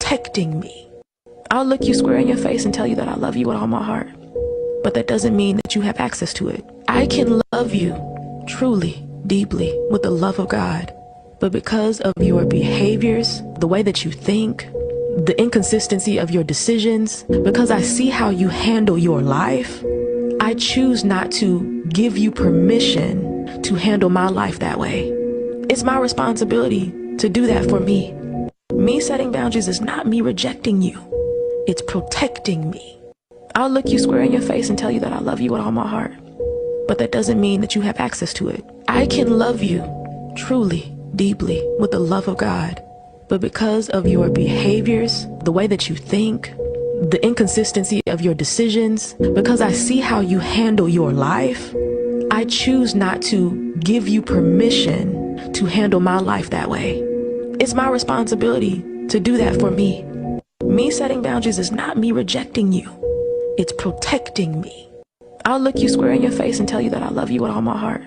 protecting me. I'll look you square in your face and tell you that I love you with all my heart. But that doesn't mean that you have access to it. I can love you truly, deeply, with the love of God. But because of your behaviors, the way that you think, the inconsistency of your decisions, because I see how you handle your life, I choose not to give you permission to handle my life that way. It's my responsibility to do that for me. Me setting boundaries is not me rejecting you. It's protecting me. I'll look you square in your face and tell you that I love you with all my heart. But that doesn't mean that you have access to it. I can love you truly, deeply, with the love of God. But because of your behaviors, the way that you think, the inconsistency of your decisions, because I see how you handle your life, I choose not to give you permission to handle my life that way. It's my responsibility to do that for me. Me setting boundaries is not me rejecting you. It's protecting me. I'll look you square in your face and tell you that I love you with all my heart.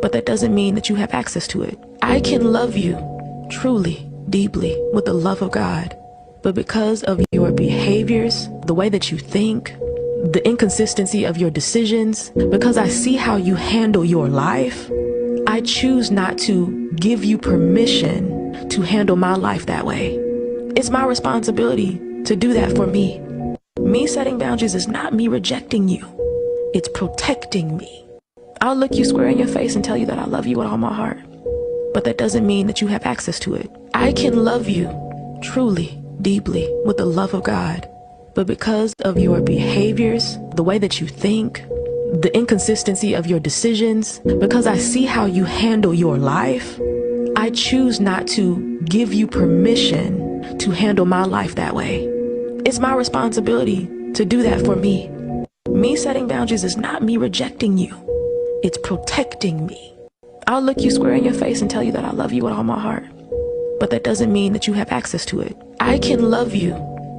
But that doesn't mean that you have access to it. I can love you truly, deeply, with the love of God. But because of your behaviors, the way that you think, the inconsistency of your decisions, because I see how you handle your life, I choose not to give you permission to handle my life that way. It's my responsibility to do that for me. Me setting boundaries is not me rejecting you. It's protecting me. I'll look you square in your face and tell you that I love you with all my heart. But that doesn't mean that you have access to it. I can love you truly, deeply, with the love of God. But because of your behaviors, the way that you think, the inconsistency of your decisions, because I see how you handle your life, I choose not to give you permission to handle my life that way. It's my responsibility to do that for me. Me setting boundaries is not me rejecting you. It's protecting me. I'll look you square in your face and tell you that I love you with all my heart. But that doesn't mean that you have access to it. I can love you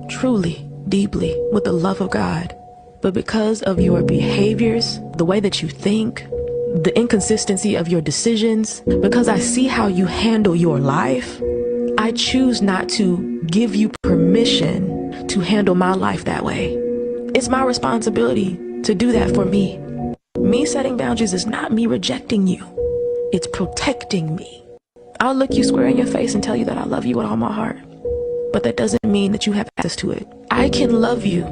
truly, deeply, with the love of God. But because of your behaviors, the way that you think, the inconsistency of your decisions, because I see how you handle your life, I choose not to give you permission to handle my life that way. It's my responsibility to do that for me. Me setting boundaries is not me rejecting you. It's protecting me. I'll look you square in your face and tell you that I love you with all my heart. But that doesn't mean that you have access to it. I can love you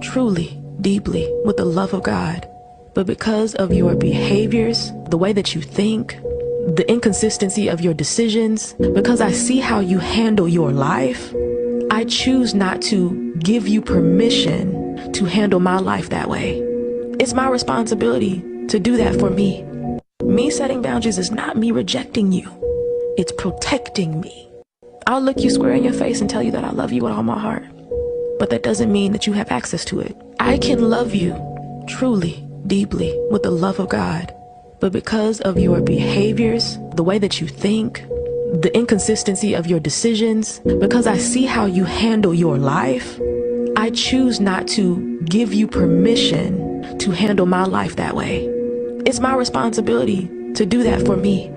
truly, deeply, with the love of God. But because of your behaviors, the way that you think, the inconsistency of your decisions, because I see how you handle your life, I choose not to give you permission to handle my life that way. It's my responsibility to do that for me. Me setting boundaries is not me rejecting you. It's protecting me. I'll look you square in your face and tell you that I love you with all my heart. But that doesn't mean that you have access to it. I can love you truly, deeply, with the love of God. But because of your behaviors, the way that you think, the inconsistency of your decisions, because I see how you handle your life, I choose not to give you permission to handle my life that way. It's my responsibility to do that for me.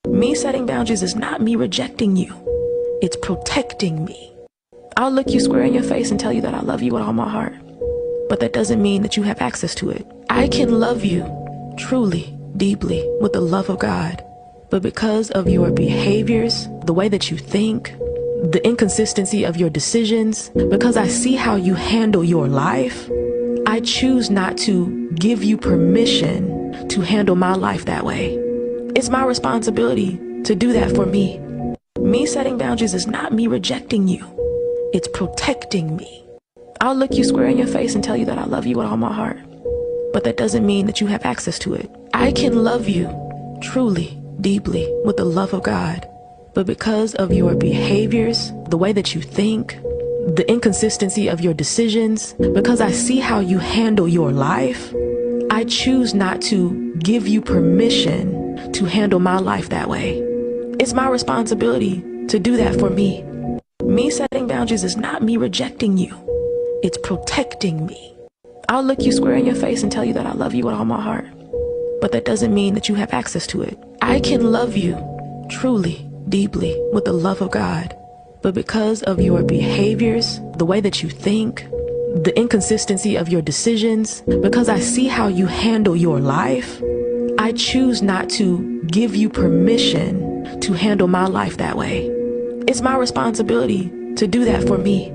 Me setting boundaries is not me rejecting you. It's protecting me. I'll look you square in your face and tell you that I love you with all my heart. But that doesn't mean that you have access to it. I can love you truly, deeply, with the love of God. But because of your behaviors, the way that you think, the inconsistency of your decisions, because I see how you handle your life, I choose not to give you permission to handle my life that way. It's my responsibility to do that for me. Me setting boundaries is not me rejecting you. It's protecting me. I'll look you square in your face and tell you that I love you with all my heart. But that doesn't mean that you have access to it. I can love you truly, deeply, with the love of God. But because of your behaviors, the way that you think, the inconsistency of your decisions, because I see how you handle your life, I choose not to give you permission to handle my life that way. It's my responsibility to do that for me. Me setting boundaries is not me rejecting you. It's protecting me. I'll look you square in your face and tell you that I love you with all my heart. But that doesn't mean that you have access to it. I can love you truly, deeply, with the love of God. but because of your behaviors, the way that you think, the inconsistency of your decisions, because I see how you handle your life, I choose not to give you permission to handle my life that way. It's my responsibility to do that for me.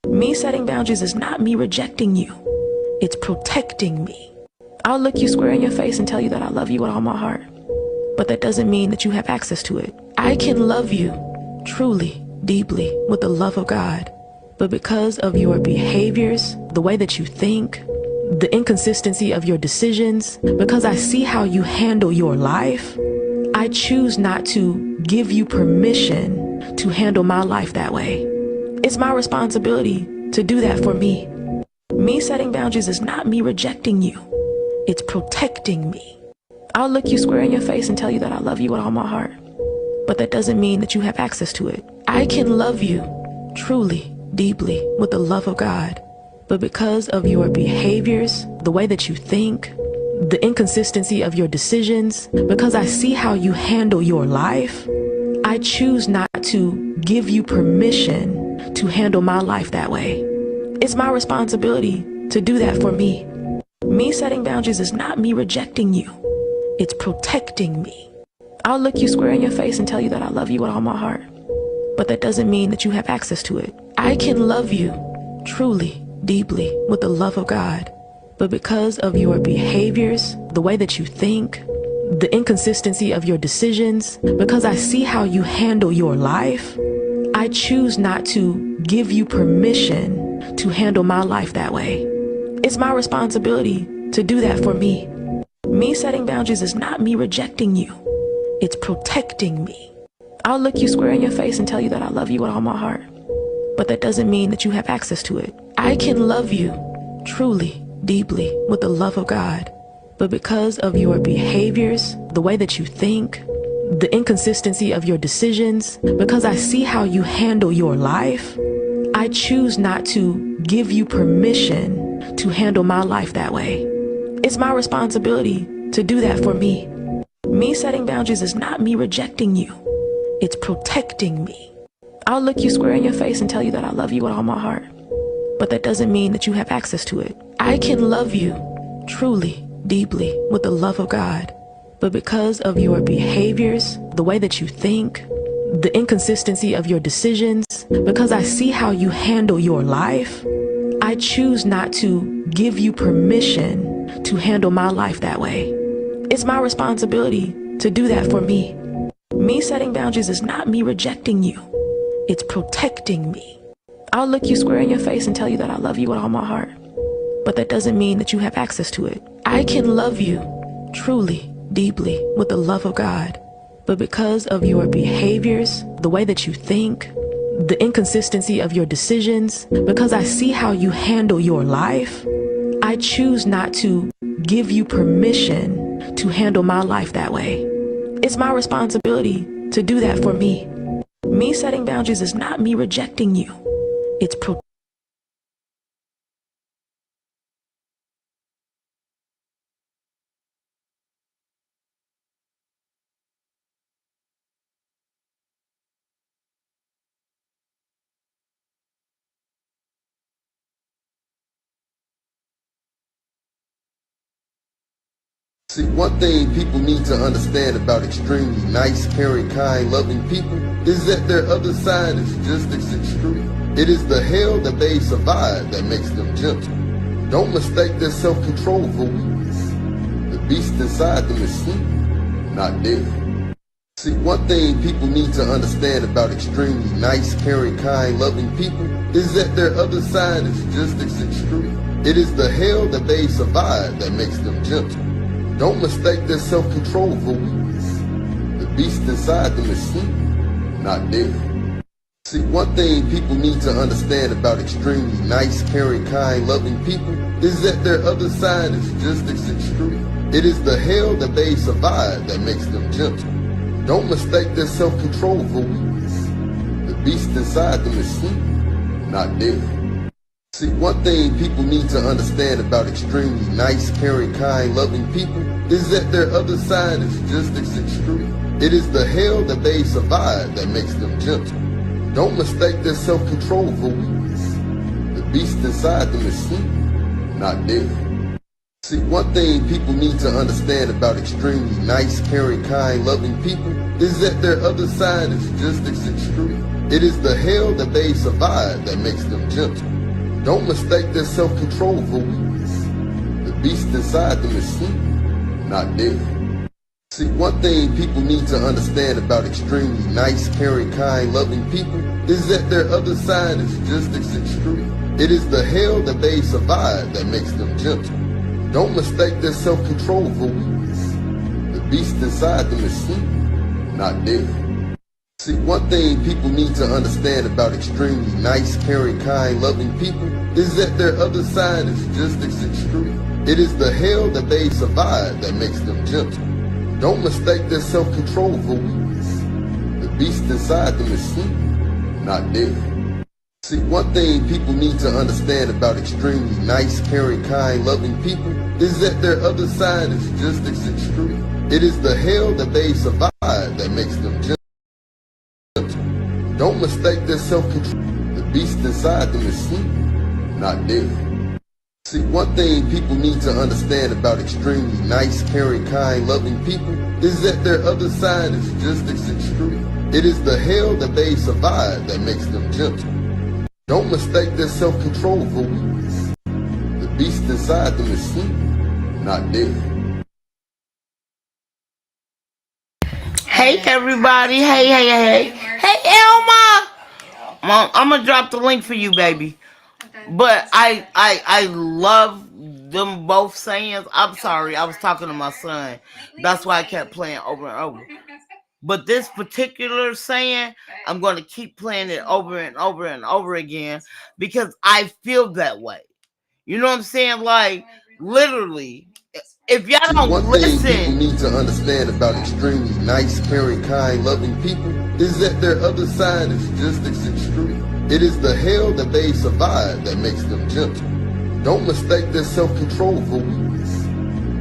Me setting boundaries is not me rejecting you. It's protecting me. I'll look you square in your face and tell you that I love you with all my heart. But that doesn't mean that you have access to it. I can love you truly, deeply, with the love of God. But because of your behaviors, the way that you think, the inconsistency of your decisions, because I see how you handle your life, I choose not to give you permission to handle my life that way. It's my responsibility to do that for me. Me setting boundaries is not me rejecting you. It's protecting me. I'll look you square in your face and tell you that I love you with all my heart. But that doesn't mean that you have access to it. I can love you truly, deeply, with the love of God. But because of your behaviors, the way that you think, the inconsistency of your decisions, because I see how you handle your life, I choose not to give you permission to handle my life that way. It's my responsibility to do that for me. Me setting boundaries is not me rejecting you. It's protecting me. I'll look you square in your face and tell you that I love you with all my heart. But that doesn't mean that you have access to it. I can love you truly, deeply, with the love of God. But because of your behaviors, the way that you think, the inconsistency of your decisions, because I see how you handle your life, I choose not to give you permission to handle my life that way. It's my responsibility to do that for me. Me setting boundaries is not me rejecting you. It's protecting me. I'll look you square in your face and tell you that I love you with all my heart. But that doesn't mean that you have access to it. I can love you truly, deeply, with the love of God. But because of your behaviors, the way that you think, the inconsistency of your decisions, because I see how you handle your life, I choose not to give you permission to handle my life that way. It's my responsibility to do that for me. Me setting boundaries is not me rejecting you. It's protecting me. I'll look you square in your face and tell you that I love you with all my heart. But that doesn't mean that you have access to it. I can love you truly, deeply, with the love of God. But because of your behaviors, the way that you think, the inconsistency of your decisions, because I see how you handle your life, I choose not to give you permission to handle my life that way. It's my responsibility to do that for me. Me setting boundaries is not me rejecting you. It's protecting me. I'll look you square in your face and tell you that I love you with all my heart. But that doesn't mean that you have access to it. I can love you truly, deeply, with the love of God. But because of your behaviors, the way that you think, the inconsistency of your decisions, because I see how you handle your life, I choose not to give you permission to handle my life that way. It's my responsibility to do that for me. Me setting boundaries is not me rejecting you. It's See, one thing people need to understand about extremely nice, caring, kind, loving people is that their other side is just as extreme. It is the hell that they survive that makes them gentle. Don't mistake their self-control for weakness. The beast inside them is sleeping, not dead. See, one thing people need to understand about extremely nice, caring, kind, loving people is that their other side is just as extreme. It is the hell that they survive that makes them gentle. Don't mistake their self-control for weakness. The beast inside them is sleeping, not dead. See, one thing people need to understand about extremely nice, caring, kind, loving people is that their other side is just as extreme. It is the hell that they survive that makes them gentle. Don't mistake their self-control for weakness. The beast inside them is sleeping, not dead. See, one thing people need to understand about extremely nice, caring, kind, loving people is that their other side is just as extreme. It is the hell that they survive that makes them gentle. Don't mistake their self-control for weakness. The beast inside them is sleeping, not dead. See, one thing people need to understand about extremely nice, caring, kind, loving people is that their other side is just as extreme. It is the hell that they survive that makes them gentle. Don't mistake their self-control for weakness. The beast inside them is sleeping, not dead. See, one thing people need to understand about extremely nice, caring, kind, loving people is that their other side is just as extreme. It is the hell that they survive that makes them gentle. Don't mistake their self-control for weakness. The beast inside them is sleeping, not dead. See, one thing people need to understand about extremely nice, caring, kind, loving people is that their other side is just as extreme. It is the hell that they survive that makes them gentle. Don't mistake their self-control for weakness. The beast inside them is sleeping, not dead. See, one thing people need to understand about extremely nice, caring, kind, loving people is that their other side is just as extreme. It is the hell that they survive that makes them gentle. Don't mistake their self-control. The beast inside them is sleeping, not dead. See, one thing people need to understand about extremely nice, caring, kind, loving people is that their other side is just as extreme. It is the hell that they survive that makes them gentle. Don't mistake their self-control for weakness. The beast inside them is sleeping, not dead. Hey everybody, hey Elma. Mom, I'm gonna drop the link for you, baby. But I love them both sayings. I'm sorry, I was talking to my son. That's why I kept playing over and over. But this particular saying, I'm going to keep playing it over and over and over again because I feel that way. You know what I'm saying? Like, literally, if y'all See, don't one thing people listen, need to understand about extremely nice, caring, kind, loving people is that their other side is just as extreme. It is the hell that they survive that makes them gentle. Don't mistake their self-control for weakness.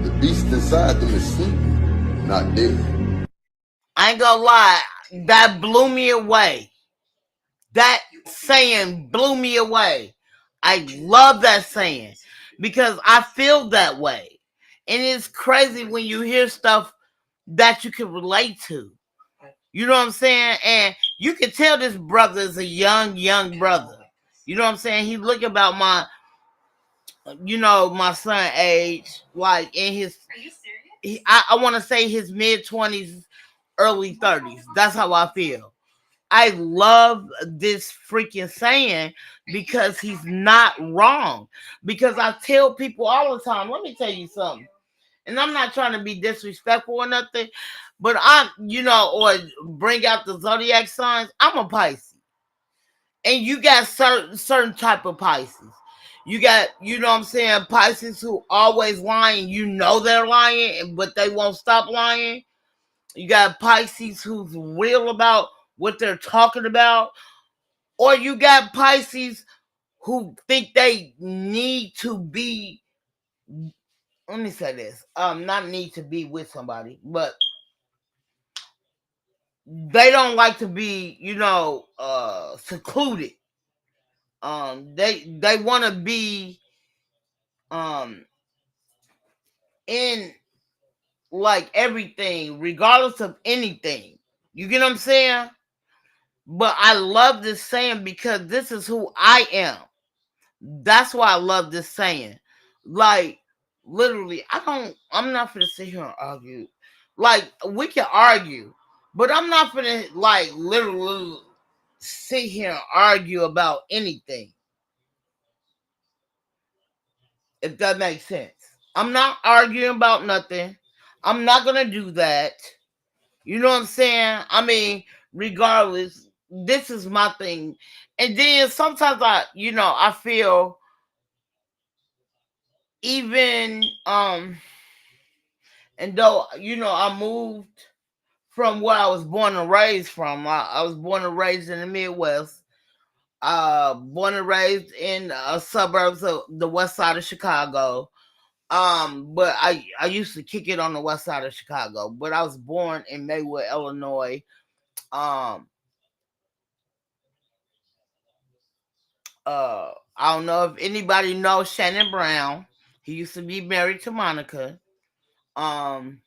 The beast inside them is sleeping, not dead. I ain't gonna lie, that blew me away. That saying blew me away. I love that saying because I feel that way. And it's crazy when you hear stuff that you can relate to. You know what I'm saying? And you can tell this brother is a young brother. You know what I'm saying? He look about my, my son age, like in his, I want to say his mid-20s, early 30s. That's how I feel. I love this freaking saying because he's not wrong. Because I tell people all the time, let me tell you something. And I'm not trying to be disrespectful or nothing, but or bring out the zodiac signs. I'm a Pisces. And you got certain type of Pisces. You got, what I'm saying, Pisces who always lying. You know they're lying, but they won't stop lying. You got Pisces who's real about what they're talking about. Or you got Pisces who think they need to be, let me say this, not need to be with somebody, but they don't like to be, secluded. They want to be in like everything, regardless of anything. You get what I'm saying? But I love this saying because this is who I am. That's why I love this saying. Like, literally, I'm not gonna sit here and argue. Like, we can argue, but I'm not gonna, like, literally sit here and argue about anything. If that makes sense. I'm not arguing about nothing. I'm not gonna do that. You know what I'm saying? I mean, regardless, this is my thing. And then sometimes I feel even and though I moved from where I was born and raised from. I was born and raised in the Midwest. Born and raised in suburbs of the west side of Chicago. But I used to kick it on the west side of Chicago. But I was born in Maywood, Illinois. Um, I don't know if anybody knows Shannon Brown. He used to be married to Monica. Um,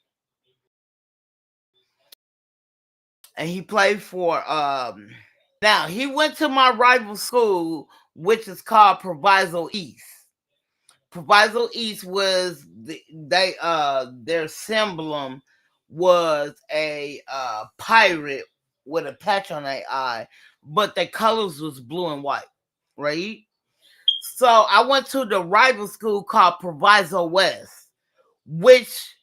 and he played for now he went to my rival school, which is called Proviso East. Proviso East was their symbol was a pirate with a patch on their eye, but their colors was blue and white, right? So I went to the rival school called Proviso West, which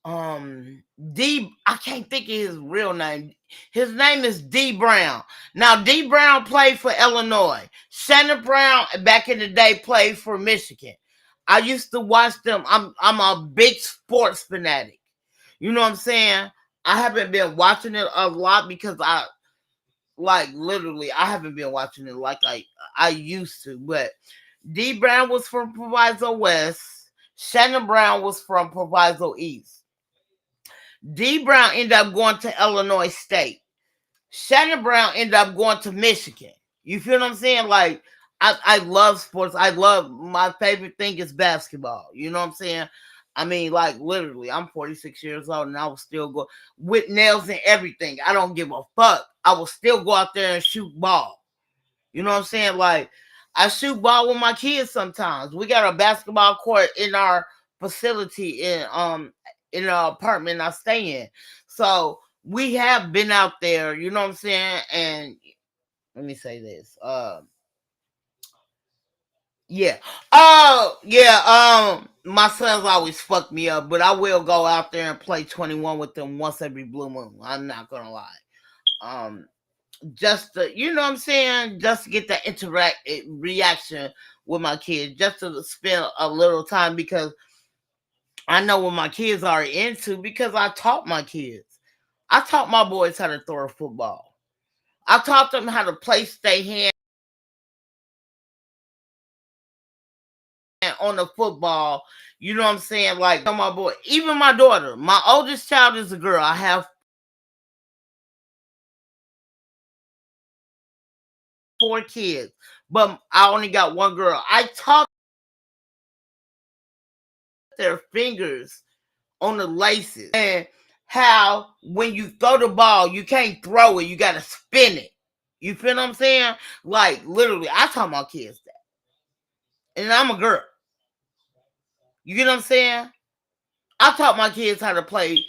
D, I can't think of his real name. His name is D Brown. Now D Brown played for Illinois. Shannon Brown back in the day played for Michigan. I used to watch them. I'm a big sports fanatic. You know what I'm saying? I haven't been watching it a lot because literally I haven't been watching it like I used to. But D Brown was from Proviso West. Shannon Brown was from Proviso East. D Brown ended up going to Illinois State. Shannon Brown ended up going to Michigan. You feel what I'm saying? Like, I love sports. My favorite thing is basketball. You know what I'm saying? I mean, like, literally, I'm 46 years old and I will still go with nails and everything. I don't give a fuck. I will still go out there and shoot ball. You know what I'm saying? Like, I shoot ball with my kids sometimes. We got a basketball court in our facility in an apartment I stay in. So we have been out there, you know what I'm saying? And let me say this. Yeah. Oh, yeah. My sons always fuck me up, but I will go out there and play 21 with them once every blue moon. I'm not gonna lie. Just to, you know what I'm saying? Just to get that reaction with my kids, just to spend a little time because I know what my kids are into because I taught my kids. I taught my boys how to throw a football. I taught them how to place their hand on the football. You know what I'm saying? Like my boy, even my daughter. My oldest child is a girl. I have 4 kids, but I only got one girl. I taught their fingers on the laces and how when you throw the ball, you can't throw it. You got to spin it. You feel what I'm saying? Like literally, I taught my kids that. And I'm a girl. You get what I'm saying? I taught my kids how to play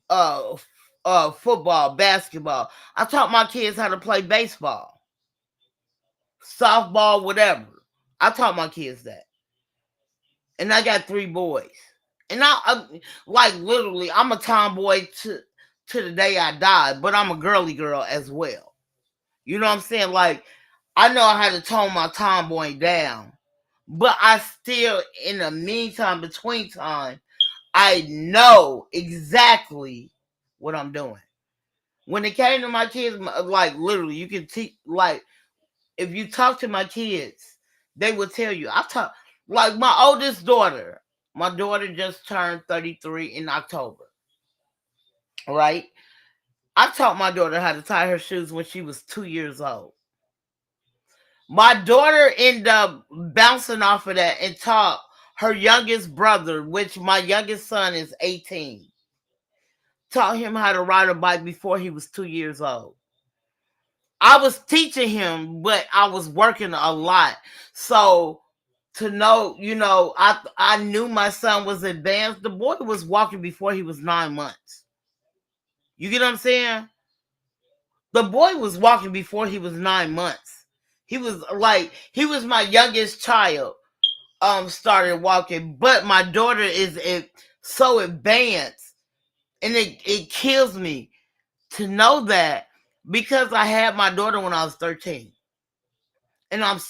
football, basketball. I taught my kids how to play baseball, softball, whatever. I taught my kids that. And I got 3 boys. And I like literally I'm a tomboy to the day I die, but I'm a girly girl as well. You know what I'm saying? Like I know how to tone my tomboy down. But I still in the meantime, between time, I know exactly what I'm doing. When it came to my kids, like literally, you can teach. Like if you talk to my kids, they will tell you. I talk like my oldest daughter. My daughter just turned 33 in October. Right? I taught my daughter how to tie her shoes when she was 2 years old. My daughter ended up bouncing off of that and taught her youngest brother, which my youngest son is 18, taught him how to ride a bike before he was 2 years old. I was teaching him, but I was working a lot. So to know, I knew my son was advanced. The boy was walking before he was 9 months. You get what I'm saying? The boy was walking before he was 9 months. He was my youngest child. Started walking, but my daughter is so advanced, and it kills me to know that because I had my daughter when I was 13, and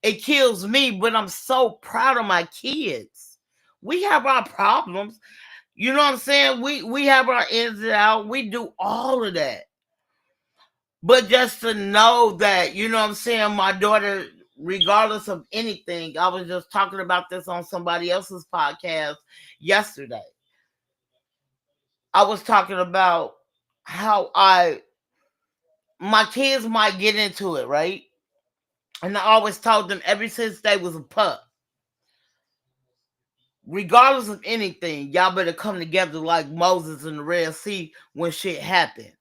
it kills me, but I'm so proud of my kids. We have our problems, you know what I'm saying? We have our ins and out. We do all of that, but just to know that, you know what I'm saying, my daughter, regardless of anything, I was just talking about this on somebody else's podcast yesterday. I was talking about how my kids might get into it, right? And I always told them ever since they was a pup, regardless of anything, y'all better come together like Moses in the Red Sea when shit happened.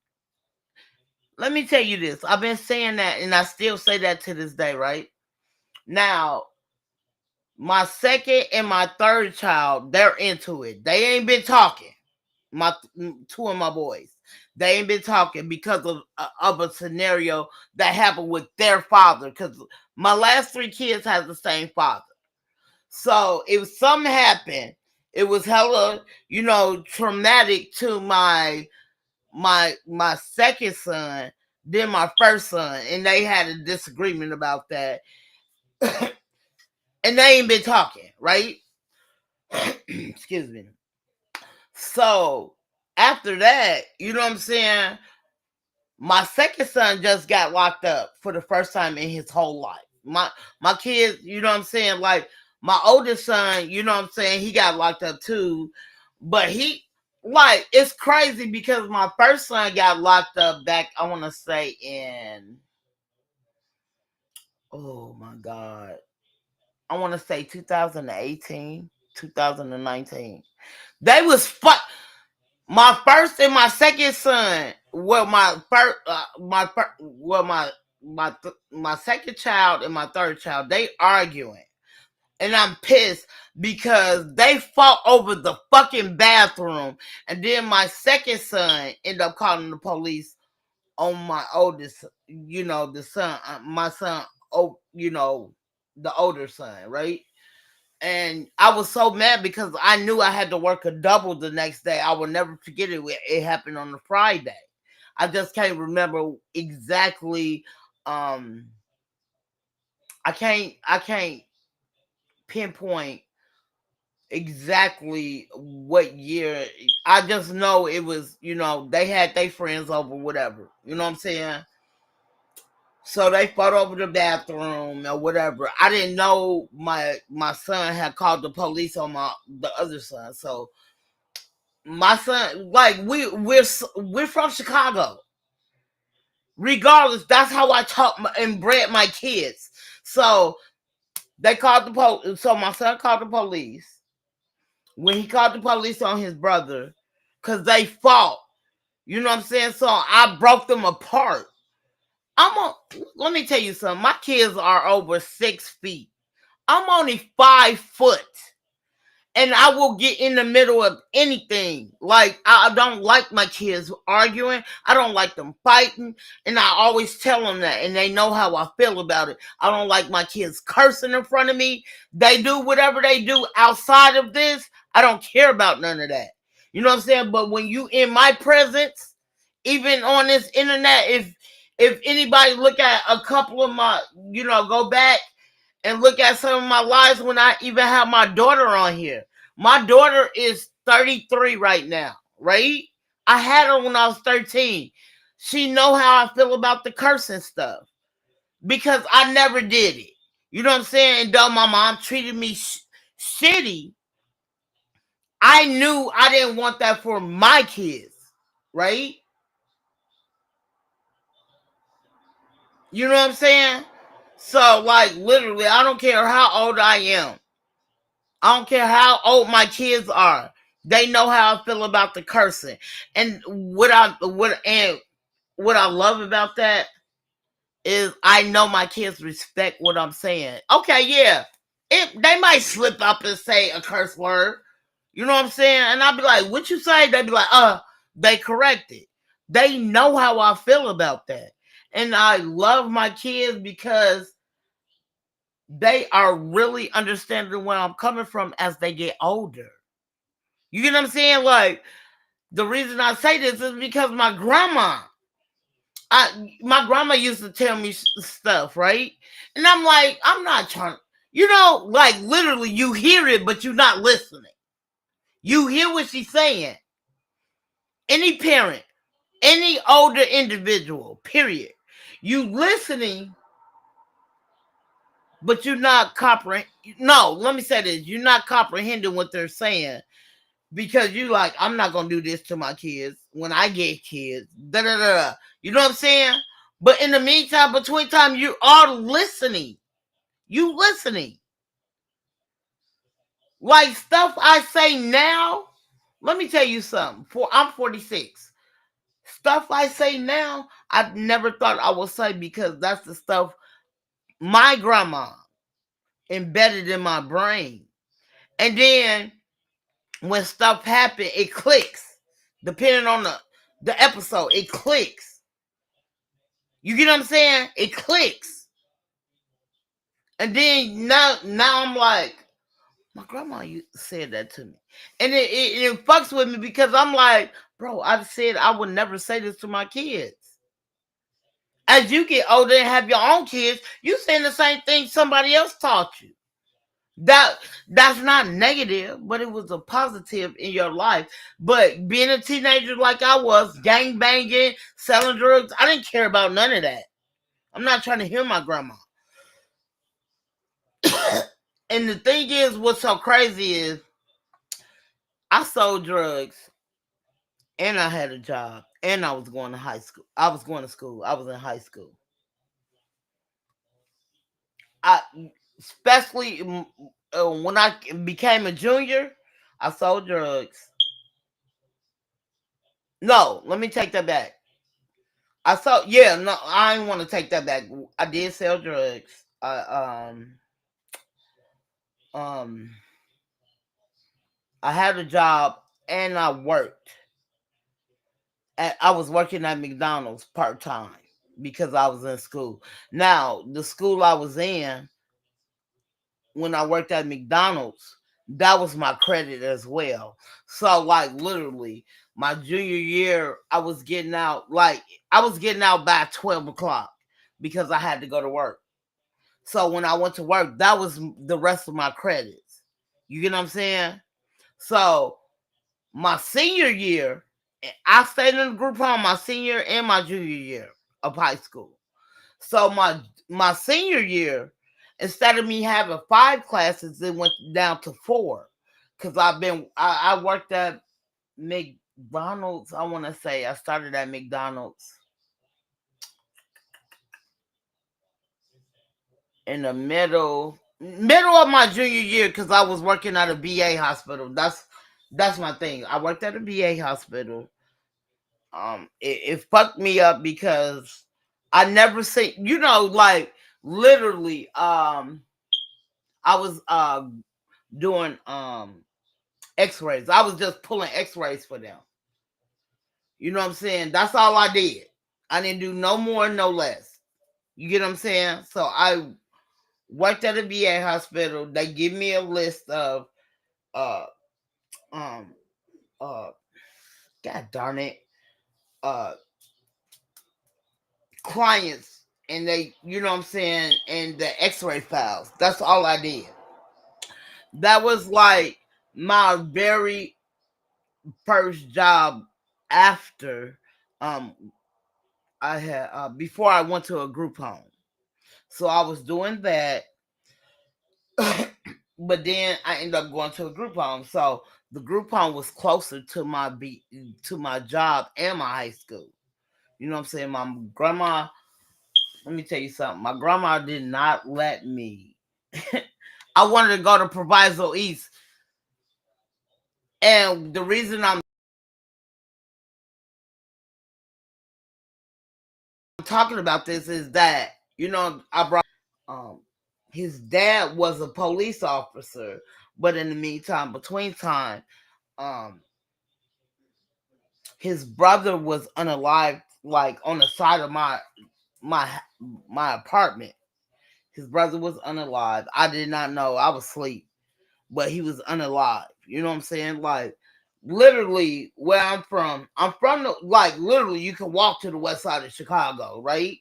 Let me tell you this. I've been saying that, and I still say that to this day, right? Now, my second and my third child, they're into it. They ain't been talking. My two of my boys, they ain't been talking because of a scenario that happened with their father. Because my last three kids have the same father. So if something happened, it was hella, traumatic to my second son, then my first son, and they had a disagreement about that. And they ain't been talking, right? Excuse me. So after that, you know what I'm saying? My second son just got locked up for the first time in his whole life. My kids, you know what I'm saying? Like my oldest son, you know what I'm saying? He got locked up too. But it's crazy because my first son got locked up back, I want to say oh my God. I want to say 2018, 2019. They was my first and my second son. Well, my second child and my third child, they arguing, and I'm pissed because they fought over the fucking bathroom, and then my second son ended up calling the police on my oldest, the son, my son, the older son, right? And I was so mad because I knew I had to work a double the next day. I will never forget it. It happened on a Friday. I just can't remember exactly. I can't pinpoint exactly what year. I just know it was, they had their friends over, whatever. You know what I'm saying? So they fought over the bathroom or whatever. I didn't know my son had called the police on the other son. So my son, like we're from Chicago. Regardless, that's how I taught and bred my kids. So they called the police. So my son called the police. When he called the police on his brother, because they fought. You know what I'm saying? So I broke them apart. Let me tell you something. My kids are over 6 feet. I'm only 5 foot. And I will get in the middle of anything. Like, I don't like my kids arguing. I don't like them fighting. And I always tell them that. And they know how I feel about it. I don't like my kids cursing in front of me. They do whatever they do outside of this. I don't care about none of that. You know what I'm saying? But when you in my presence, even on this internet, if anybody look at a couple of my, go back and look at some of my lives when I even have my daughter on here. My daughter is 33 right now, right? I had her when I was 13. She know how I feel about the cursing stuff because I never did it. You know what I'm saying? And though my mom treated me shitty, I knew I didn't want that for my kids, right? You know what I'm saying? So, like, literally, I don't care how old I am. I don't care how old my kids are. They know how I feel about the cursing. And what I love about that is I know my kids respect what I'm saying. Okay, yeah. They might slip up and say a curse word. You know what I'm saying? And I'll be like, what you say? They'd be like, they correct it. They know how I feel about that. And I love my kids because they are really understanding where I'm coming from as they get older. You get what I'm saying? Like, the reason I say this is because my grandma used to tell me stuff, right? And I'm like, I'm not trying, like literally you hear it, but you're not listening. You hear what she's saying. Any parent, any older individual, period. You listening, but you're not comprehending. No, let me say this. You're not comprehending what they're saying. Because you like, I'm not gonna do this to my kids when I get kids. Da da da. You know what I'm saying? But in the meantime, between time, you are listening. You listening. Like stuff I say now. Let me tell you something. I'm 46. Stuff I say now, I never thought I would say because that's the stuff my grandma embedded in my brain. And then when stuff happen, it clicks. Depending on the episode, it clicks. You get what I'm saying? It clicks. And then now I'm like, my grandma said that to me. And it fucks with me because I'm like, bro, I said I would never say this to my kids. As you get older and have your own kids, you saying the same thing somebody else taught you. That's not negative, but it was a positive in your life. But being a teenager like I was, gang banging, selling drugs, I didn't care about none of that. I'm not trying to hear my grandma. And the thing is, what's so crazy is I sold drugs and I had a job and I was going to high school. I was going to school. I was in high school. I especially when I became a junior, I sold drugs. No, let me take that back. No, I didn't want to take that back. I did sell drugs. Um, I had a job and I worked. I was working at McDonald's part time because I was in school. Now, the school I was in when I worked at McDonald's, that was my credit as well. So, like, literally, my junior year, I was getting out by 12 o'clock because I had to go to work. So when I went to work, that was the rest of my credits. You get what I'm saying? So my senior year, I stayed in the group home my senior and my junior year of high school. So my senior year, instead of me having 5 classes, it went down to 4. Cause I worked at McDonald's. I want to say I started at McDonald's in the middle of my junior year because I was working at a VA hospital. That's my thing. I worked at a VA hospital. It fucked me up because I never see, like literally, I was doing X-rays. I was just pulling X-rays for them. You know what I'm saying? That's all I did. I didn't do no more, no less. You get what I'm saying? So I worked at a VA hospital. They give me a list of uh um uh god darn it uh clients, and they, you know what I'm saying, and the x-ray files. That's all I did. That was like my very first job after um I had before I went to a group home. So I was doing that. But then I ended up going to a group home. So the group home was closer to my job and my high school. You know what I'm saying? My grandma, let me tell you something. My grandma did not let me. I wanted to go to Proviso East. And the reason I'm talking about this is that, I brought um his dad was a police officer, but in the meantime, between time, um his brother was unalive, like on the side of my my apartment. His brother was unalive. I did not know. I was asleep, but he was unalive. You know what I'm saying? Like literally, where I'm from the, like literally, you can walk to the west side of Chicago, right?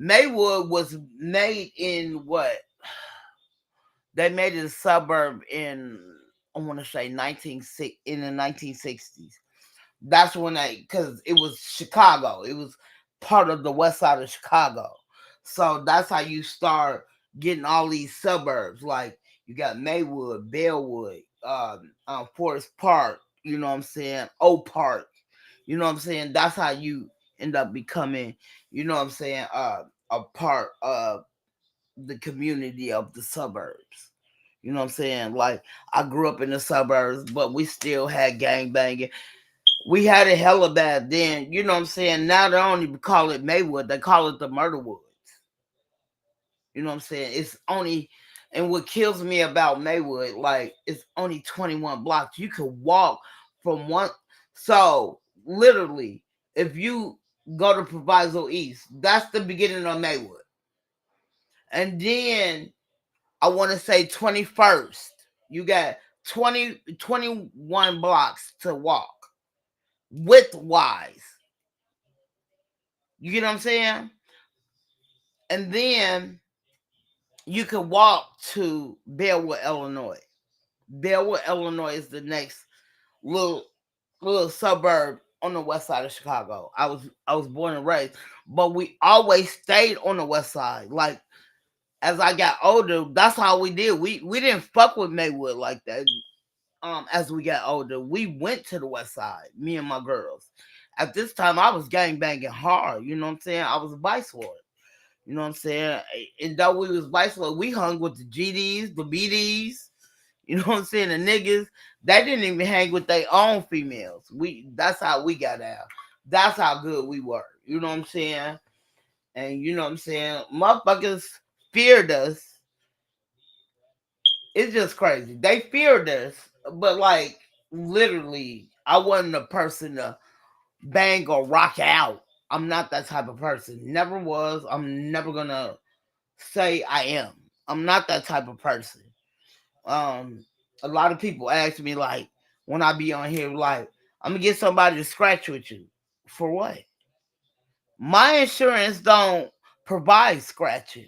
Maywood was made in what? They made it a suburb in, I want to say, in the 1960s. That's when because it was Chicago. It was part of the west side of Chicago. So that's how you start getting all these suburbs. Like you got Maywood, Bellwood, Forest Park, you know what I'm saying? Oak Park, you know what I'm saying? That's how you end up becoming, you know what I'm saying, a part of the community of the suburbs. You know what I'm saying? Like, I grew up in the suburbs, but we still had gang banging. We had it hella bad then. You know what I'm saying? Now they don't even call it Maywood. They call it the Murder Woods. You know what I'm saying? It's only, and what kills me about Maywood, like, it's only 21 blocks. You could walk from one. So, literally, if you go to Proviso East, that's the beginning of Maywood. And then I want to say 21st. You got 21 blocks to walk width wise. You get what I'm saying? And then you can walk to Bellwood, Illinois. Bellwood, Illinois is the next little suburb on the west side of Chicago. I was born and raised, but we always stayed on the west side. Like, as I got older, that's how we did. We didn't fuck with Maywood like that. As we got older, we went to the west side, me and my girls. At this time, I was gang banging hard. You know what I'm saying? I was a vice lord. You know what I'm saying? And though we was vice lord, we hung with the GDs, the BDs. You know what I'm saying? The niggas, they didn't even hang with their own females. That's how we got out. That's how good we were. You know what I'm saying? And you know what I'm saying? Motherfuckers feared us. It's just crazy. They feared us, but like, literally, I wasn't a person to bang or rock out. I'm not that type of person. Never was. I'm never gonna say I am. I'm not that type of person. Um, a lot of people ask me, like, when I be on here, like, I'm gonna get somebody to scratch with you. For what? My insurance don't provide scratching.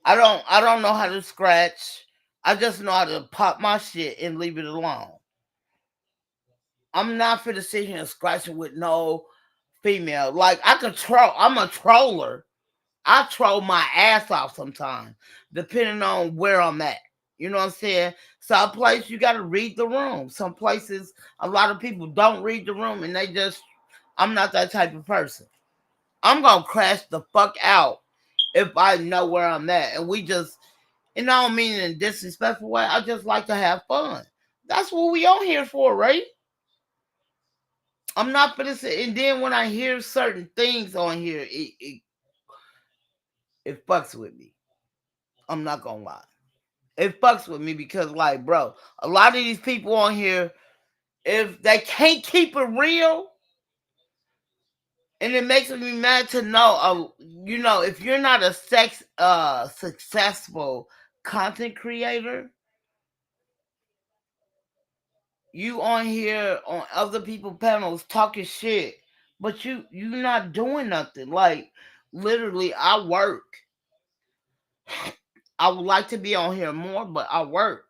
I don't know how to scratch. I just know how to pop my shit and leave it alone. I'm not for to sit here and scratching with no female. Like, I'm a troller. I troll my ass off sometimes, depending on where I'm at. You know what I'm saying? Some places you gotta read the room. Some places a lot of people don't read the room and they just, I'm not that type of person. I'm gonna crash the fuck out if I know where I'm at. And we just, and I don't mean in a disrespectful way. I just like to have fun. That's what we on here for, right? I'm not for this. And then when I hear certain things on here, it fucks with me. I'm not gonna lie. It fucks with me because, like, bro, a lot of these people on here, if they can't keep it real, and it makes me mad to know, if you're not a successful content creator, you on here on other people panels talking shit, but you not doing nothing. Like, literally, I work. I would like to be on here more, but I work.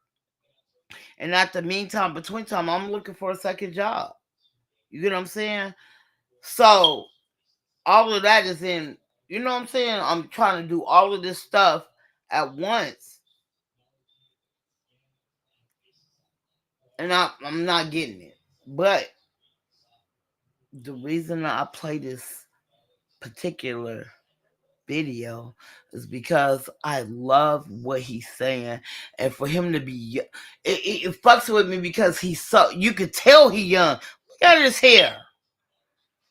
And at the meantime, between time, I'm looking for a second job. You get what I'm saying? So all of that is in, you know what I'm saying? I'm trying to do all of this stuff at once, and I'm not getting it. But the reason I play this particular video is because I love what he's saying, and for him to be, it fucks with me because he's so, you could tell he young. Look at his hair.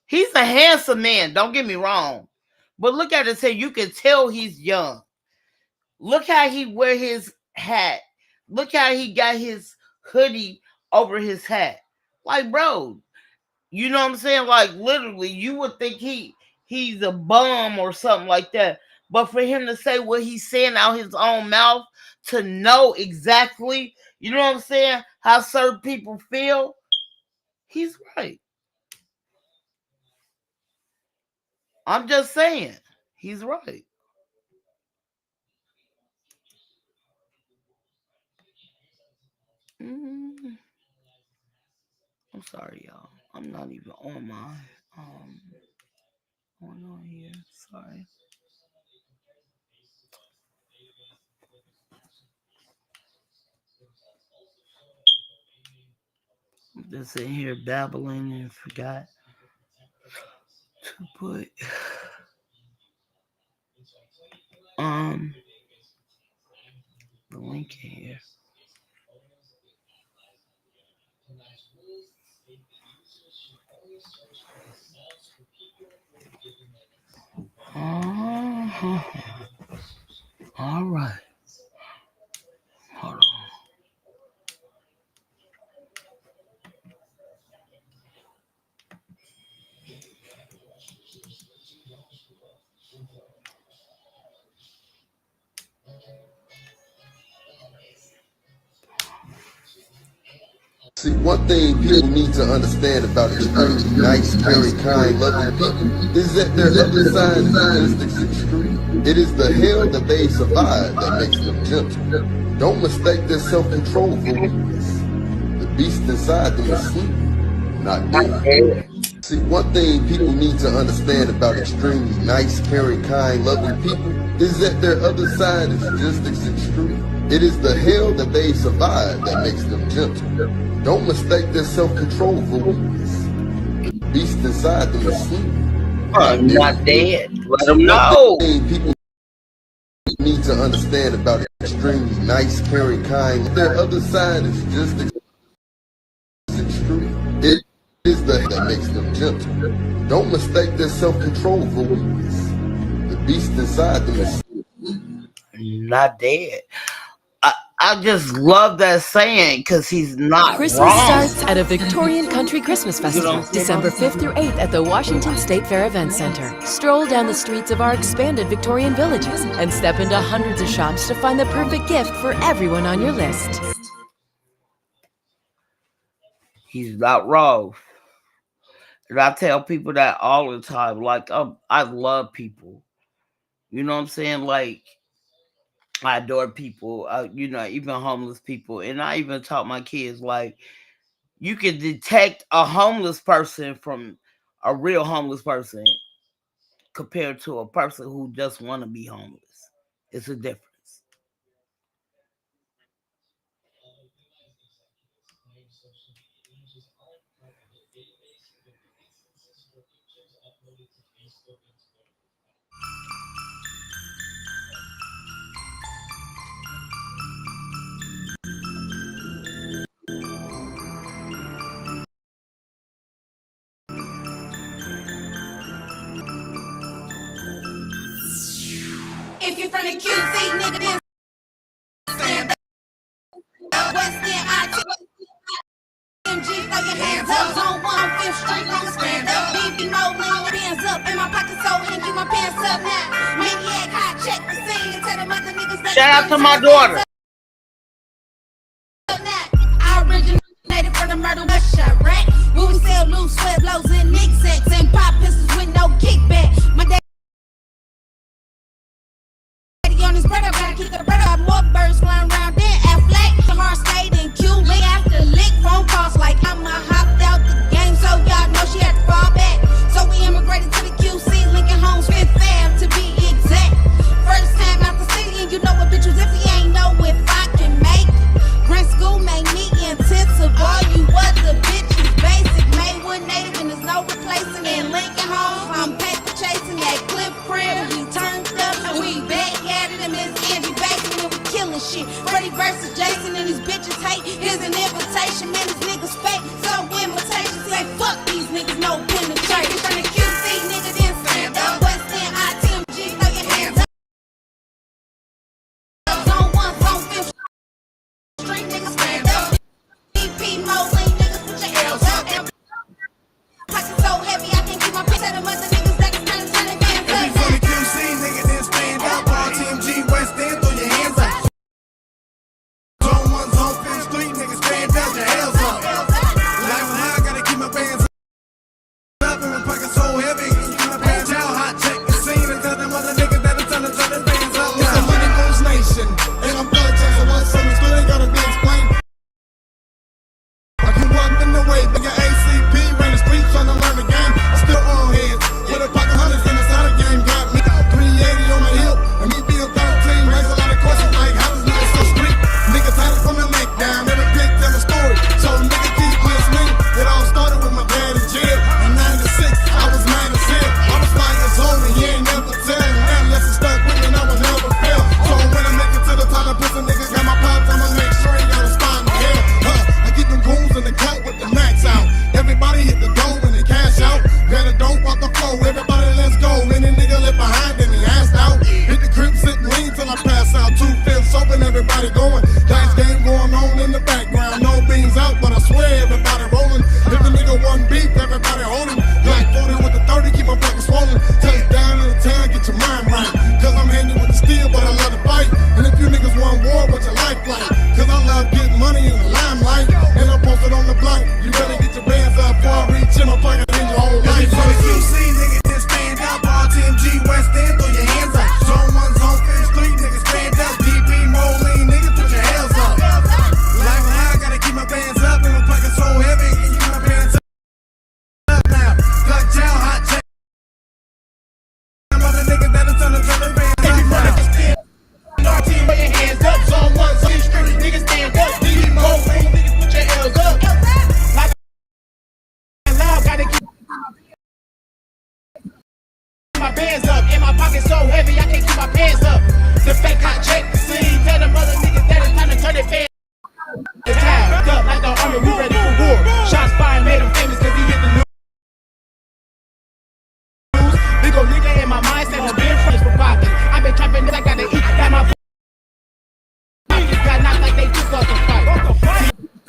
He's a handsome man. Don't get me wrong, but look at his hair. You can tell he's young. Look how he wear his hat. Look how he got his hoodie over his hat. Like, bro, you know what I'm saying? Like, literally, you would think he's a bum or something like that. But for him to say what he's saying out his own mouth, to know exactly, you know what I'm saying, how certain people feel, he's right. I'm just saying, he's right. Mm, I'm sorry, y'all. I'm not even on my on here. Sorry. I'm just sitting here babbling and forgot to put the link in here. All right. Hold on. See, one thing people need to understand about extremely nice, caring, kind, loving people is that their other side is just as extreme. It is the hell that they survive that makes them gentle. Don't mistake their self-control for weakness. The beast inside them is sleeping, not dead. See, one thing people need to understand about extremely nice, caring, kind, loving people is that their other side is just as extreme. It is the hell that they survive that makes them gentle. Don't mistake their self-control for weakness. The beast inside them is sleeping, Not dead. Let them know. one thing people need to understand about extremely nice, caring, kind, their other side is just as extreme. It is the hell that makes them gentle. Don't mistake their self-control for weakness. The beast inside them is Not dead. I just love that saying because he's not Christmas wrong. starts at a Victorian Country Christmas Festival, December 5th through 8th at the Washington State Fair Event Center. Stroll down the streets of our expanded Victorian villages and step into hundreds of shops to find the perfect gift for everyone on your list. He's not wrong. And I tell people that all the time. Like, I love people. You know what I'm saying? Like, I adore people, even homeless people. And I even taught my kids, like, you can detect a homeless person from a real homeless person compared to a person who just want to be homeless. It's a difference. If you're from the QC, nigga, then stand up. West End, ITMG, throw your hands up. Zone 1, 5th Street, nigga, stand up. BBW, hands up. In my pocket, so hanky, my pants up now. Maniac, hot check the scene. Tell them other niggas that Shout out to my daughter. I originated from the murder West Chirac. When we sell loose sweat blows and Nick sacks and pop pistols with no kickback. My daddy on his bread, I gotta keep the bread up. More birds flying around there. Affleck, the hard state and Q. Lick after lick, phone calls like I'm hopped out the game, so y'all know she had to fall back. So we immigrated to the QC, Lincoln Homes, 5th Ave to be exact. First time out the city, and you know what bitch was if he ain't know if I can make it. Grant school made me intensive. All you other bitches basic. Made one native and there's no replacing. In Lincoln Homes, I'm paper chasing that clip crib. We turned up and we back at it and Miss Angie Basin and we killing shit. Freddy versus Jason and these bitches hate. Here's an invitation, man, these niggas fake. So invitations say fuck these niggas, no penetration. From the QC, nigga, then stand up. West End, ITMG, throw your hands up. Zone 1, Zone 5th Street, niggas stand up. EP, Moline, niggas put your L's up. Pocket so heavy, I can't keep my piss at them other niggas that can turn their hands up. If you from the QC, nigga, then stand up. RTMG, West End, throw your hands up. Zone 1, Zone 5th Street, nigga, stand up, your hands up. Life is high, gotta keep my bands up. bands up. And my pocket so heavy, I can't keep my pants up. The fake hijack the scene. Tell them other niggas that it's time to turn their fans. The time, up like the army, we ready for war. Shots fired, made him famous cause he hit the news. Big ol' nigga in my mindset, has been friends for popping. I been trapping, I gotta eat, got my got knocked like they just lost the fight.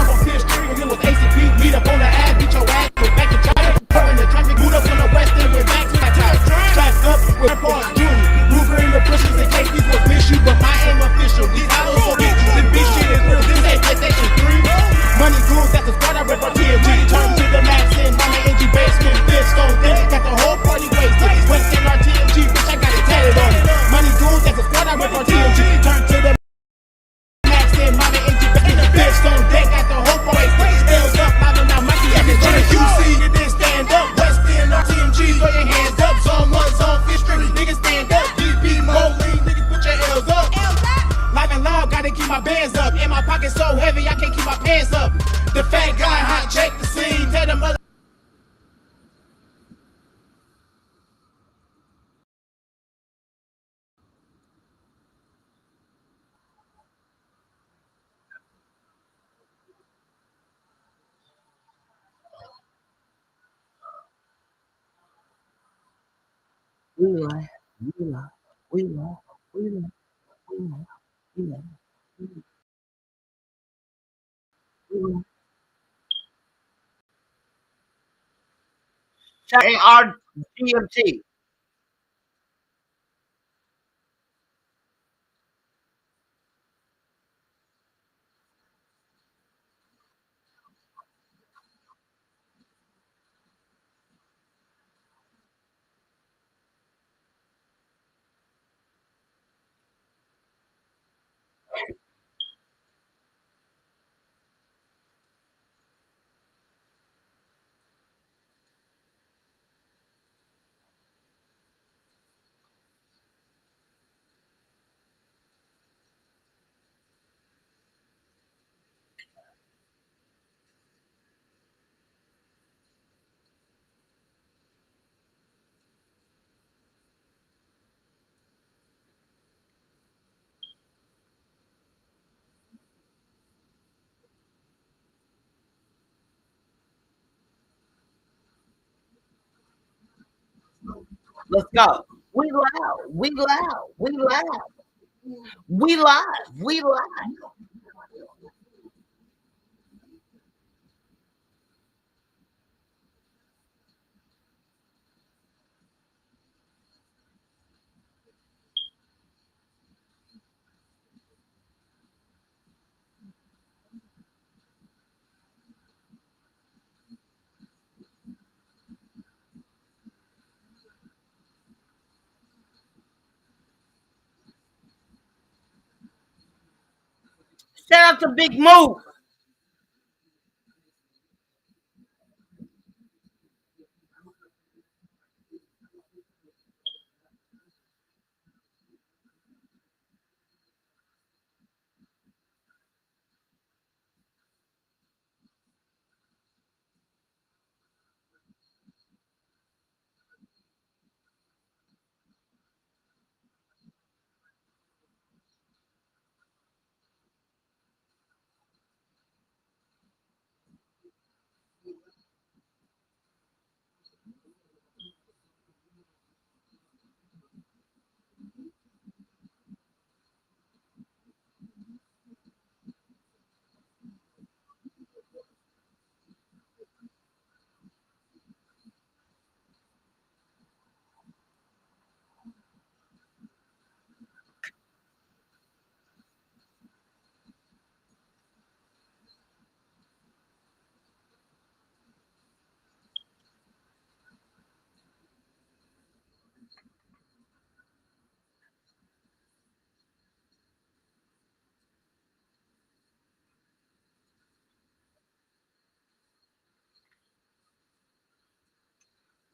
On Fifth Street, when it was ACP, meet up on the ass, beat your ass, went back to China. In the traffic, moved up on the west end, went back to the top. Strapped up with Paul Jr. Ruger in the bushes in case these was issue, but my aim official. These hollows so big, this bitch shit is real, this ain't PlayStation 3. Money goons, that's the squad I rip on TMG. Turn to the max in, mama NG basement, this on this. Got the whole party wasted. West in our TMG, bitch, I got it tatted on it. Money goons, that's the squad I rip on TMG. Turn to the max in, mama NG basement, bitch on deck. Got the whole party wasted. L's up, mama now Mikey at the QC. You didn't stand up. West in our TMG, throw your hands up. Zone 1, zone 5th Street, niggas stand up. GP, Moline, niggas put your L's up. Live and loud, gotta keep my bands up. In my pocket so heavy, I can't keep my pants up. The fat guy hijacked the scene. Tell them other. We lie, we lie, we lie, we lie, we lie, we lie, we lie. And our GMT. Let's go. We loud, we loud, we loud, we live, we live. Shout out to Big Move.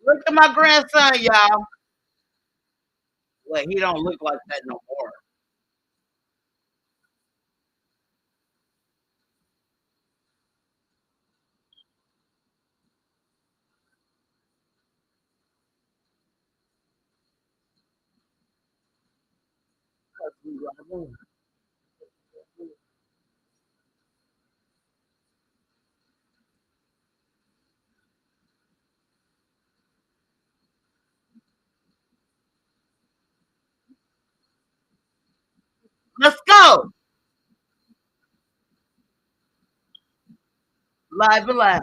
Look at my grandson, y'all. Well, he don't look like that no more. Let's go. Live and loud.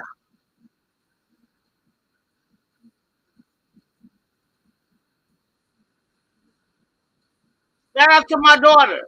Shout out to my daughter.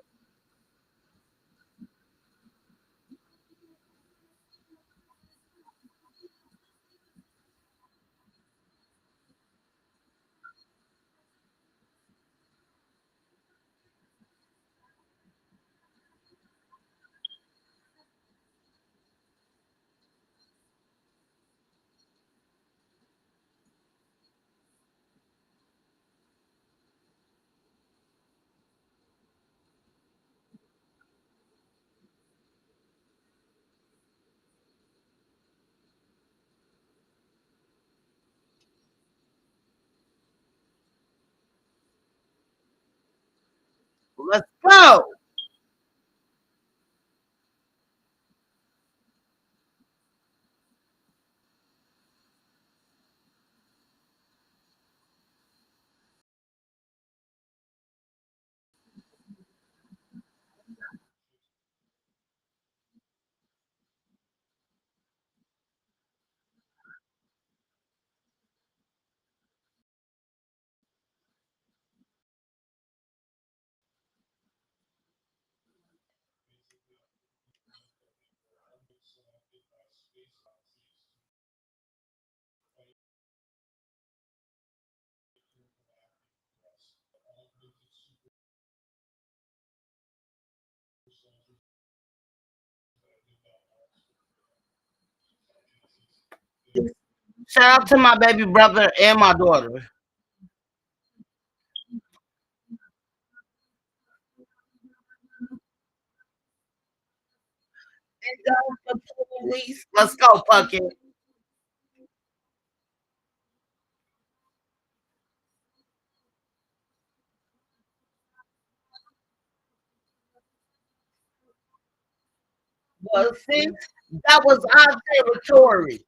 Let's go. Shout out to my baby brother and my daughter. Let's go, Pumpkin. Well, see, that was our territory.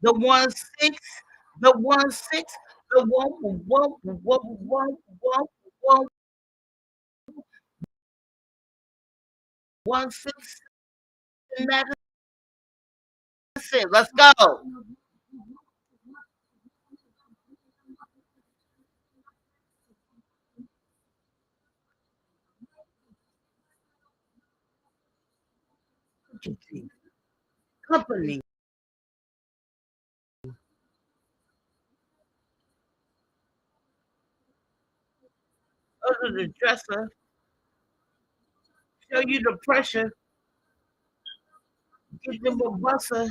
The 1 6, the 1 6, the one 1 6 Madison. Let's go. Company. Under the dresser. Show you the pressure. Get them a busser.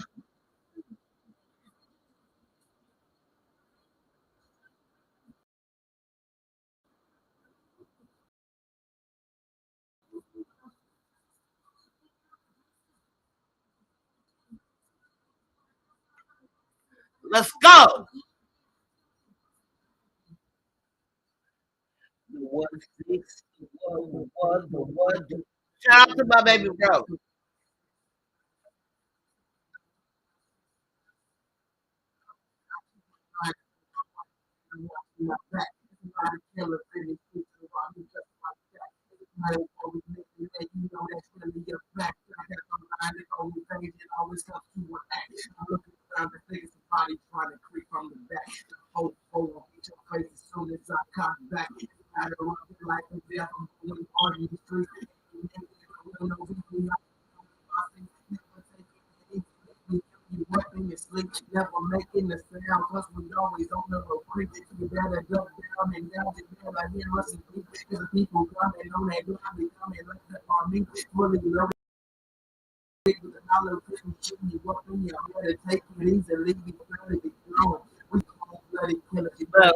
Let's go. The 1 6, the 1. Shout out to my baby bro.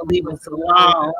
Leave us alone.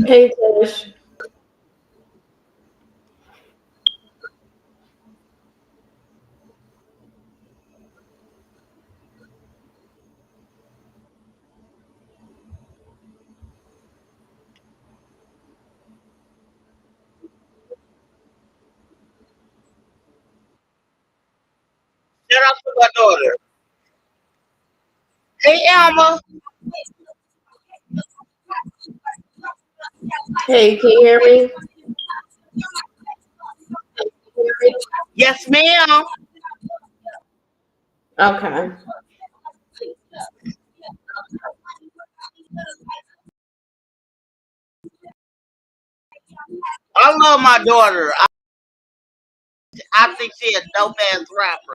Hey, Tish. Shout out to my daughter. Hey, Elma. Hey, can you hear me? Yes, ma'am. Okay. I love my daughter. I think she a dope ass rapper.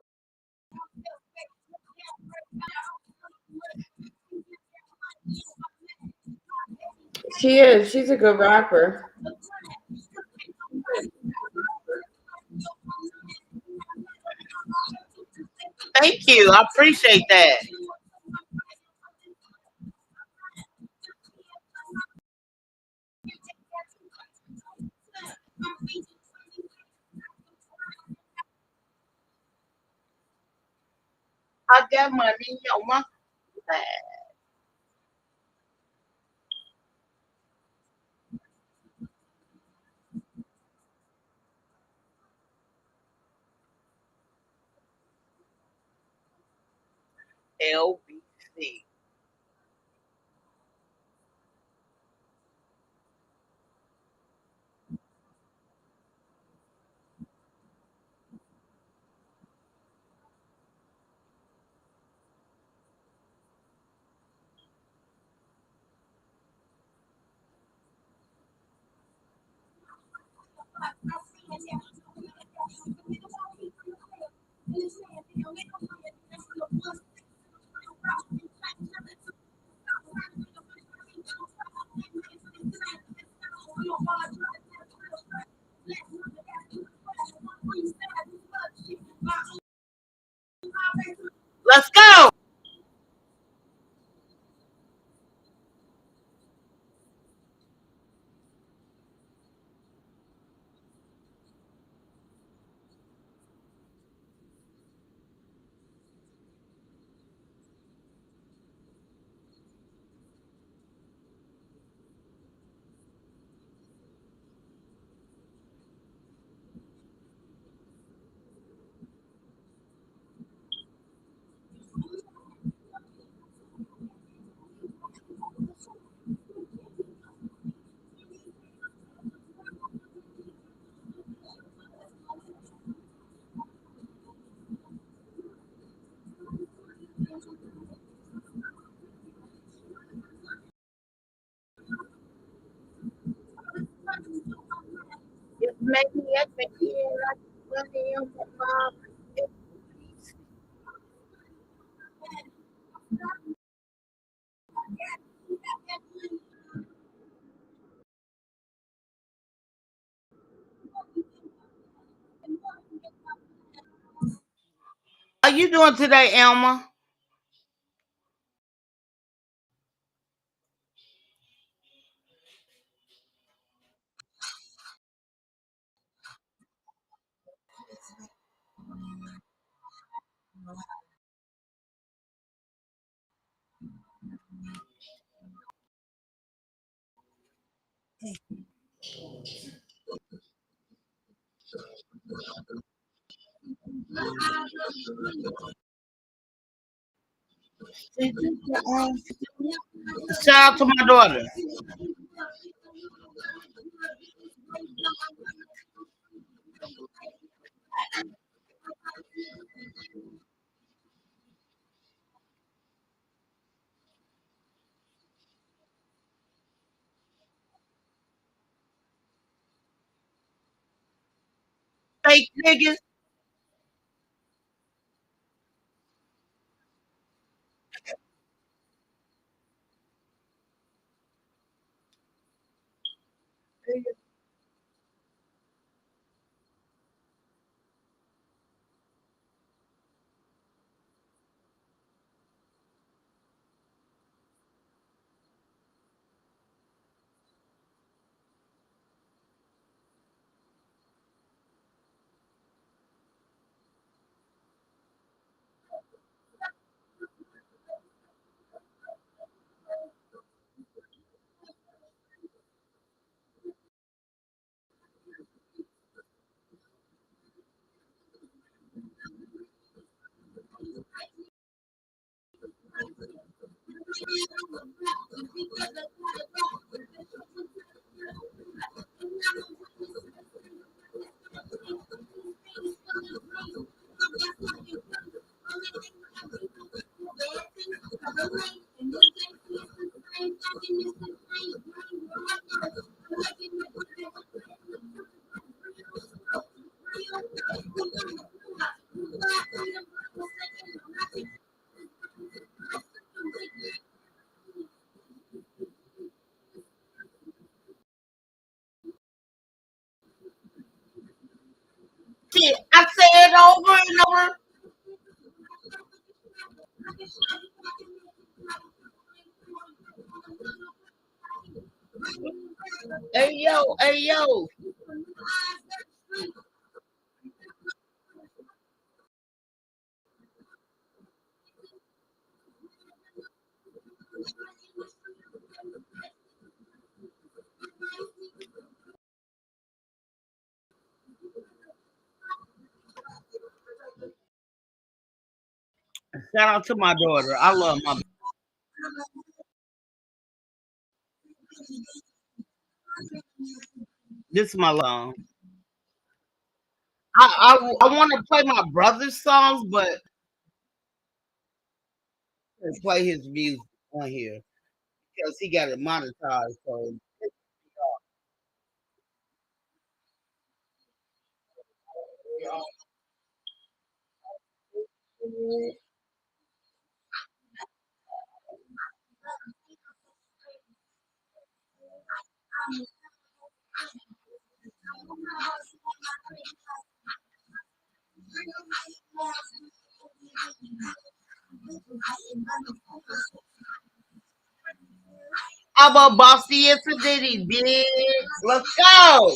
She is. She's a good rapper. Thank you. I appreciate that. I got money on my back. LBC. Let's go. It's making it like money on my mom. How you doing today, Elma? Shout out to my daughter. Fake niggas. Shit, I say it over and over. Hey yo, hey yo. Shout out to my daughter. I love my. This is my song. I want to play my brother's songs, but play his music on here because he got it monetized. So I'm a bossy as a ditty, bitch. Let's go.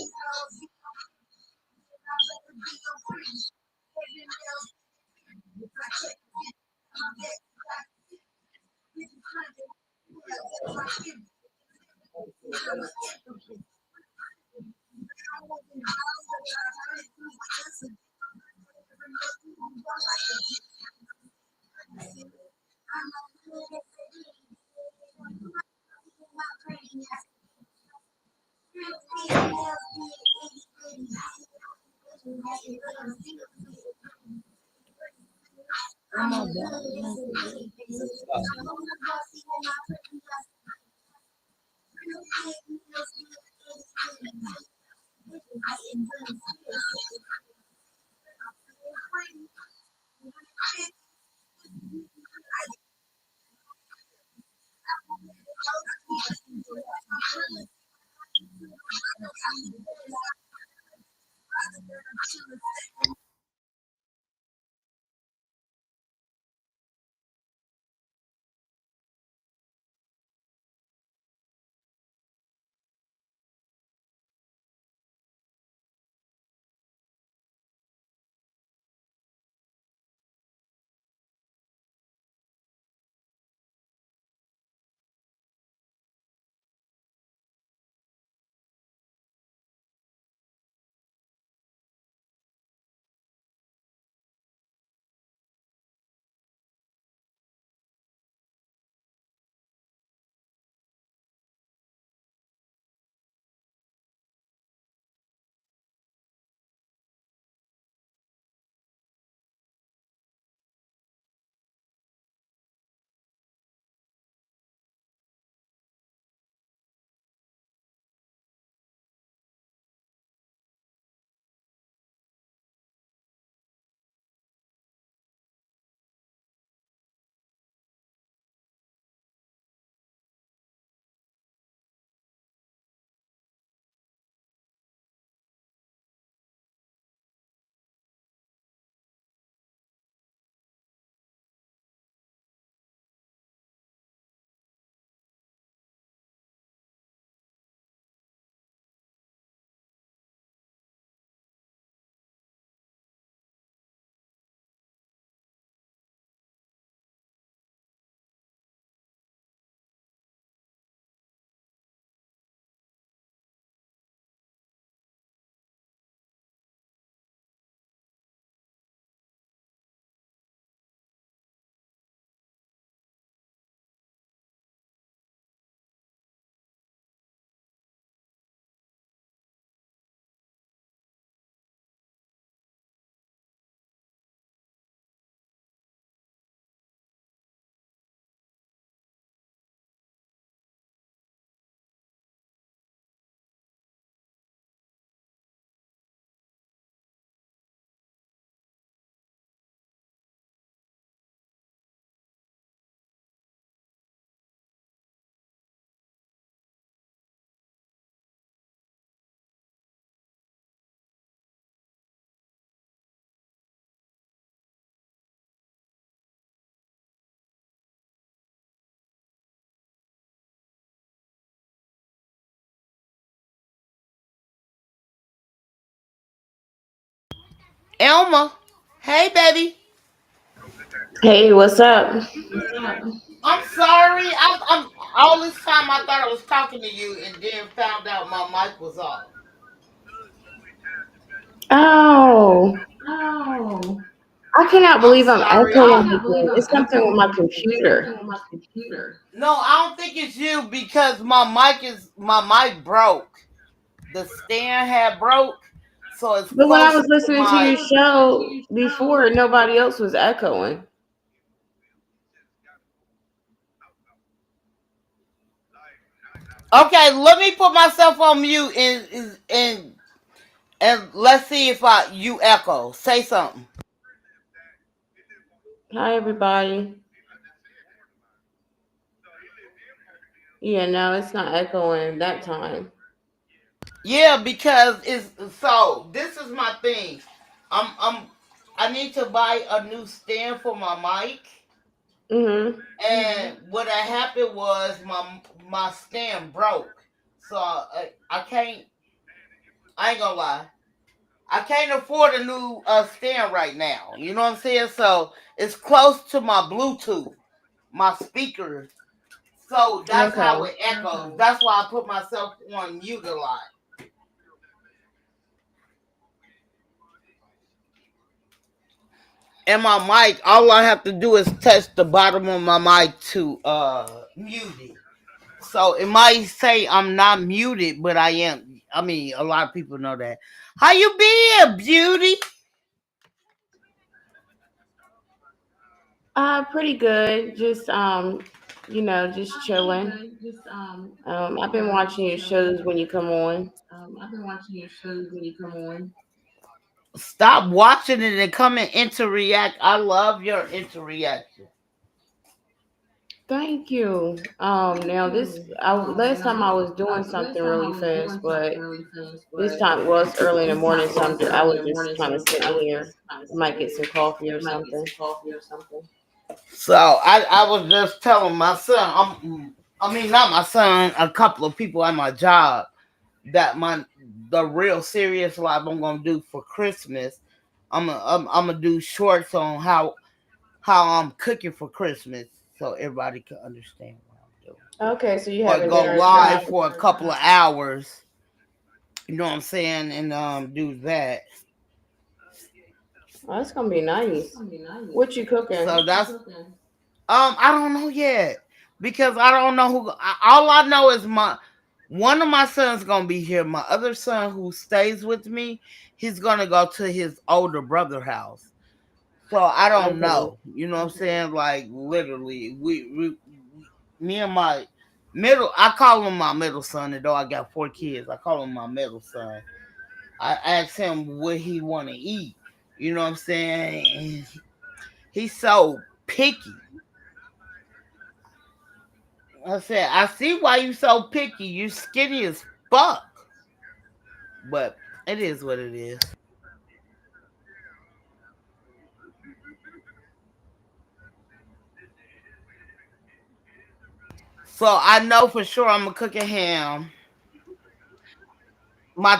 Elma, hey baby. Hey, what's up? I'm sorry. I'm all this time I thought I was talking to you, and then found out my mic was off. Oh, I cannot I'm believe I'm sorry. echoing again. It's something with my computer. No, I don't think it's you because my mic broke. The stand had broke, so it's But when I closer was to listening to my. your show before, nobody else was echoing. Okay, let me put myself on mute and let's see if I you echo. Say something. Hi, everybody. Yeah, no, it's not echoing that time. Yeah, because it's so. This is my thing. I'm I need to buy a new stand for my mic. Mhm. And what had happened was my stand broke, so I can't. I ain't gonna lie. I can't afford a new stand right now. You know what I'm saying? So it's close to my Bluetooth, my speakers. So that's how Okay. it echoes. That's why I put myself on mute a lot. And my mic, all I have to do is touch the bottom of my mic to mute it. So it might say I'm not muted, but I am. I mean, a lot of people know that. How you been, beauty? Pretty good. Just just chilling. I've been watching your shows when you come on. Stop watching it and come and interact. I love your interaction. Thank you. Now last time I was doing something really fast, but this time, well, it's early in the morning, so I was just kind of sitting here. I might get some coffee or something. So I was just telling my son, I mean not my son, a couple of people at my job that the real serious life I'm gonna do for Christmas. I'm gonna do shorts on how I'm cooking for Christmas so everybody can understand what I'm doing. Okay, so you But having go dinner live tonight? for a couple of hours, you know what I'm saying, and do that. Oh, that's gonna be nice. What you cooking? So that's I don't know yet because I don't know who. All I know is my one of my sons gonna be here. My other son who stays with me, he's gonna go to his older brother house. So I don't Okay. know. You know what I'm saying? Like literally, me and my middle. I call him my middle son. And though I got 4 kids, I call him my middle son. I asked him what he want to eat. You know what I'm saying? And he's so picky. I said, I see why you so picky. You skinny as fuck. But it is what it is. So I know for sure I'm gonna cook a ham. My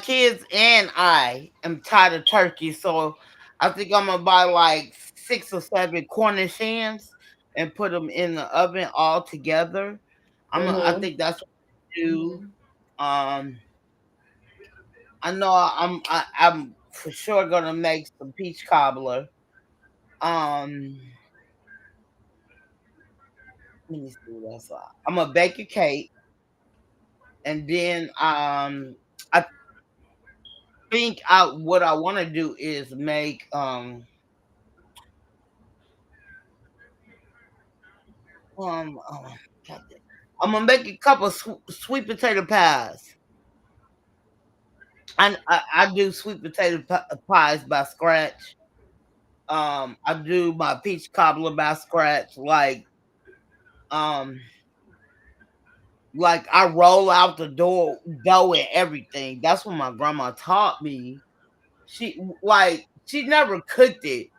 kids and I am tired of turkey, so I think I'm gonna buy like 6 or 7 Cornish hens and put them in the oven all together. I Mhm. think that's what I do. Um, I know I'm for sure gonna make some peach cobbler. Um, Let me see what else. I'm gonna bake a cake, and then I think I what I want to do is make oh, God damn. I'm gonna make a couple sweet potato pies. I do sweet potato pies by scratch. I do my peach cobbler by scratch. Um, like I roll out the dough and everything. That's what my grandma taught me. She never cooked it,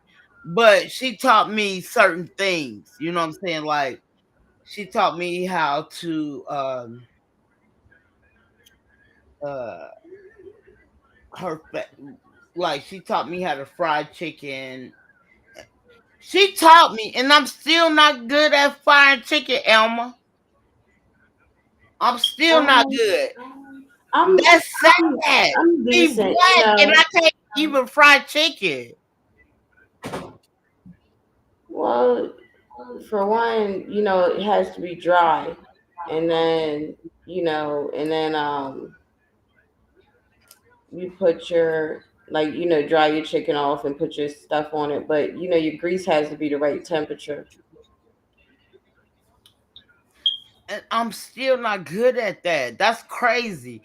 but she taught me certain things. You know what I'm saying? Like she taught me how to uh her Like she taught me how to fry chicken. She taught me, and I'm still not good at frying chicken, Elma. I'm still not Um, good. I'm That's I'm sad. I'm Be decent, you black and know. I can't even fry chicken. Well, for one, it has to be dry, and then you put your dry your chicken off and put your stuff on it, but your grease has to be the right temperature. And I'm still not good at that. That's crazy.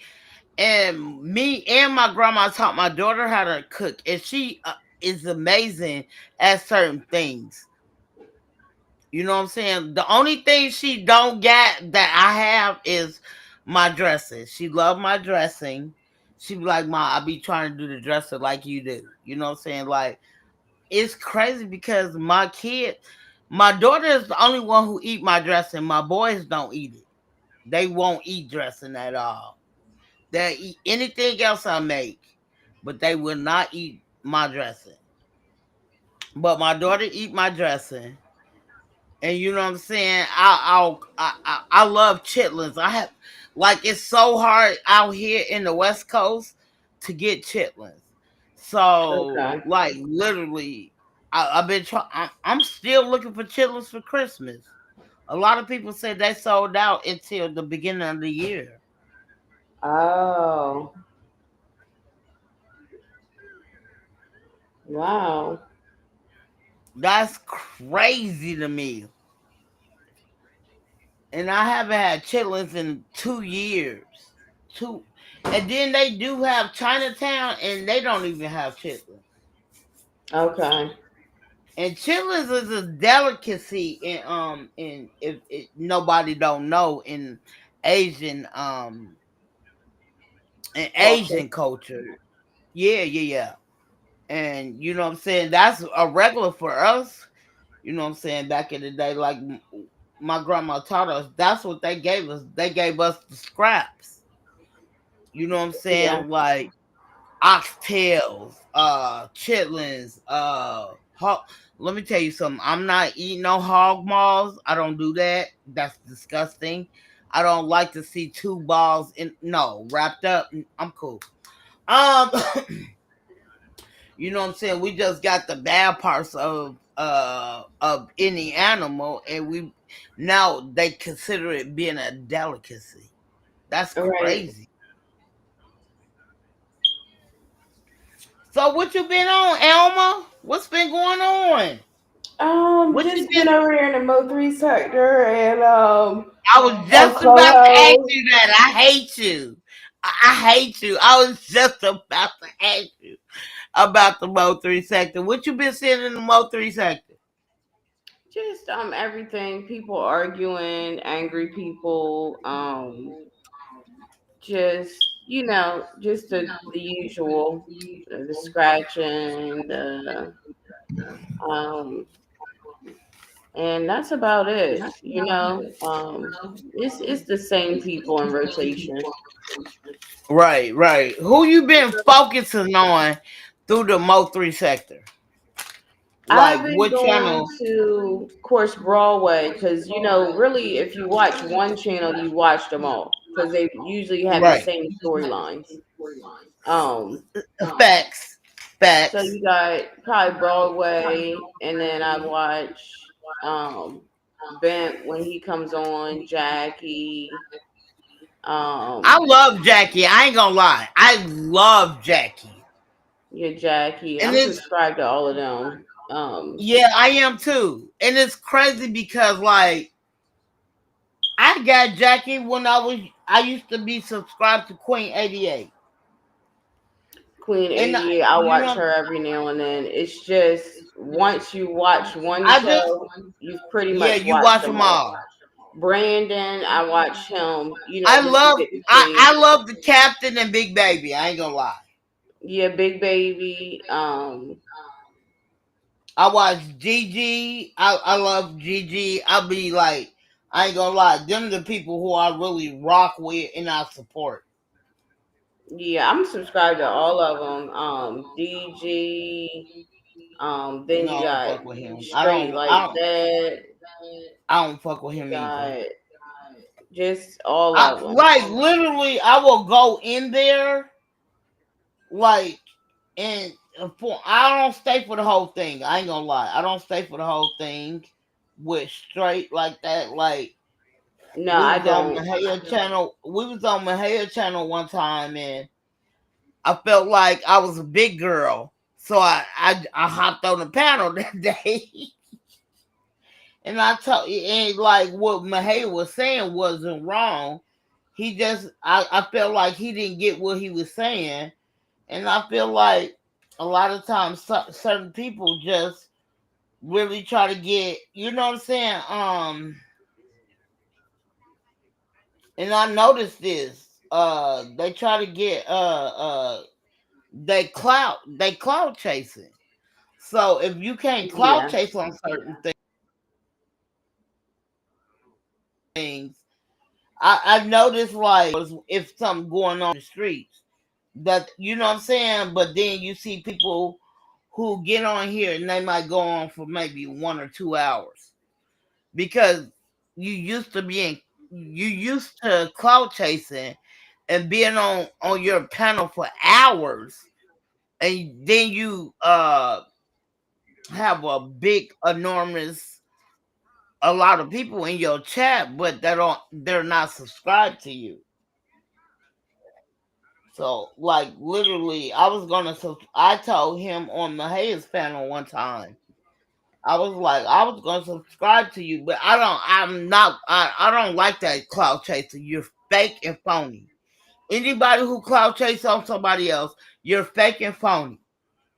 And me and my grandma taught my daughter how to cook, and she is amazing at certain things. You know what I'm saying? The only thing she don't get that I have is my dressing. She love my dressing. She be like, "Ma, I be trying to do the dressing like you do." You know what I'm saying? Like it's crazy because my daughter is the only one who eat my dressing. My boys don't eat it. They won't eat dressing at all. They eat anything else I make, but they will not eat my dressing. But my daughter eat my dressing, and you know what I'm saying. I love chitlins. I have like it's so hard out here in the West Coast to get chitlins. So Okay. like literally, I've been trying. I'm still looking for chitlins for Christmas. A lot of people say they sold out until the beginning of the year. Oh, wow. That's crazy to me. And I haven't had chitlins in 2 years. Two, and then they do have Chinatown, and they don't even have chitlins. Okay. And chitlins is a delicacy in if nobody don't know Asian in Culture. Asian culture. Yeah, yeah, yeah. And you know what I'm saying? That's a regular for us. You know what I'm saying? Back in the day, like my grandma taught us, that's what they gave us. They gave us the scraps. You know what I'm Yeah. saying? Like oxtails, chitlins, let me tell you something. I'm not eating no hog maws. I don't do that. That's disgusting. I don't like to see two balls in no wrapped up. I'm cool. Um You know what I'm saying? We just got the bad parts of any animal, and we now they consider it being a delicacy. That's All right. crazy. So what you been on, Elma? What's been going on? What you Just been been? over here in the Mo3 sector and I was on just about to ask Clubhouse. you that. I hate you. I hate you. I was just about to ask you about the Mo3 sector. What you been seeing in the Mo3 sector? Just everything. People arguing, angry people, just the usual, the scratching, the um and that's about it. It's the same people in rotation. Right, right. Who you been focusing on through the Mo3 sector? Like I've been what going channel? to, of course, Broadway because really, if you watch one channel, you watch them all because they usually have the Right. same storylines. Um, Facts. so Facts. you got probably Broadway, and then I watch Bent when he comes on, Jackie. I Um, love Jackie. I ain't gonna lie. I love Jackie. yeah, Jackie. And I'm it's subscribed to all of them. yeah, I am too. And it's crazy because like I got Jackie when I used to be subscribed to Queen 88. Queen And 88, I you watch know her every now and then. It's just once you watch one I just show, you've pretty yeah, much you watched watch them them all. all. Brandon, I watch him, I just to love get to see. I love the captain and Big Baby. I ain't gonna lie. Yeah, Big Baby. I watch Gigi. I love Gigi. I'll be like, I ain't gonna lie. Them the people who I really rock with and I support. Yeah, I'm subscribed to all of them. DG. Then No, you I don't got fuck with him. Straight Like That. I don't fuck with You him either. got just all I of them. like literally I will go in there like and for I don't stay for the whole thing. I ain't gonna lie. I don't stay for the whole thing with straight like that. Like No, we I was on don't. Mahaya channel. We was on Mahaya channel one time, and I felt like I was a big girl, so I hopped on the panel that day, and I told and like what Mahaya was saying wasn't wrong. He just I felt like he didn't get what he was saying, and I feel like a lot of times certain people just really try to get, you know what I'm saying. And I noticed this. They try to get they cloud chasing. So if you can't cloud Yeah. chase on certain things, I noticed like if something going on in the streets that you know what I'm saying, but then you see people who get on here and they might go on for maybe 1 or 2 hours because you used to being you used to cloud chasing and being on your panel for hours, and then you have a big enormous a lot of people in your chat, but they're not subscribed to you. So like literally I was gonna I told him on the Hayes panel one time, I was like, I was gonna subscribe to you, but I don't like that cloud chaser. You're fake and phony. Anybody who cloud chase on somebody else, you're fake and phony.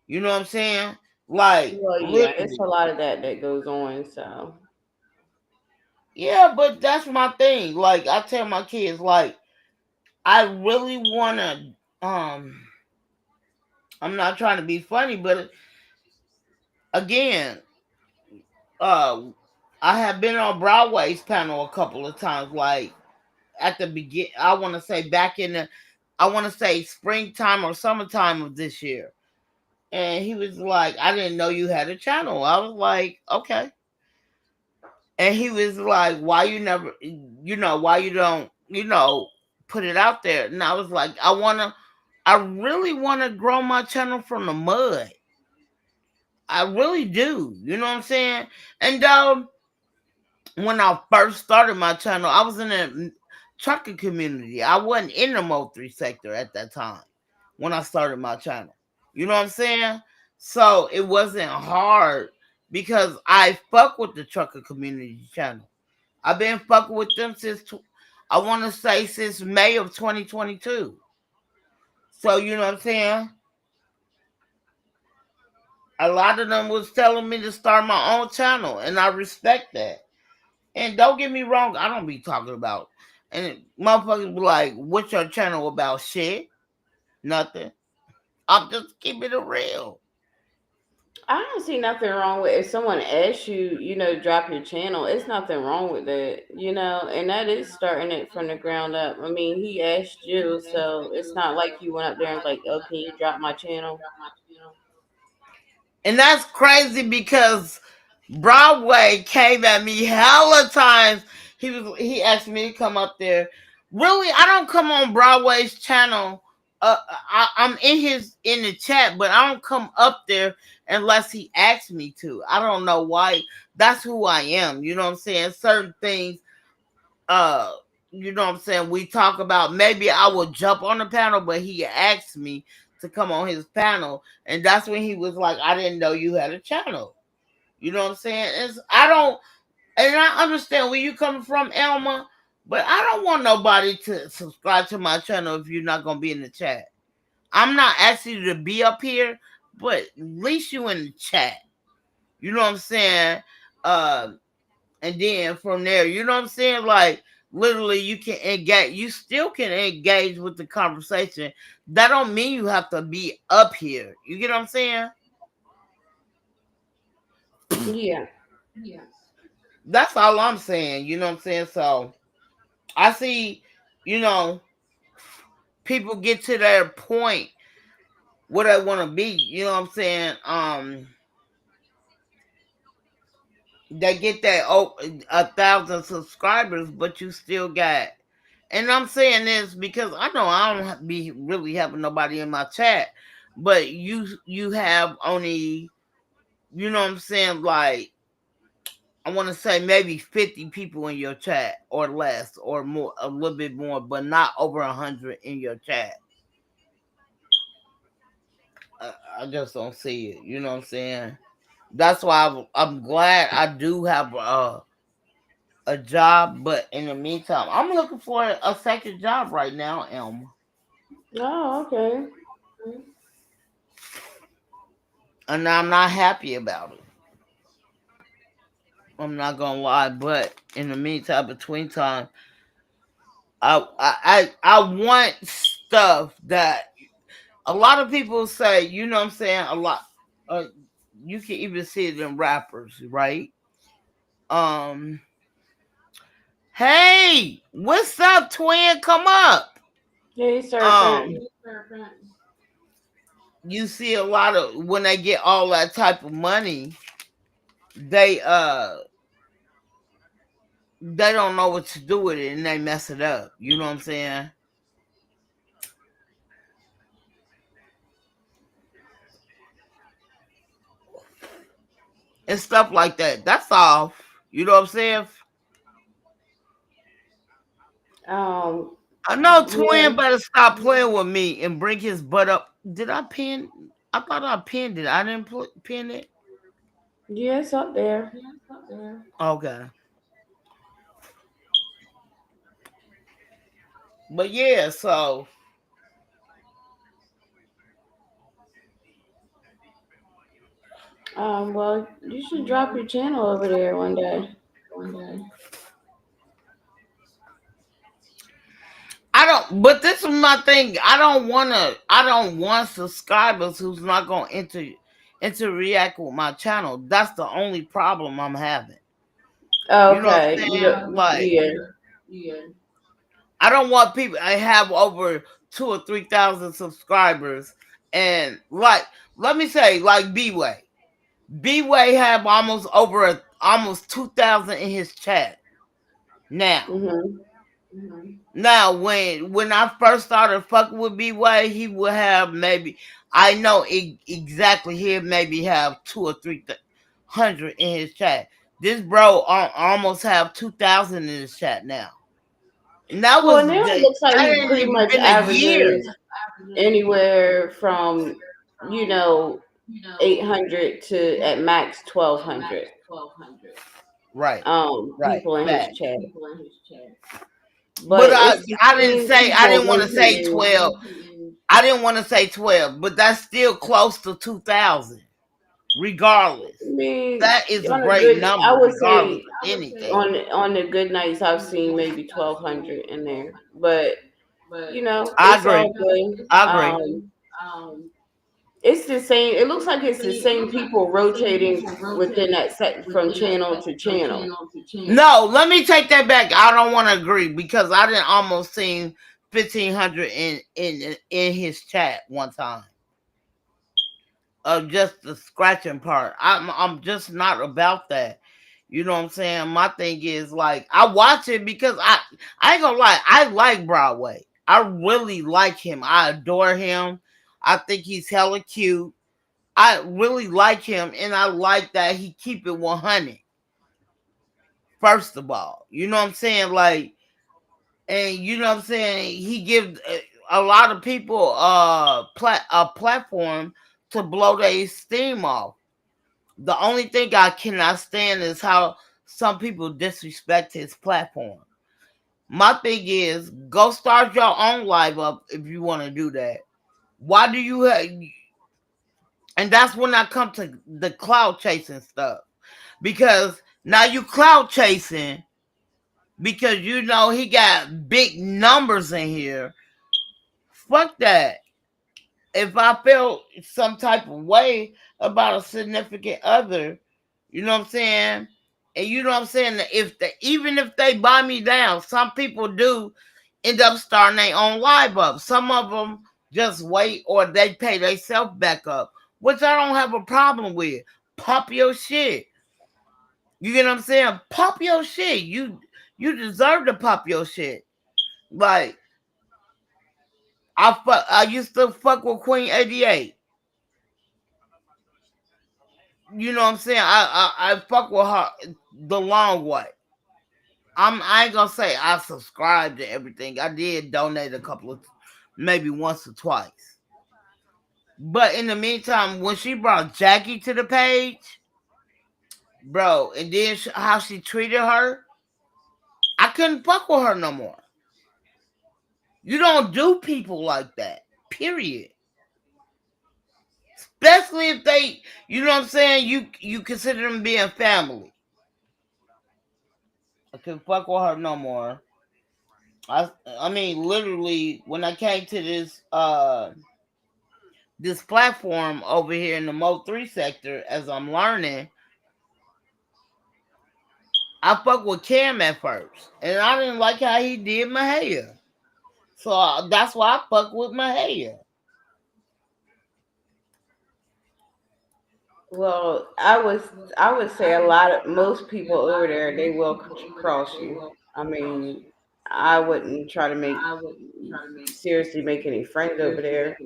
You know what I'm saying? Like Well, yeah, it's a literally. lot of that goes on. So Yeah, but that's my thing. Like I tell my kids, like I really wanna I'm not trying to be funny, but again, uh I have been on Broadway's panel a couple of times, like at the begin I wanna say back in the I wanna say springtime or summertime of this year. And he was like, I didn't know you had a channel. I was like, okay. And he was like, why you never why you don't, put it out there? And I was like, I really wanna grow my channel from the mud. I really do. You know what I'm saying? And when I first started my channel, I was in a trucking community. I wasn't in the Mo3 sector at that time when I started my channel. You know what I'm saying? So it wasn't hard because I fuck with the trucker community channel. I've been fucking with them I want to say since May of 2022. So you know what I'm saying? A lot of them was telling me to start my own channel, and I respect that. And don't get me wrong, I don't be talking about. And motherfuckers be like, "What's your channel about?" Shit, nothing. I'm just keeping it real. I don't see nothing wrong with if someone asks you, to drop your channel. It's nothing wrong with that, and that is starting it from the ground up. I mean, he asked you, so it's not like you went up there and was like, "Oh, can you drop my channel?" And that's crazy because Broadway came at me hella times. He asked me to come up there. Really, I don't come on Broadway's channel. I'm in the chat, but I don't come up there unless he asks me to. I don't know why. That's who I am. You know what I'm saying? Certain things. Uh, you know what I'm saying? We talk about maybe I will jump on the panel, but he asked me to come on his panel, and that's when he was like, "I didn't know you had a channel." You know what I'm saying? I don't, and I understand where you coming from, Elma, but I don't want nobody to subscribe to my channel if you're not gonna be in the chat. I'm not asking you to be up here, but at least you in the chat. You know what I'm saying? Uh, and then from there, you know what I'm saying? Like literally, you can engage. You still can engage with the conversation. That don't mean you have to be up here. You get what I'm saying? Yeah. That's all I'm saying. You know what I'm saying? So I see, you know, people get to their point where they want to be. You know what I'm saying? They get that 1,000 subscribers, but you still got. And I'm saying this because I know I don't be really having nobody in my chat, but you have only, you know what I'm saying, like I want to say maybe 50 people in your chat or less or more, a little bit more, but not over 100 in your chat. I just don't see it. You know what I'm saying? That's why I'm glad I do have a job, but in the meantime, I'm looking for a second job right now, Elma. Oh, okay. And I'm not happy about it. I'm not gonna lie, but in the meantime, between time, I want stuff that a lot of people say. You know what I'm saying? A lot. Uh, you can even see it in rappers, right? Um. Hey, what's up, twin? Come up. Hey, Um. Serpent. You see a lot of when they get all that type of money, they they don't know what to do with it and they mess it up. You know what I'm saying? And stuff like that. That's all. You know what I'm saying? Um, I know yeah, Twin better stop playing with me and bring his butt up. Did I pin? I thought I pinned it. I didn't pin it. yeah, it's up there. Okay. But yeah, so Well, you should drop your channel over there one day. I don't. But this is my thing. I don't wanna. I don't want subscribers who's not gonna interact with my channel. That's the only problem I'm having. You know what Okay, I'm you saying? don't, Like yeah. I don't want people. I have over 2 or 3 thousand subscribers, and like let me say, like B-Way. B-Way have almost 2,000 in his chat now. Mhm. Now, when I first started fucking with B-Way, he would have maybe I know exactly he'll maybe have 2 or 300 in his chat. This bro almost have 2,000 in his chat now, and Well, now it looks like that he ain't pretty even much been a year. averages anywhere from, you know, 800 to at max 1,200. Right, right, People in his fact. chat, But but it's the I didn't same say I people didn't want to say rotating. 12. I didn't want to say 12, but that's still close to 2,000. Regardless, I mean, that is a on a great good, number. I would Regardless say of anything, on the good nights I've seen maybe 1,200 in there, but you know I it's agree. all good. I agree. It's the same. It looks like it's the same people rotating within that set from channel to channel. No, let me take that back. I don't want to agree because I didn't almost seen 1,500 in his chat one time. Of just the scratching part. I'm just not about that. You know what I'm saying? My thing is like I watch it because I ain't gonna lie, I like Broadway. I really like him. I adore him. I think he's hella cute. I really like him and I like that he keep it 100. First of all, you know what I'm saying? Like, and you know what I'm saying? He gives a lot of people a platform to blow their steam off. The only thing I cannot stand is how some people disrespect his platform. My thing is, go start your own live up if you want to do that. Why do you have? And that's when I come to the cloud chasing stuff because now you cloud chasing because you know he got big numbers in here. Fuck that. If I feel some type of way about a significant other, you know what I'm saying? And you know what I'm saying? If even if they buy me down, some people do. end up starting their own live up. Some of them just wait or they pay themselves back up, which I don't have a problem with. Pop your shit. You get what I'm saying? Pop your shit. You deserve to pop your shit. Like I used to fuck with Queen 88. You know what I'm saying? I fuck with her the long way. I ain't gonna say I subscribed to everything. I did donate a couple of, maybe once or twice. But in the meantime, when she brought Jackie to the page, bro, and then how she treated her, I couldn't fuck with her no more. You don't do people like that. Period. Especially if they, you know what I'm saying, you consider them being family. I couldn't fuck with her no more. I mean, literally, when I came to this platform over here in the Mo 3 sector, as I'm learning, I fuck with Cam at first, and I didn't like how he did my hair, so that's why I fuck with my hair. Well, I would say most people over there they will cross you. I mean, I wouldn't try to seriously make any friends over there.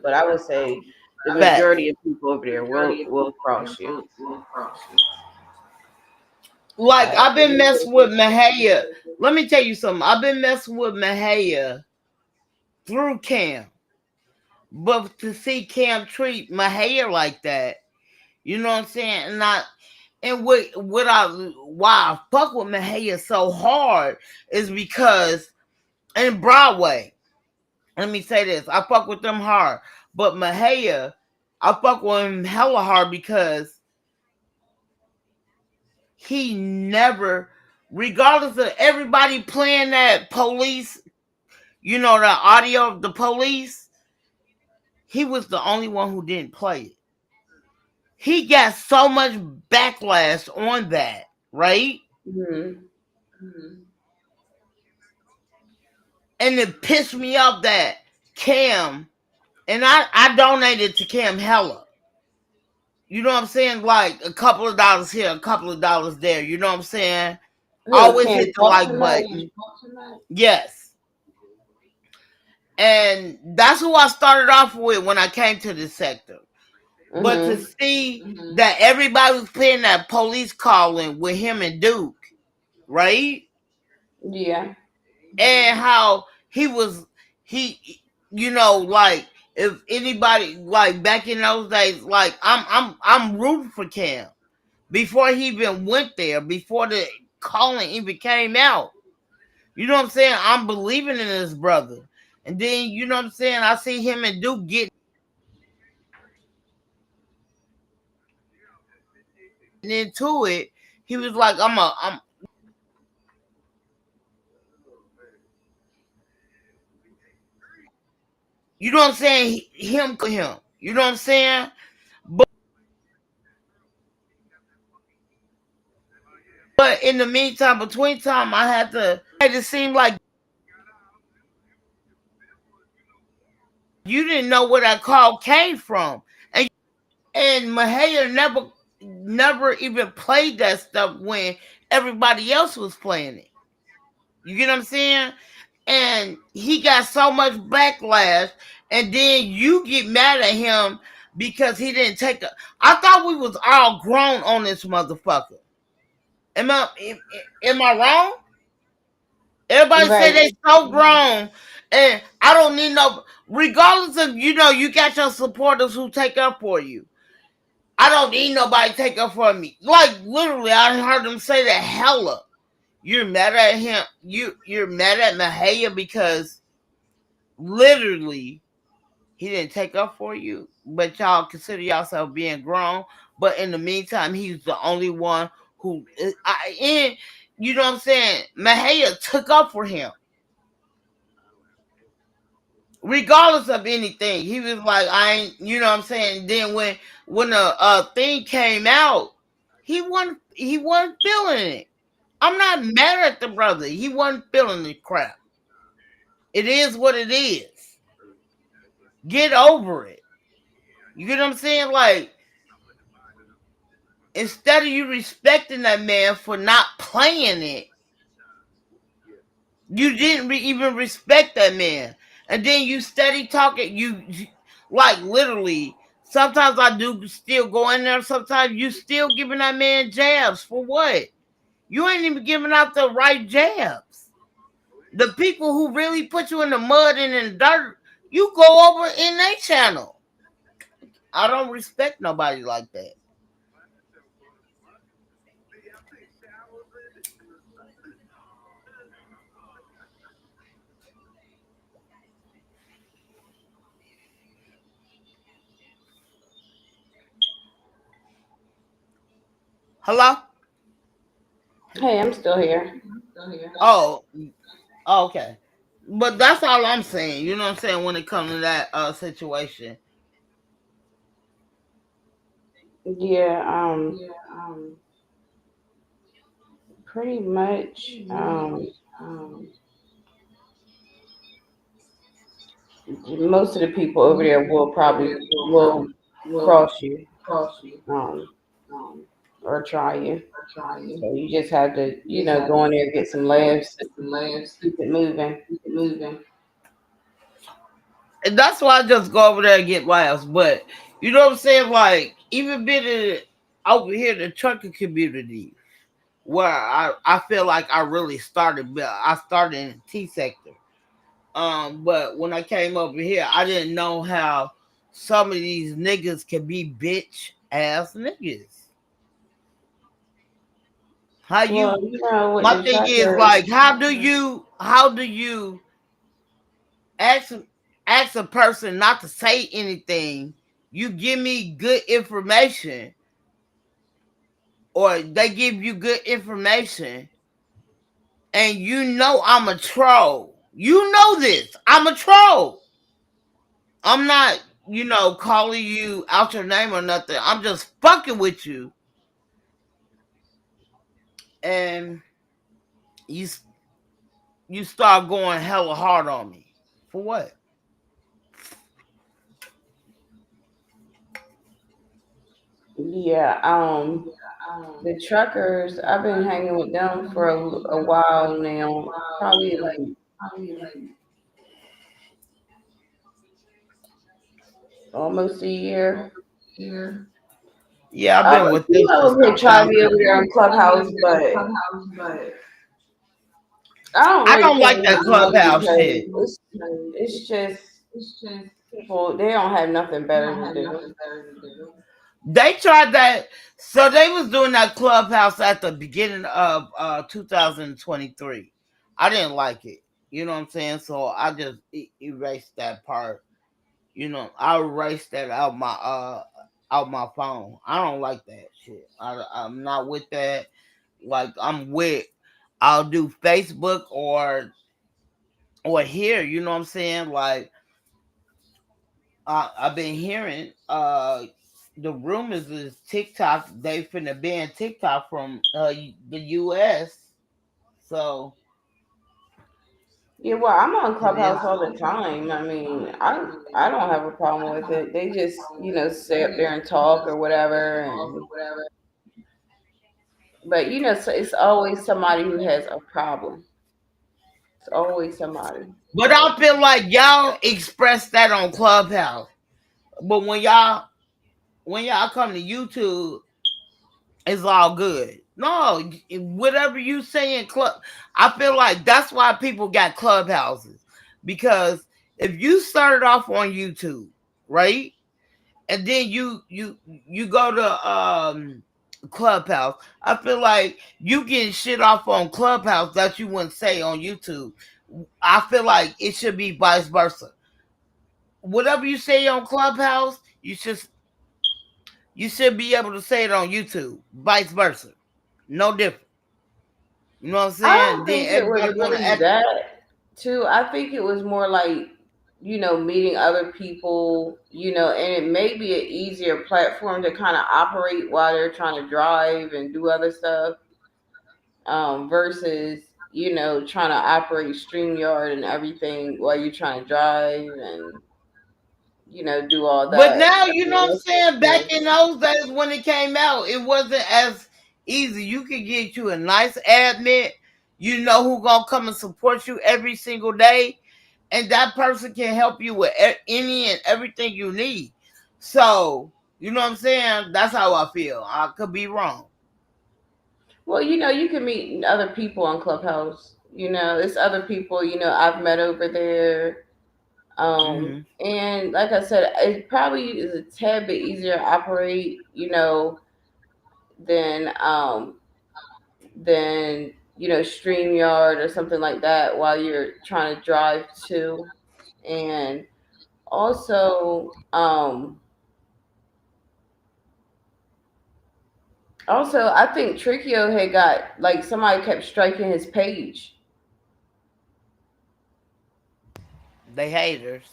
But I would say the Facts. majority of people over there will cross you. Like Like I've been messing with Mahaya. Let me tell you something. I've been messing with Mahaya through Cam, but to see Cam treat Mahaya like that, you know what I'm saying? And why I fuck with Mahaya so hard is because in Broadway, let me say this, I fuck with them hard, but Mahaya, I fuck with him hella hard because he never, regardless of everybody playing that police, you know, the audio of the police, he was the only one who didn't play it. He got so much backlash on that, right? Mm-hmm. And it pissed me off that Cam, and I donated to Cam hella. You know what I'm saying? Like a couple of dollars here, a couple of dollars there. You know what I'm saying? Who Always can't hit the talk like too much? button. Yes. And that's who I started off with when I came to this sector. But to see that everybody was playing that police calling with him and Duke, right? Yeah. And how he you know, like if anybody like back in those days, like I'm rooting for Cam before he even went there, before the calling even came out. You know what I'm saying? I'm believing in his brother. And then you know what I'm saying? I see him and Duke getting into it. He was like, I'm you know what I'm saying? Him. You know what I'm saying? But in the meantime, between time, I had to make it seem like you didn't know where that call came from, and Mahaya never even played that stuff when everybody else was playing it. You get what I'm saying? And he got so much backlash, and then you get mad at him because he didn't take a. I thought we was all grown on this motherfucker. Am I wrong? Everybody say Right. they so grown, and I don't need no. Regardless of you got your supporters who take up for you. I don't need nobody to take up for me. Like literally, I heard them say that hella. You're mad at him. You're mad at Mahaya because literally he didn't take up for you, but y'all consider yourself being grown. But in the meantime, he's the only one who and you know what I'm saying. Mahaya took up for him. Regardless of anything, he was like, I ain't, you know what I'm saying. Then when the thing came out, he wasn't feeling it. I'm not mad at the brother. He wasn't feeling the crap. It is what it is. Get over it. You get what I'm saying? Like, instead of you respecting that man for not playing it, you didn't even respect that man. And then you steady talking. Like, literally, sometimes I do still go in there. Sometimes you still giving that man jabs. For what? You ain't even giving out the right jabs. The people who really put you in the mud and in the dirt, you go over in their channel. I don't respect nobody like that. Hello? Hey, I'm still here. Oh, okay. But that's all I'm saying. You know what I'm saying when it comes to that situation. Yeah, pretty much. Most of the people over there will probably will cross you, um, or try you. So you just have to, go in there, get some laughs, keep it moving. And that's why I just go over there and get laughs. But you know what I'm saying? Like, even being over here in the trucking community, where I feel like I really started. I started in the T sector. But when I came over here, I didn't know how some of these niggas can be bitch ass niggas. How Well, you? with My the thing is truckers, like, how do you ask ask a person not to say anything? You give me good information, or they give you good information, and you know I'm a troll. You know this. I'm a troll. I'm not, calling you out your name or nothing. I'm just fucking with you, and you you start going hella hard on me. For what? yeah, the truckers, I've been hanging with them for a while now, probably like almost a year. Yeah, I've been with them for People some have tried time me over too. there on Clubhouse, but I don't I really don't pay like that much mind clubhouse because shit. it's just people, they don't have nothing better to do. They tried that. So they was doing that clubhouse at the beginning of 2023. I didn't like it. You know what I'm saying? So I just erased that part. I erased that out my phone. I don't like that shit. I'm not with that. Like, I'm with. I'll do Facebook or here. You know what I'm saying? Like, I've been hearing the rumors is TikTok, they finna ban TikTok from the US. So Yeah, well, I'm on it is. Clubhouse all the time. I mean, I don't have a problem with it. They just, sit up there and talk or whatever, and but so it's always somebody who has a problem. It's always somebody. But I feel like y'all express that on Clubhouse. But when y'all come to YouTube, it's all good. No, whatever you say in club, I feel like that's why people got clubhouses. Because if you started off on YouTube, right? And then you go to Clubhouse. I feel like you getting shit off on Clubhouse that you wouldn't say on YouTube. I feel like it should be vice versa. Whatever you say on Clubhouse, you should be able to say it on YouTube. Vice versa. No different. You know what I'm I saying? don't Then think it was everybody wanna really act. that too. I think it was more like, meeting other people, and it may be an easier platform to kind of operate while they're trying to drive and do other stuff, versus trying to operate StreamYard and everything while you're trying to drive and do all But that. now, I you know mean, what I'm that's just saying? Back cool. in those days when it came out, it wasn't as easy. You could get you a nice admin, you know who gonna come and support you every single day, and that person can help you with any and everything you need. So, you know what I'm saying? That's how I feel. I could be wrong. Well, you can meet other people on Clubhouse. It's other people, I've met over there. Hmm. And like I said, it probably is a tad bit easier to operate, than StreamYard or something like that while you're trying to drive too. And also I think Trickio had got like somebody kept striking his page. They haters.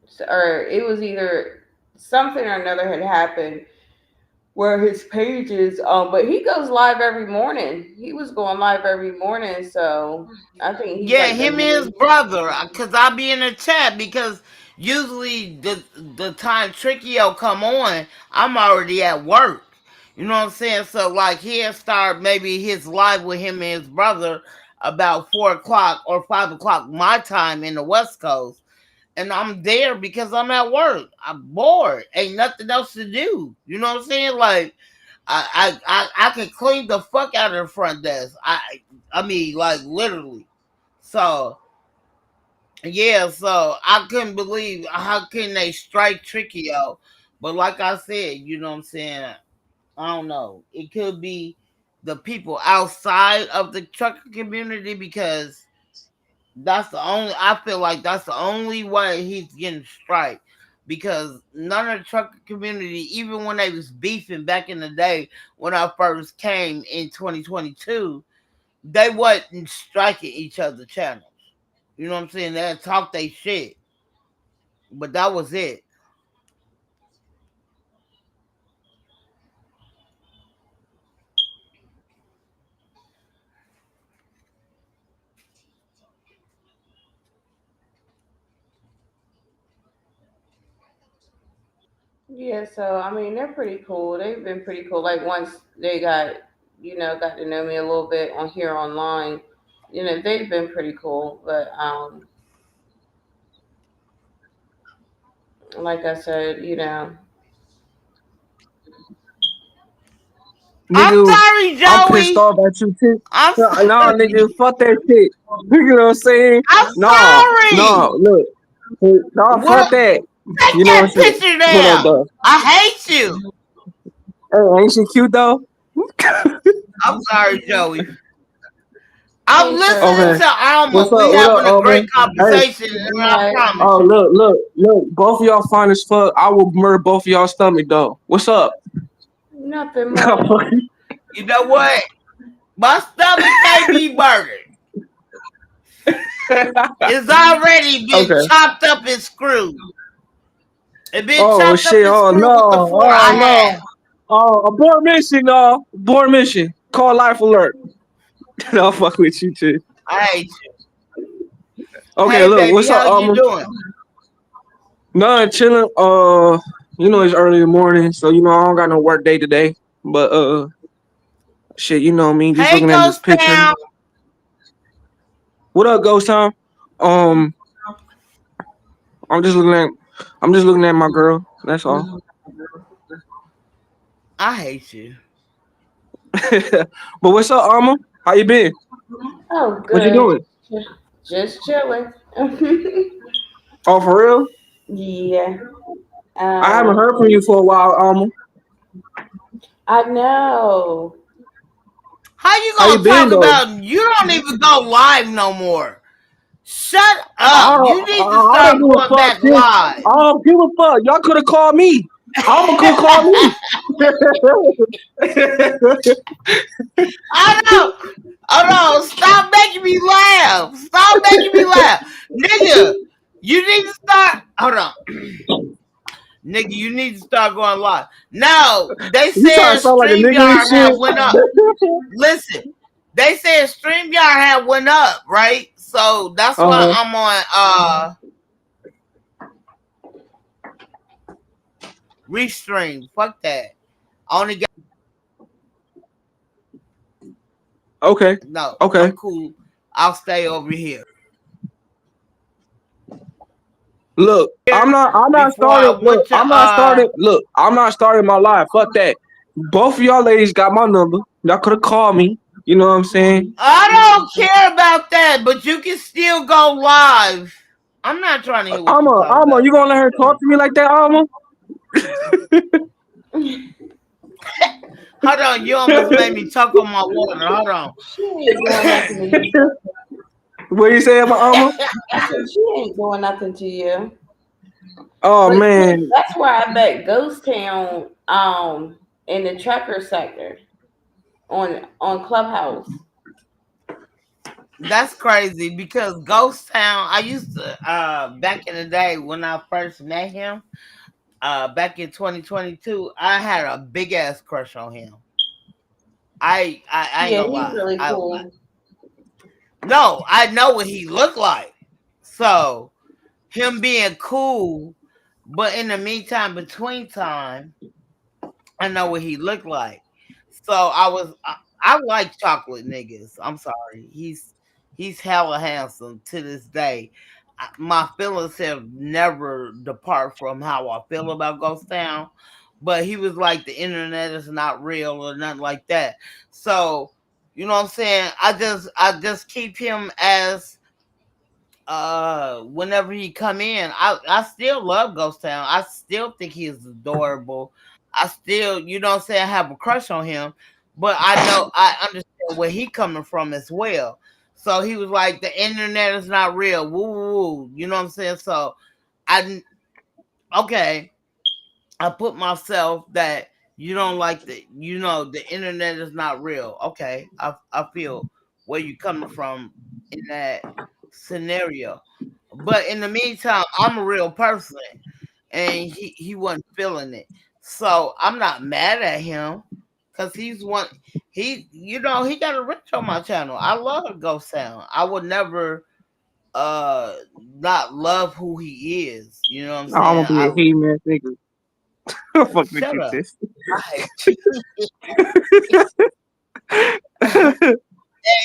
So, or it was either something or another had happened where his pages but he goes live every morning. He was going live every morning, so I think he's Yeah, like the him and his main. brother. Cause I be in the chat because usually the time Trickio come on, I'm already at work. You know what I'm saying? So like he'll start maybe his live with him and his brother about 4 o'clock or 5 o'clock my time in the West Coast. And I'm there because I'm at work. I'm bored. Ain't nothing else to do. You know what I'm saying? Like I can clean the fuck out of the front desk. I mean like literally. So yeah, so I couldn't believe how can they strike Trickio. But like I said, you know what I'm saying? I don't know. It could be the people outside of the trucker community because that's the only I feel like that's the only way he's getting strike. Because none of the trucker community, even when they was beefing back in the day when I first came in 2022, they wasn't striking each other channels. You know what I'm saying? They talk they shit, but that was it. Yeah, so I mean they're pretty cool. They've been pretty cool. Like once they got to know me a little bit on here online, they've been pretty cool. But like I said, I'm Nigga, sorry, I'm pissed Joey. off at you too. I'm No, nah, nigga, sorry. fuck that shit. You know what I'm saying? I'm No, sorry. no, look. No, fuck What? that. Take You know that what I'm saying? picture Hold up, down. though. I hate you. Hey, ain't she cute though? I'm sorry, Joey. I'm hey listening Okay. Trevor, to Alma. What's up? We What up, having a great Alma? Hey, conversation, and I hi. promise oh you. look. Both of y'all fine as fuck. I will murder both of y'all stomach though. What's up? Nothing much. You know what? My stomach can't be murdered. It's already been Okay. chopped up and screwed. It been Oh chopped up shit. and Oh no. screwed with the four Oh I have. no. Oh, abort mission, no. Abort mission. Call life alert. I'll fuck with you too. I hate you. Okay, Hey, look, baby, what's up, how you doing? None chilling. It's early in the morning, so I don't got no work day today. But shit, me, just Hey, looking at this Ghost picture. Town. What up, Ghost Town? Um, I'm just looking at, I'm just looking at my girl. That's all. I hate you. But what's up, Alma? How you been? Oh, What you good. doing? Just chilling. Oh, for real? Yeah. I haven't Um, heard from you for a while, Alma. I know. How you How you gonna been talk though? about you don't even go live no more? Shut I up. You need to I don't start give a going fuck, back sis. live. I don't give a fuck. Y'all could have called me. Alma could call me. I know. Oh no, stop making me laugh. Stop making me laugh. Nigga, you need to start. Hold on. Nigga, you need to start going live. No, they You trying said to sound like a nigga and StreamYard shit? have went up. Listen. They said StreamYard had went up, right? So that's why Uh, I'm on Restream. Fuck that. I only got okay, no. okay. I'm cool. I'll stay over here. Look, I'm not. I'm not Before I starting. Look, went to I'm not starting. Look, I'm not starting my live. Fuck that. Both of y'all ladies got my number. Y'all could have called me. You know what I'm saying? I don't care about that, but you can still go live. I'm not trying to hear what you Alma, talk Alma, about. you gonna let her talk to me like that, Alma? Hold on, you almost made me choke on my water. Hold on. She ain't doing nothing to you. What you say about Alma? I said she ain't doing nothing to you. Oh But man, that's where I bet Ghost Town in the trucker sector on Clubhouse. That's crazy because Ghost Town, I used to back in the day when I first met him, back in 2022, I had a big ass crush on him. I ain't Yeah, gonna he's lie. really cool. No, I know what he looked like. So him being cool, but in the meantime, between time, I know what he looked like. So I like chocolate niggas. I'm sorry. He's hella handsome to this day. My feelings have never depart from how I feel about Ghost Town. But he was like the internet is not real or nothing like that. So, you know what I'm saying? I just keep him as whenever he come in, I still love Ghost Town. I still think he is adorable. I still, you know what I'm saying, I have a crush on him, but I know I understand where he coming from as well. So he was like, the internet is not real. Woo woo woo. You know what I'm saying? So I okay, I put myself that you don't like the internet is not real. Okay. I feel where you coming from in that scenario. But in the meantime, I'm a real person and he wasn't feeling it. So I'm not mad at him because he got a rich on my channel. I love Ghost Sound. I would never not love who he is. You know what I'm I'm gonna saying? be a he-man nigga. Fuck with Shut you, up. sis. I hate you.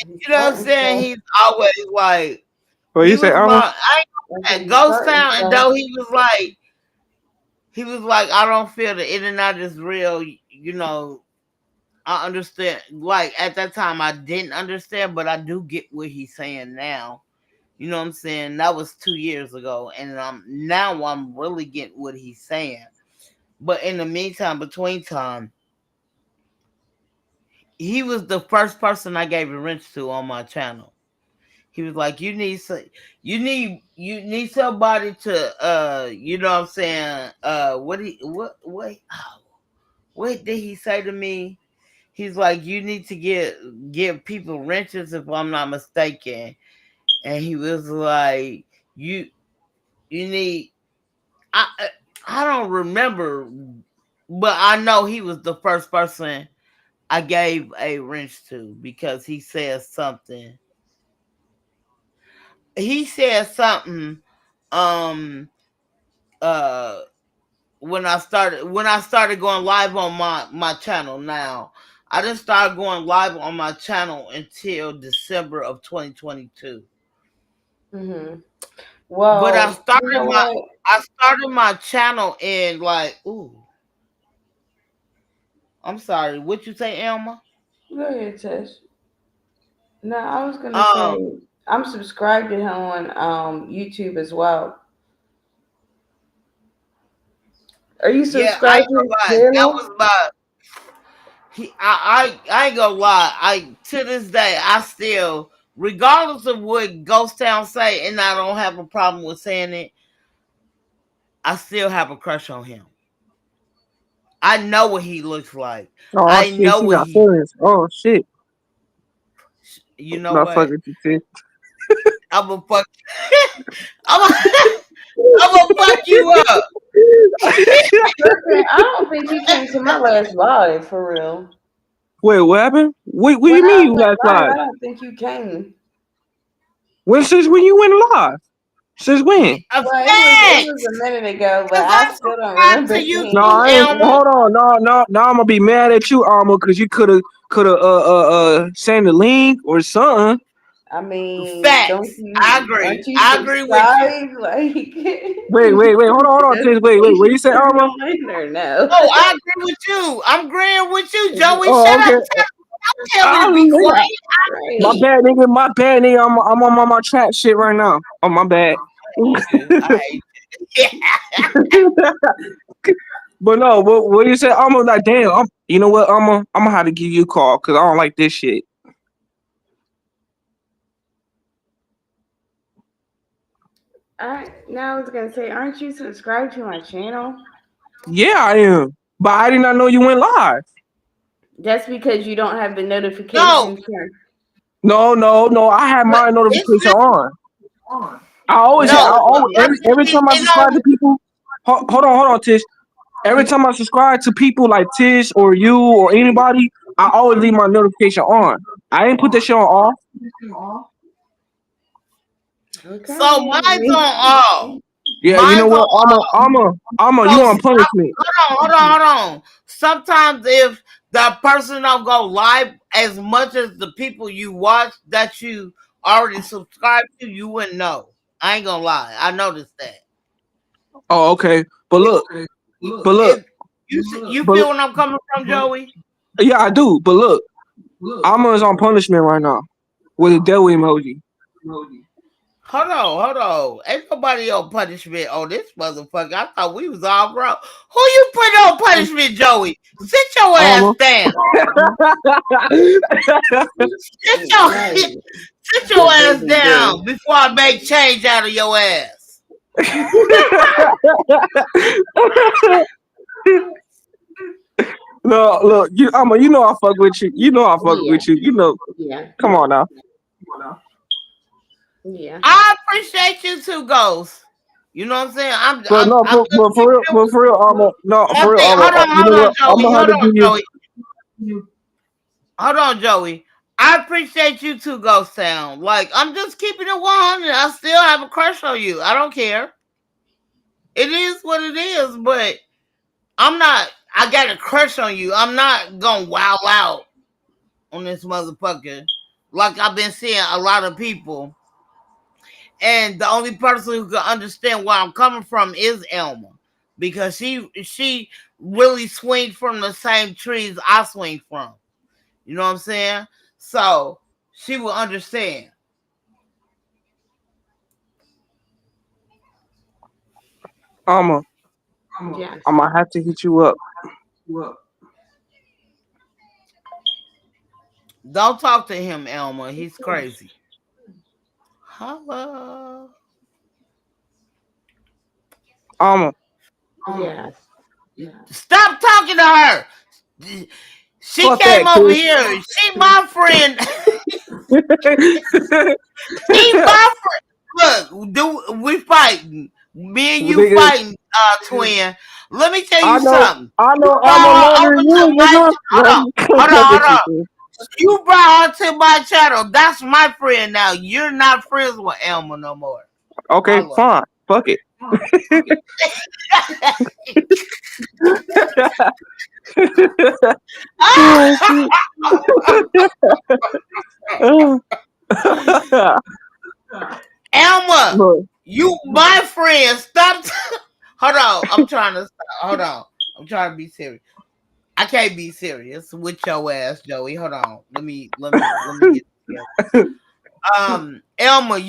He's You know what I'm starting saying? stuff. He's always like What you he say, was Alma? my I I ain't said he's Ghost starting Town, and stuff. though he was like, I don't feel the internet is real. You know, I understand. Like at that time, I didn't understand, but I do get what he's saying now. You know what I'm saying? That was 2 years ago, and now I'm really getting what he's saying. But in the meantime, between time, he was the first person I gave a wrench to on my channel. He was like, you need somebody to you know what I'm saying, what did he say to me? He's like, you need to give people wrenches if I'm not mistaken. And he was like, you need I don't remember, but I know he was the first person I gave a wrench to because he said something um uh when I started going live on my channel. Now I didn't start going live on my channel until December of 2022. Hmm. But I Well, you started know my what? I started my channel in like, ooh, I'm sorry, what you say, Elma? Go ahead, Tish. No, I was gonna Um say I'm subscribed to him on YouTube as well. Are you yeah, I subscribed ain't to his gonna lie. That channel? was about I ain't gonna lie. I to this day I still, regardless of what Ghost Town say, and I don't have a problem with saying it, I still have a crush on him. I know what he looks like. Oh I shit, know she what got he. feelings. Oh shit, You know not what? fucking with you, sis. I'm gonna fuck. I'm gonna, I'm gonna fuck you up. Listen, I don't think he came to my last live for real. Wait, what happened? What do When you I mean you went last live, live? I don't think you came. Since when you went live? Since when? A Well, it was facts. a minute ago, but Cause I I still don't subscribe remember to you No, too, seeing I ain't. you. Elma. Hold on, no. Now I'm gonna be mad at you, Alma, because you could have sent the link or something. I mean, don't Facts. I you? agree. Aren't you I agree with you. subscribed? Like, Wait. Hold on, Tish. Wait. What you say, Alma? join or no? Oh, I agree with you. I'm agreeing with you, Joey. Oh, Shut up. okay. Don't tell me to be quiet. My Right. bad, nigga. My bad, nigga. I'm on my trap shit right now. Oh, my bad. I hate you. But no, what you say? I'm like, damn. You know what? I'm gonna have to give you a call because I don't like this shit. Now I was gonna say, aren't you subscribed to my channel? Yeah, I am. But I did not know you went live. Just because you don't have the No, notifications turned. No. I have but my it's notification just on. I always had. no. I always every It, time I it subscribe to don't. people. Hold on, Tish. Every time I subscribe to people like Tish or you or anybody, I always leave my notification on. I ain't put that shit on off. So Okay. mine's on all. Yeah, you know Mine's on what? all. You So on punishment. hold on. Sometimes if the person don't go live as much as the people you watch that you already subscribed to, you wouldn't know. I ain't gonna lie. I noticed that. Oh, okay. But look, but look, It, you but feel look, when I'm coming from, Joey? yeah, I do. But look, Alma is on punishment right now with a devil emoji. Hold on. Ain't nobody on punishment on this motherfucker. I thought we was all grown. Who you put on punishment, Joey? Sit your ass Alma. down. Sit your Right. sit your The ass baby down do. before I make change out of your ass. No, look, Alma, you know I fuck with you. You know I fuck Yeah. with you. You know, Yeah. come on now. Yeah. I appreciate you too, Ghost. You know what I'm saying? But no, I'm just keeping it for real, Alma. No, one for real, thing. Alma. You know Hold on, what? I'm Joey. gonna have to give you. Hold on, Joey. I appreciate you too, Ghost Town. Like, I'm just keeping it 100. I still have a crush on you. I don't care. It is what it is, but I got a crush on you. I'm not gonna wow out on this motherfucker like I've been seeing a lot of people. And the only person who can understand where I'm coming from is Elma. Because she really swings from the same trees I swing from. You know what I'm saying? So she will understand. Alma, Yes. I'm gonna have to hit you up. Don't talk to him, Elma. He's crazy. Hello. Alma, Yes. Stop talking to her. She fuck came that, over kid. here. She my friend. She my friend. Look, we fighting. Me and you Nigga, fighting, twin. Let me tell I you know, something. I You know, I'm a brought her longer over than to you, my nigga. hold on. You brought her to my channel. That's my friend now. You're not friends with Elma no more. Okay, Holla. fine. Fuck it. Elma, Look, you my friend. Stop. Hold on. Hold on. I'm trying to be serious. I can't be serious with your ass, Joey. Hold on. Let me get together. Elma,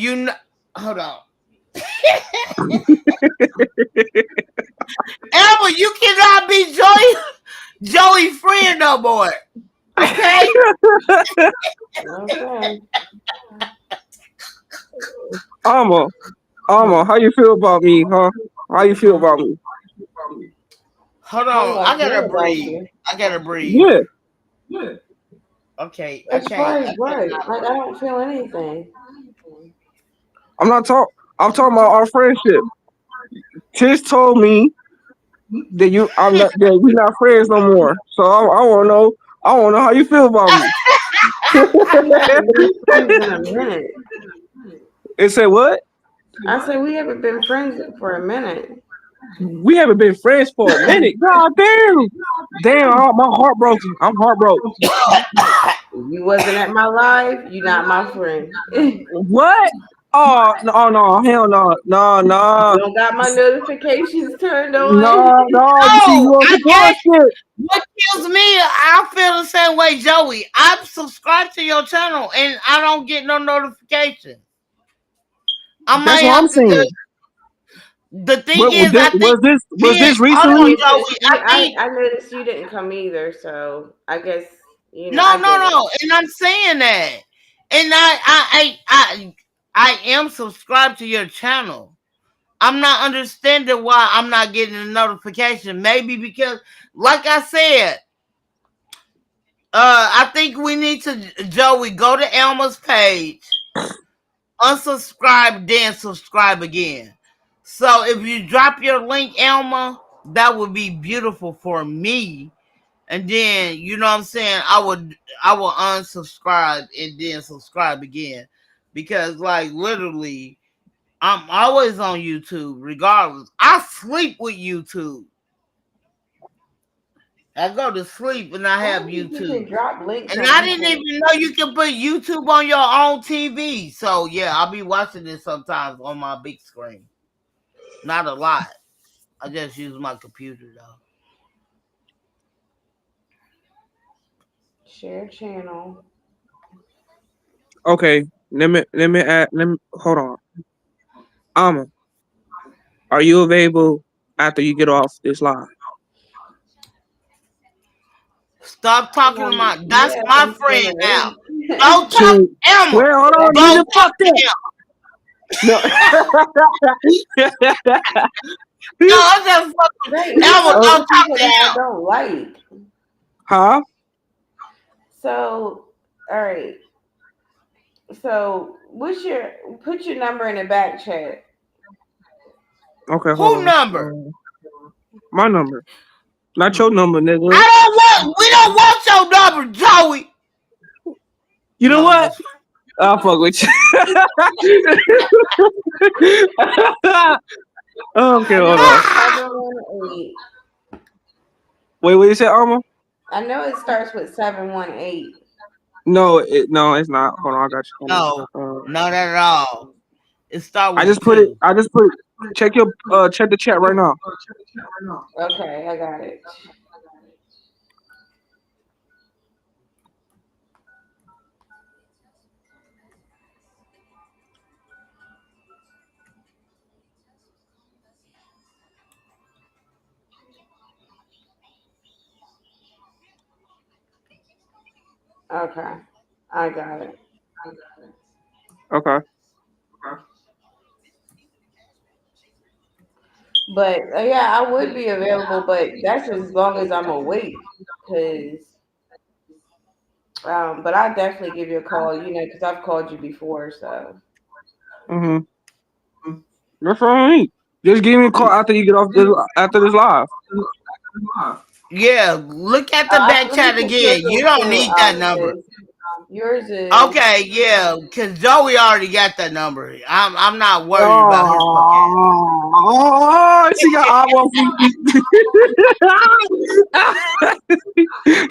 hold on. Elma, you cannot be Joey friend no more. Okay? Okay. Alma, how you feel about me, huh? How you feel about me? Hold How do on. I I feel gotta about breathe. you? I gotta breathe. Yeah. Okay. As far as I what? can't Like, I don't feel anything. I'm not talking. I'm talking about our friendship. Tish told me that we're not friends no more. So I want to know I don't know how you feel about me. We haven't been friends in a minute. It said what? I said we haven't been friends for a minute. We haven't been friends for a minute. God damn. Damn, my heart broken. I'm heartbroken. If you wasn't at my live, you not my friend. You What? Oh no, hell no, no. don't got my notifications turned on. No, no, you see, you No, on I some guess bullshit. what kills me, I feel the same way, Joey. I'm subscribed to your channel and I don't get no notification. I might That's what I'm have to just. saying. The thing What is, I think was me. this Hold Yeah, on, recently? because Joey. I think I noticed you didn't come either, so I guess no, I no, get it. no, and I'm saying that, and I am subscribed to your channel. I'm not understanding why I'm not getting a notification. Maybe because, like I said, I think we need to, Joey, go to Elma's page, unsubscribe, then subscribe again. So if you drop your link, Elma, that would be beautiful for me. And then you know what I'm saying, I will unsubscribe and then subscribe again. Because like literally I'm always on YouTube regardless. I sleep with YouTube. I go to sleep and I I have don't think you can YouTube. drop links And on I didn't people. even know you can put YouTube on your own TV. So yeah, I'll be watching this sometimes on my big screen. Not a lot. I just use my computer though. Share channel. Okay, let me hold on. Alma, are you available after you get off this live? Stop talking to my. That's Yes, my I'm friend still now. awake. Don't talk, Shit. Emma. Well, hold on, Don't nigga, Exactly. talk fuck to that. him. No. No, I'm just fucking. Right, he's Emma, talking don't uh, to talk people to that I him. don't like. huh? So, all right. So, put your number in the back chat. Okay, hold Who on. number? My number, not your number, nigga. I don't want. We don't want your number, Joey. You know No, I'm what? just. I'll fuck with you. Okay, I hold know on. it's Ah! 718. Wait, what you said, Alma? I know it starts with 718. No, it's not. Hold on, I got you. No, Hold on. not at all. It start I with a just put it. two. I just put. Check the chat right now. Okay, I got it. Okay, I got it. Okay. But yeah, I would be available, but that's as long as I'm awake. Cause, but I'll definitely give you a call. Because I've called you before. So Mhm. That's all right. Just give me a call after you get off this after this live. Yeah, look at the back let me chat put yours again. You in don't too, need that number. sis. Yours is Okay, yeah, because Joey already got that number. I'm not worried about his fucking. Oh, she got eyeball feet.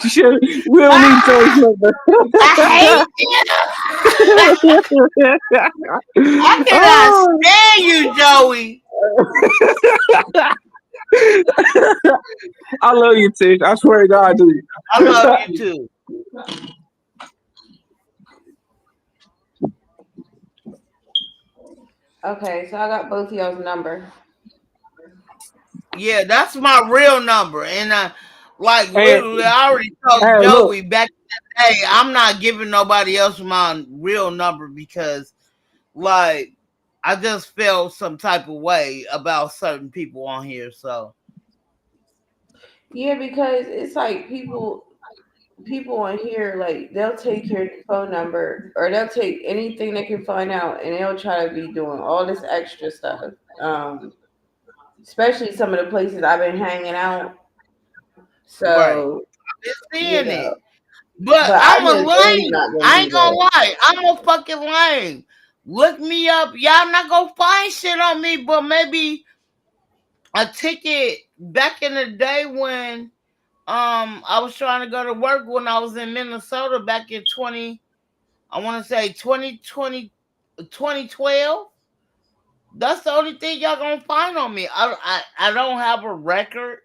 Shit, we don't need to tell each other. I hate you. I cannot Oh. stand you, Joey. I love you, Tish. I swear to God, I do. I love you too. okay. So I got both of y'all's number. Yeah, that's my real number, and like Hey, literally, I already told hey, look. Joey back in the day, I'm not giving nobody else my real number because, like, I just felt some type of way about certain people on here. So Yeah, because it's like people on here, like they'll take your phone number or they'll take anything they can find out and they'll try to be doing all this extra stuff. Especially some of the places I've been hanging out. right, So, been you seeing know, it. But But I I'm a just know he's lame. not gonna I do ain't gonna that. lie. I'm a fucking lame. Look me up. Y'all not gonna find shit on me, but maybe a ticket back in the day when I was trying to go to work when I was in Minnesota back in 20, I want to say 2020, 2012. That's the only thing y'all gonna find on me. I don't have a record.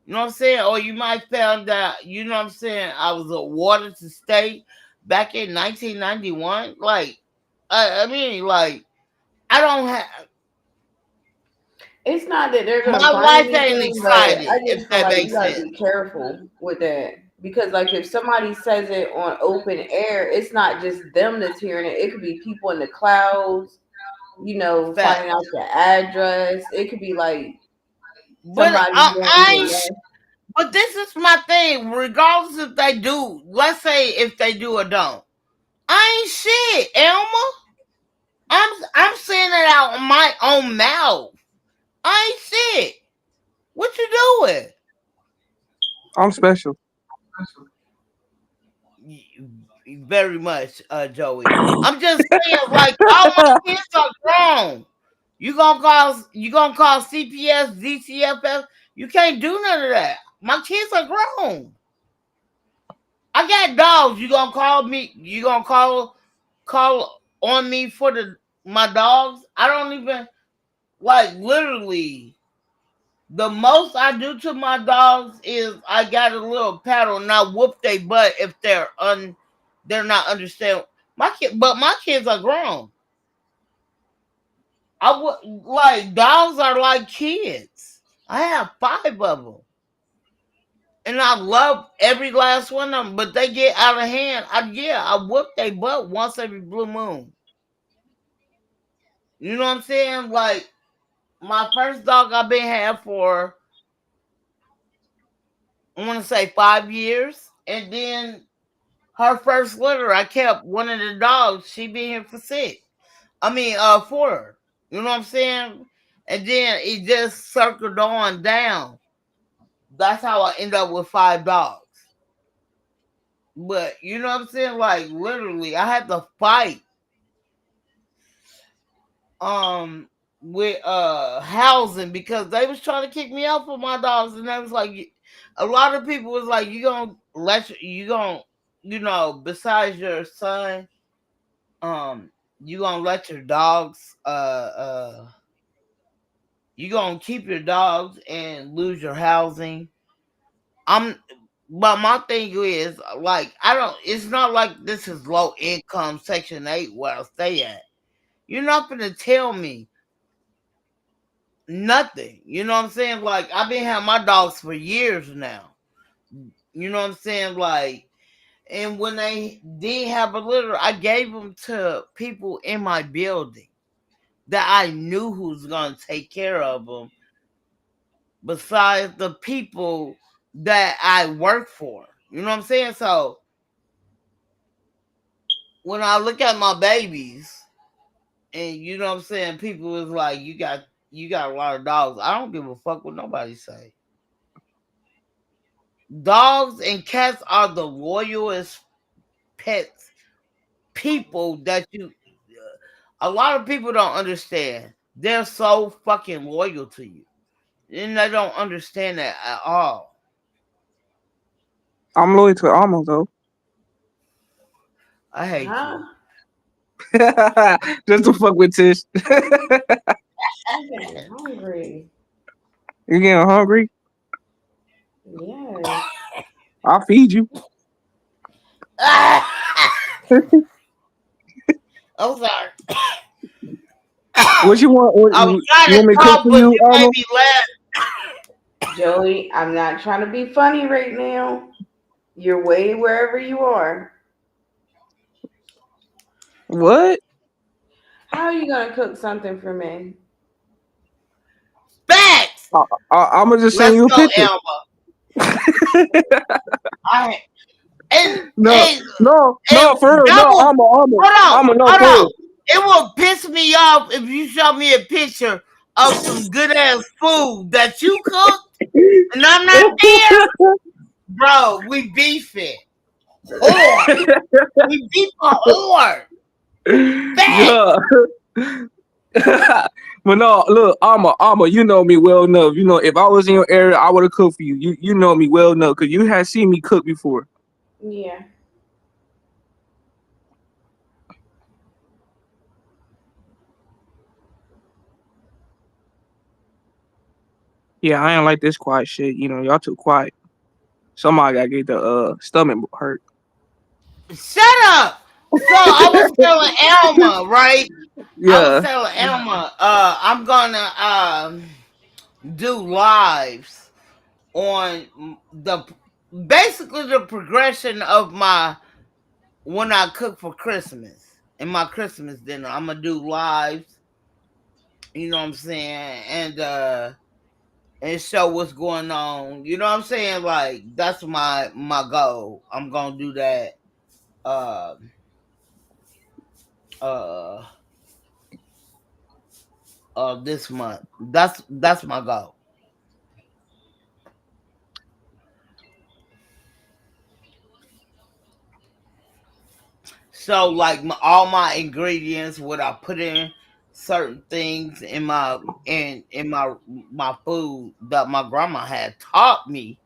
You know what I'm saying? Or you might found that, you know what I'm saying, I was awarded to state back in 1991. Like, I mean, like, I don't have, It's not that they're gonna my find life ain't anything, but I exciting, if just feel that like you makes gotta sense. be careful with that. Because like if somebody says it on open air, it's not just them that's hearing it. It could be people in the clouds, Fact. finding out the address. It could be like But somebody you don't I even ain't, know. but this is my thing. Regardless if they do, let's say if they do or don't, I ain't shit, Elma. I'm saying it out of my own mouth. I ain't shit. What you doing? I'm special. Very much, Joey. I'm just saying, like, all my kids are grown. You gonna call CPS, DCFS? You can't do none of that. My kids are grown. I got dogs. You gonna call me? You gonna call on me for my dogs? I don't even, like, literally. The most I do to my dogs is I got a little paddle and I whoop their butt if they're not understand but my kids are grown. I would, like, dogs are like kids. I have 5 of them, and I love every last one of them. But they get out of hand. I whoop their butt once every blue moon. You know what I'm saying? Like, my first dog I've been had for, I want to say, 5 years, and then her first litter, I kept one of the dogs. She been here for 6. I mean, 4. You know what I'm saying? And then it just circled on down. That's how I end up with 5 dogs. But you know what I'm saying? Like, literally, I had to fight um with housing because they was trying to kick me out for my dogs, and they was like, a lot of people was like, besides your son, you gonna let your dogs you gonna keep your dogs and lose your housing. I'm But my thing is, like, I don't, it's not like this is low income section 8 where I stay at. You're not gonna tell me nothing. You know what I'm saying? Like, I've been having my dogs for years now. You know what I'm saying? Like, and when they did have a litter, I gave them to people in my building that I knew who was gonna take care of them, besides the people that I work for. You know what I'm saying? So when I look at my babies, and you know what I'm saying, people is like, you got a lot of dogs. I don't give a fuck what nobody say. Dogs and cats are the loyalest pets people that you. A lot of people don't understand. They're so fucking loyal to you, and they don't understand that at all. I'm loyal to almost though. I hate Huh? you. Just to fuck with Tish. I'm getting hungry. You getting hungry? Yes. I'll feed you. I'm sorry. What you want? I was You trying to want me to cook talk, for but you, you made Alma? me laugh. Joey, I'm not trying to be funny right now. You're way wherever you are. What? How are you gonna cook something for me? Facts. I'm gonna just send Let's you a go, picture. Elma. I and No, and no, and no, for real. that No, will, hold on, No, hold for on. real. It will piss me off if you show me a picture of some good ass food that you cooked and I'm not there, bro. We beefing. Whore. We beat for whore. Fat. Yeah. But no, look, Alma, you know me well enough. You know, if I was in your area, I would have cooked for you. You know me well enough because you had seen me cook before. Yeah. Yeah, I ain't like this quiet shit. You know, y'all too quiet. Somebody gotta get the stomach hurt. Shut up. So I was telling Elma, right? I was Yeah. telling Elma, I'm gonna do lives on the basically the progression of my when I cook for Christmas in my Christmas dinner. I'm gonna do lives, you know what I'm saying, and show what's going on. You know what I'm saying? Like that's my goal. I'm gonna do that. Uh, uh, this month. That's my goal. So like all my ingredients, what I put in certain things in my food that my grandma had taught me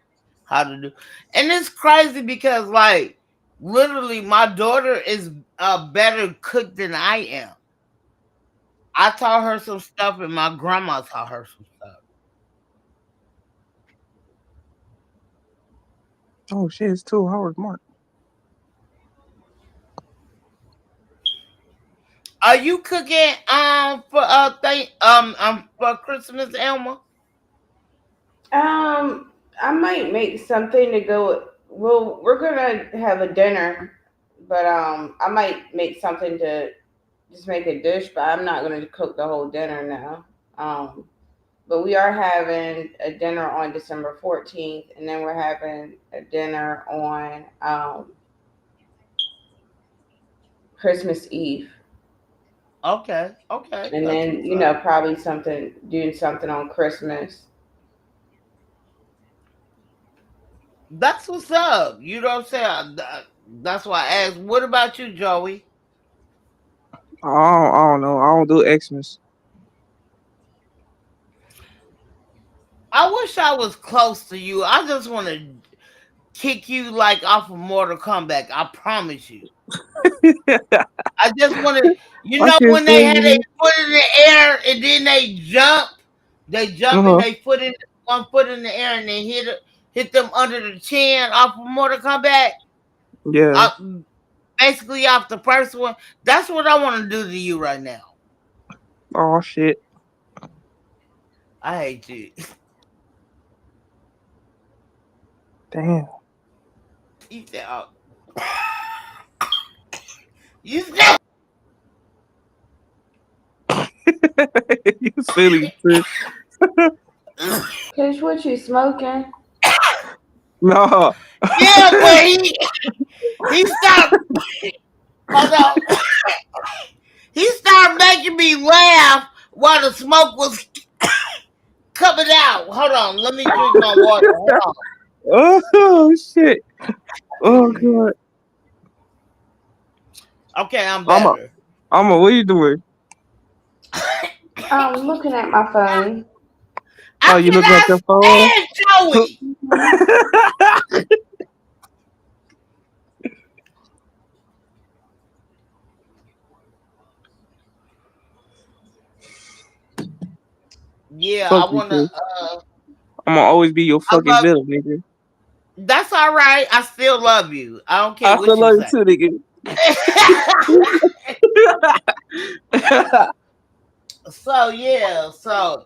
how to do. And it's crazy because like literally my daughter is a better cook than I am. I taught her some stuff and my grandma taught her some stuff. Oh shit, it's 2 hours mark. Are you cooking for Christmas, Elma? I might make something to go. Well, we're gonna have a dinner, but I might make something to just make a dish. But I'm not gonna cook the whole dinner now. But we are having a dinner on December 14th, and then we're having a dinner on Christmas Eve, Okay, okay, and that's then what's up. probably doing something on Christmas. That's what's up. You know what I'm saying? That's why I asked. What about you, Joey? I don't know. I don't do Xmas. I wish I was close to you. I just want to kick you like off of Mortal Kombat. I promise you. I just want to. You I know can't when stand they had their you. foot in the air and then they Uh jump and huh. they foot in one foot in the air and they hit them under the chin off of Mortal Kombat. Yeah. Uh, basically off the first one. That's what I want to do to you right now. Oh shit. I hate you. Damn. You said, oh, you said, You silly shit. Kish, what you smoking? No. yeah, but he stopped. Hold on. He started making me laugh while the smoke was coming out. Hold on, let me drink my water. Hold Oh shit. Oh god. on. Okay, I'm I'm a. better. What you doing? I'm looking at my phone. Oh, I you looking at cannot your phone? stand Joey. Yeah, Fuck I you, wanna. kid. I'm gonna always be your I fucking love. villain, nigga. That's all right. I still love you. I don't care I what still you love you say. too, nigga. So yeah, so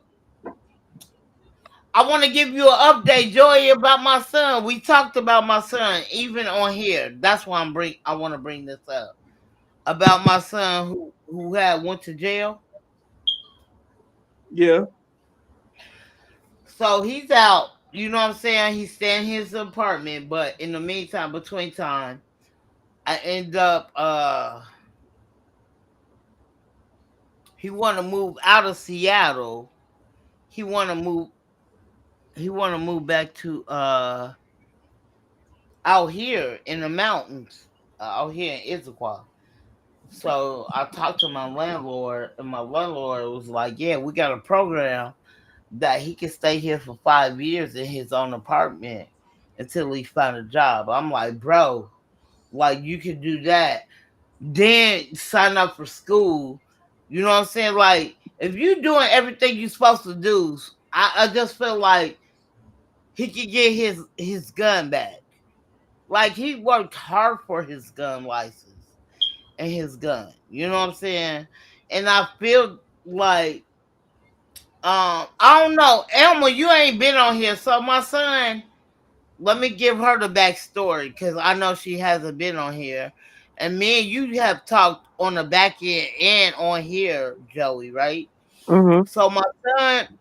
I want to give you an update, Joey, about my son. We talked about my son even on here. That's why I want to bring this up about my son who had went to jail. Yeah. So he's out. You know what I'm saying? He's staying in his apartment, but in the meantime, between time, I end up he want to move out of Seattle. He want to move. He want to move back to out here in the mountains, out here in Issaquah. So I talked to my landlord, and my landlord was like, "Yeah, we got a program that he can stay here for 5 years in his own apartment until he find a job." I'm like, "Bro, like you can do that, then sign up for school." You know what I'm saying? Like if you doing everything you're supposed to do, I just feel like he could get his gun back. Like he worked hard for his gun license and his gun. You know what I'm saying? And I feel like I don't know, Elma, you ain't been on here, so my son, let me give her the backstory because I know she hasn't been on here. And me and you have talked on the back end and on here, Joey, right? Mhm. So my son,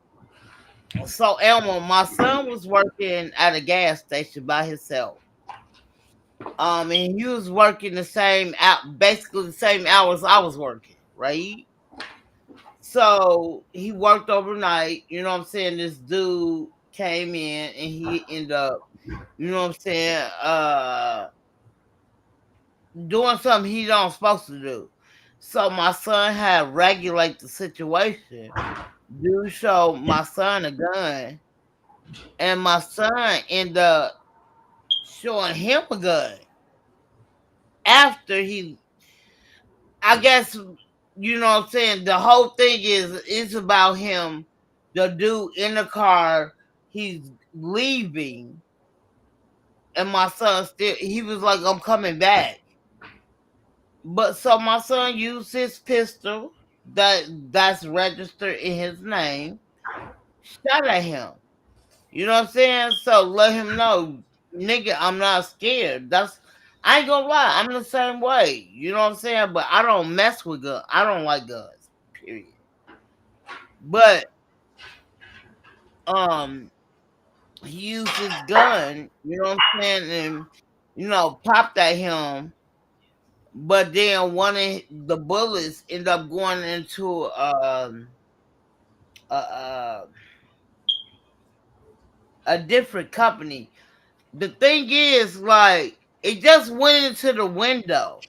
so Elma, my son was working at a gas station by himself. And he was working the same out, basically the same hours I was working, right? So he worked overnight. You know what I'm saying? This dude came in and he ended up, you know what I'm saying, doing something he don't supposed to do. So my son had regulate the situation. Dude showed my son a gun, and my son ended up showing him a gun after he. I guess you know what I'm saying. The whole thing is it's about him. The dude in the car, he's leaving, and my son still. He was like, "I'm coming back." But so my son used his pistol that's registered in his name, shot at him. You know what I'm saying? So let him know, nigga, I'm not scared. That's I ain't gonna lie, I'm the same way. You know what I'm saying? But I don't mess with guns. I don't like guns. Period. But um he used his gun, you know what I'm saying, and popped at him. But then one of the bullets ended up going into a a different company. The thing is, like, it just went into the window.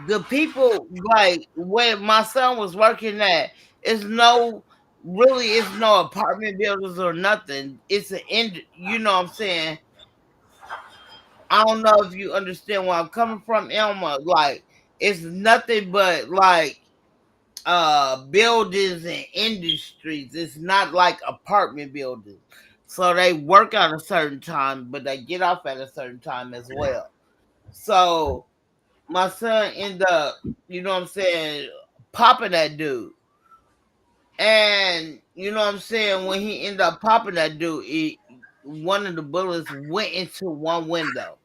The people, like, where my son was working at, is no, really, it's no apartment buildings or nothing. It's an end, you know what I'm saying? I don't know if you understand where I'm coming from, Elma. Like, it's nothing but, like, buildings and industries. It's not like apartment buildings. So they work at a certain time, but they get off at a certain time as well. So my son ended up, you know what I'm saying, popping that dude. And you know what I'm saying, when he ended up popping that dude, one of the bullets went into one window.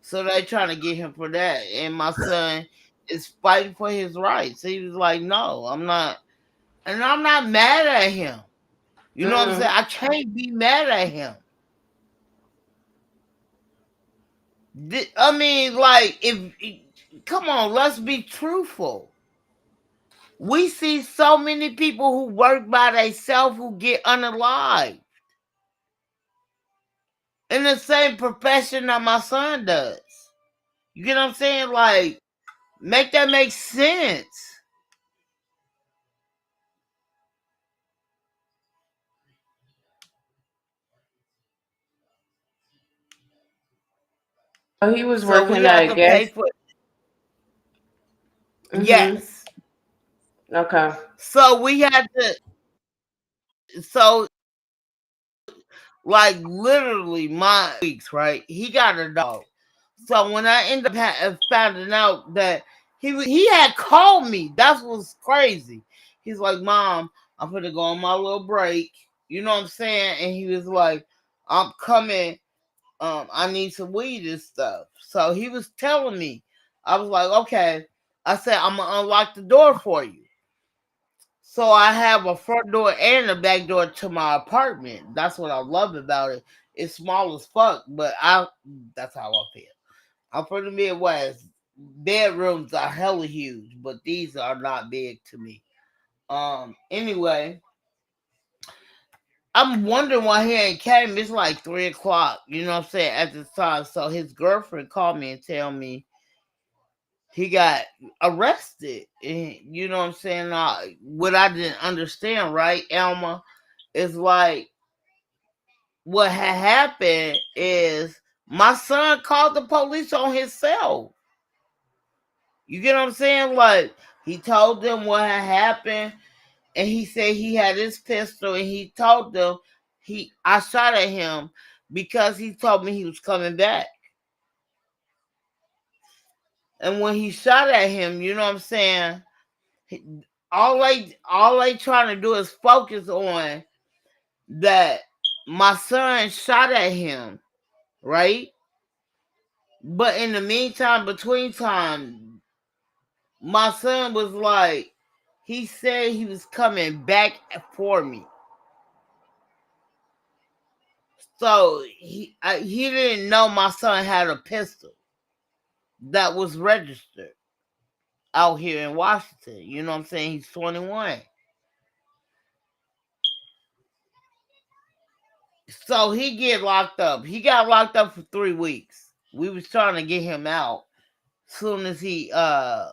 So they trying to get him for that. And my son is fighting for his rights. He was like, "No, I'm not." And I'm not mad at him. You know what I'm saying? Mhm. I can't be mad at him. I mean, like, come on, let's be truthful. We see so many people who work by themselves who get unalive in the same profession that my son does. You get what I'm saying? Like, make that make sense. Oh, he was So we working have at a to pay gas. for it. Mhm. Yes. Okay. So we had to, so like literally my weeks, right? He got a dog. So when I ended up finding out that he had called me, that's what's crazy. He's like, "Mom, I'm gonna go on my little break." You know what I'm saying? And he was like, "I'm coming. I need some weed and stuff." So he was telling me. I was like, "Okay." I said, "I'm gonna unlock the door for you." So I have a front door and a back door to my apartment. That's what I love about it. It's small as fuck, but that's how I feel. I'm from the Midwest. Bedrooms are hella huge, but these are not big to me. Anyway, I'm wondering why he ain't came. It's like 3 o'clock, you know what I'm saying, at this time. So his girlfriend called me and tell me he got arrested. And you know what I'm saying? What I didn't understand, right, Elma, is like what had happened is my son called the police on himself. You get what I'm saying? Like he told them what had happened, and he said he had his pistol, and he told them I shot at him because he told me he was coming back. And when he shot at him, you know what I'm saying? All they trying to do is focus on that my son shot at him, right? But in the meantime, between time, my son was like, he said he was coming back for me. So he didn't know my son had a pistol that was registered out here in Washington. You know what I'm saying? He's 21. So he get locked up. He got locked up for 3 weeks. We was trying to get him out soon as he um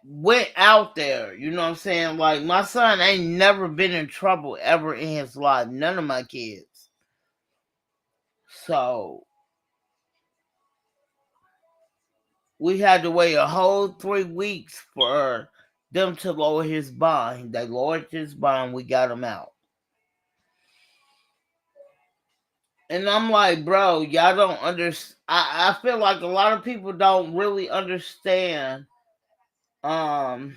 went out there. You know what I'm saying? Like my son ain't never been in trouble ever in his life. None of my kids. So we had to wait a whole 3 weeks for them to lower his bond. They lowered his bond. We got him out. And I'm like, bro, y'all don't understand. I feel like a lot of people don't really understand how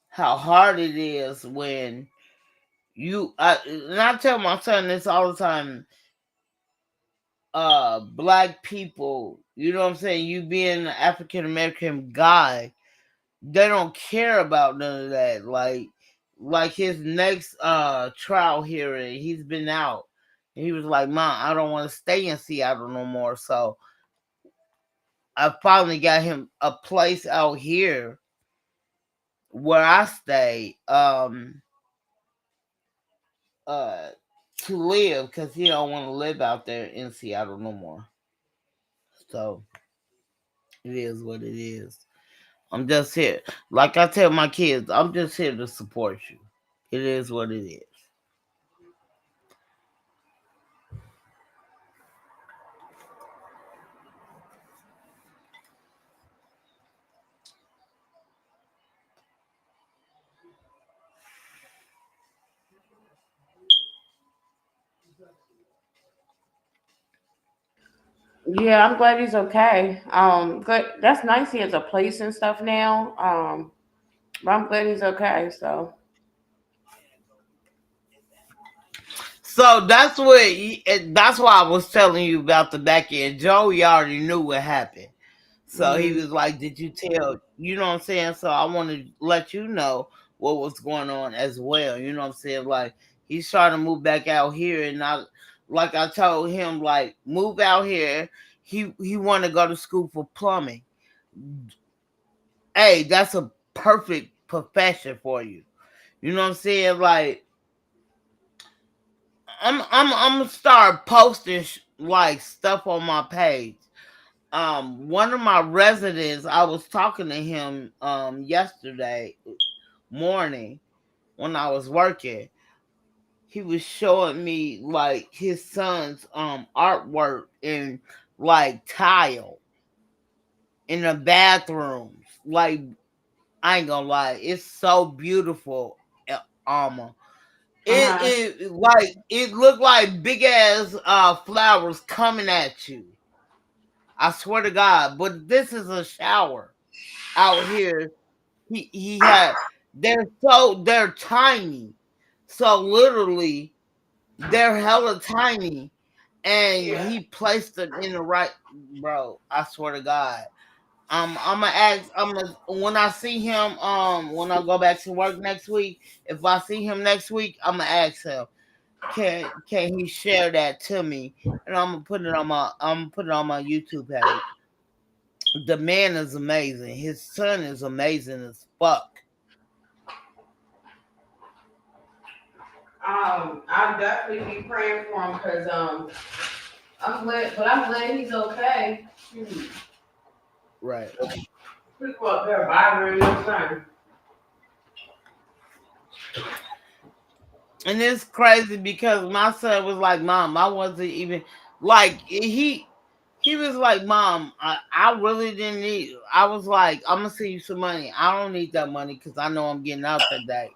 hard it is when and I tell my son this all the time, black people, you know what I'm saying, you being an African American guy, they don't care about none of that. Like his next trial hearing, he's been out. And he was like, Mom, I don't want to stay in Seattle no more. So I finally got him a place out here where I stay to live, because he don't want to live out there in Seattle no more. So it is what it is. I'm just here. Like I tell my kids, I'm just here to support you. It is what it is. Yeah, I'm glad he's okay. Good. That's nice. He has a place and stuff now. But I'm glad he's okay. So So that's why I was telling you about the back end. Joey already knew what happened. So he mhm. was like, Did you tell? You know what I'm saying? So I want to let you know what was going on as well. You know what I'm saying? Like, he's trying to move back out here, and like I told him, like, move out here. He want to go to school for plumbing. Hey, that's a perfect profession for you. You know what I'm saying? Like, I'm gonna start posting like stuff on my page. One of my residents, I was talking to him yesterday morning when I was working. He was showing me like his son's artwork in like tile in the bathrooms. Like, I ain't gonna lie, it's so beautiful, Alma. Uh-huh. It looked like big ass flowers coming at you. I swear to God. But this is a shower out here. He had they're tiny. So literally they're hella tiny. And he placed it in the right, bro. I swear to God. I'm gonna ask. I'm gonna when I see him. When I go back to work next week. If I see him next week, I'm gonna ask him. Can he share that to me? And I'm gonna put it on my YouTube page. The man is amazing. His son is amazing as fuck. I'll definitely be praying for him because I'm glad he's okay. Shoot. Right. People up there bothering your son. And it's crazy because my son was like, "Mom, I wasn't even like he was like, Mom, I really didn't need." I was like, "I'm gonna send you some money. I don't need that money because I know I'm getting out that day."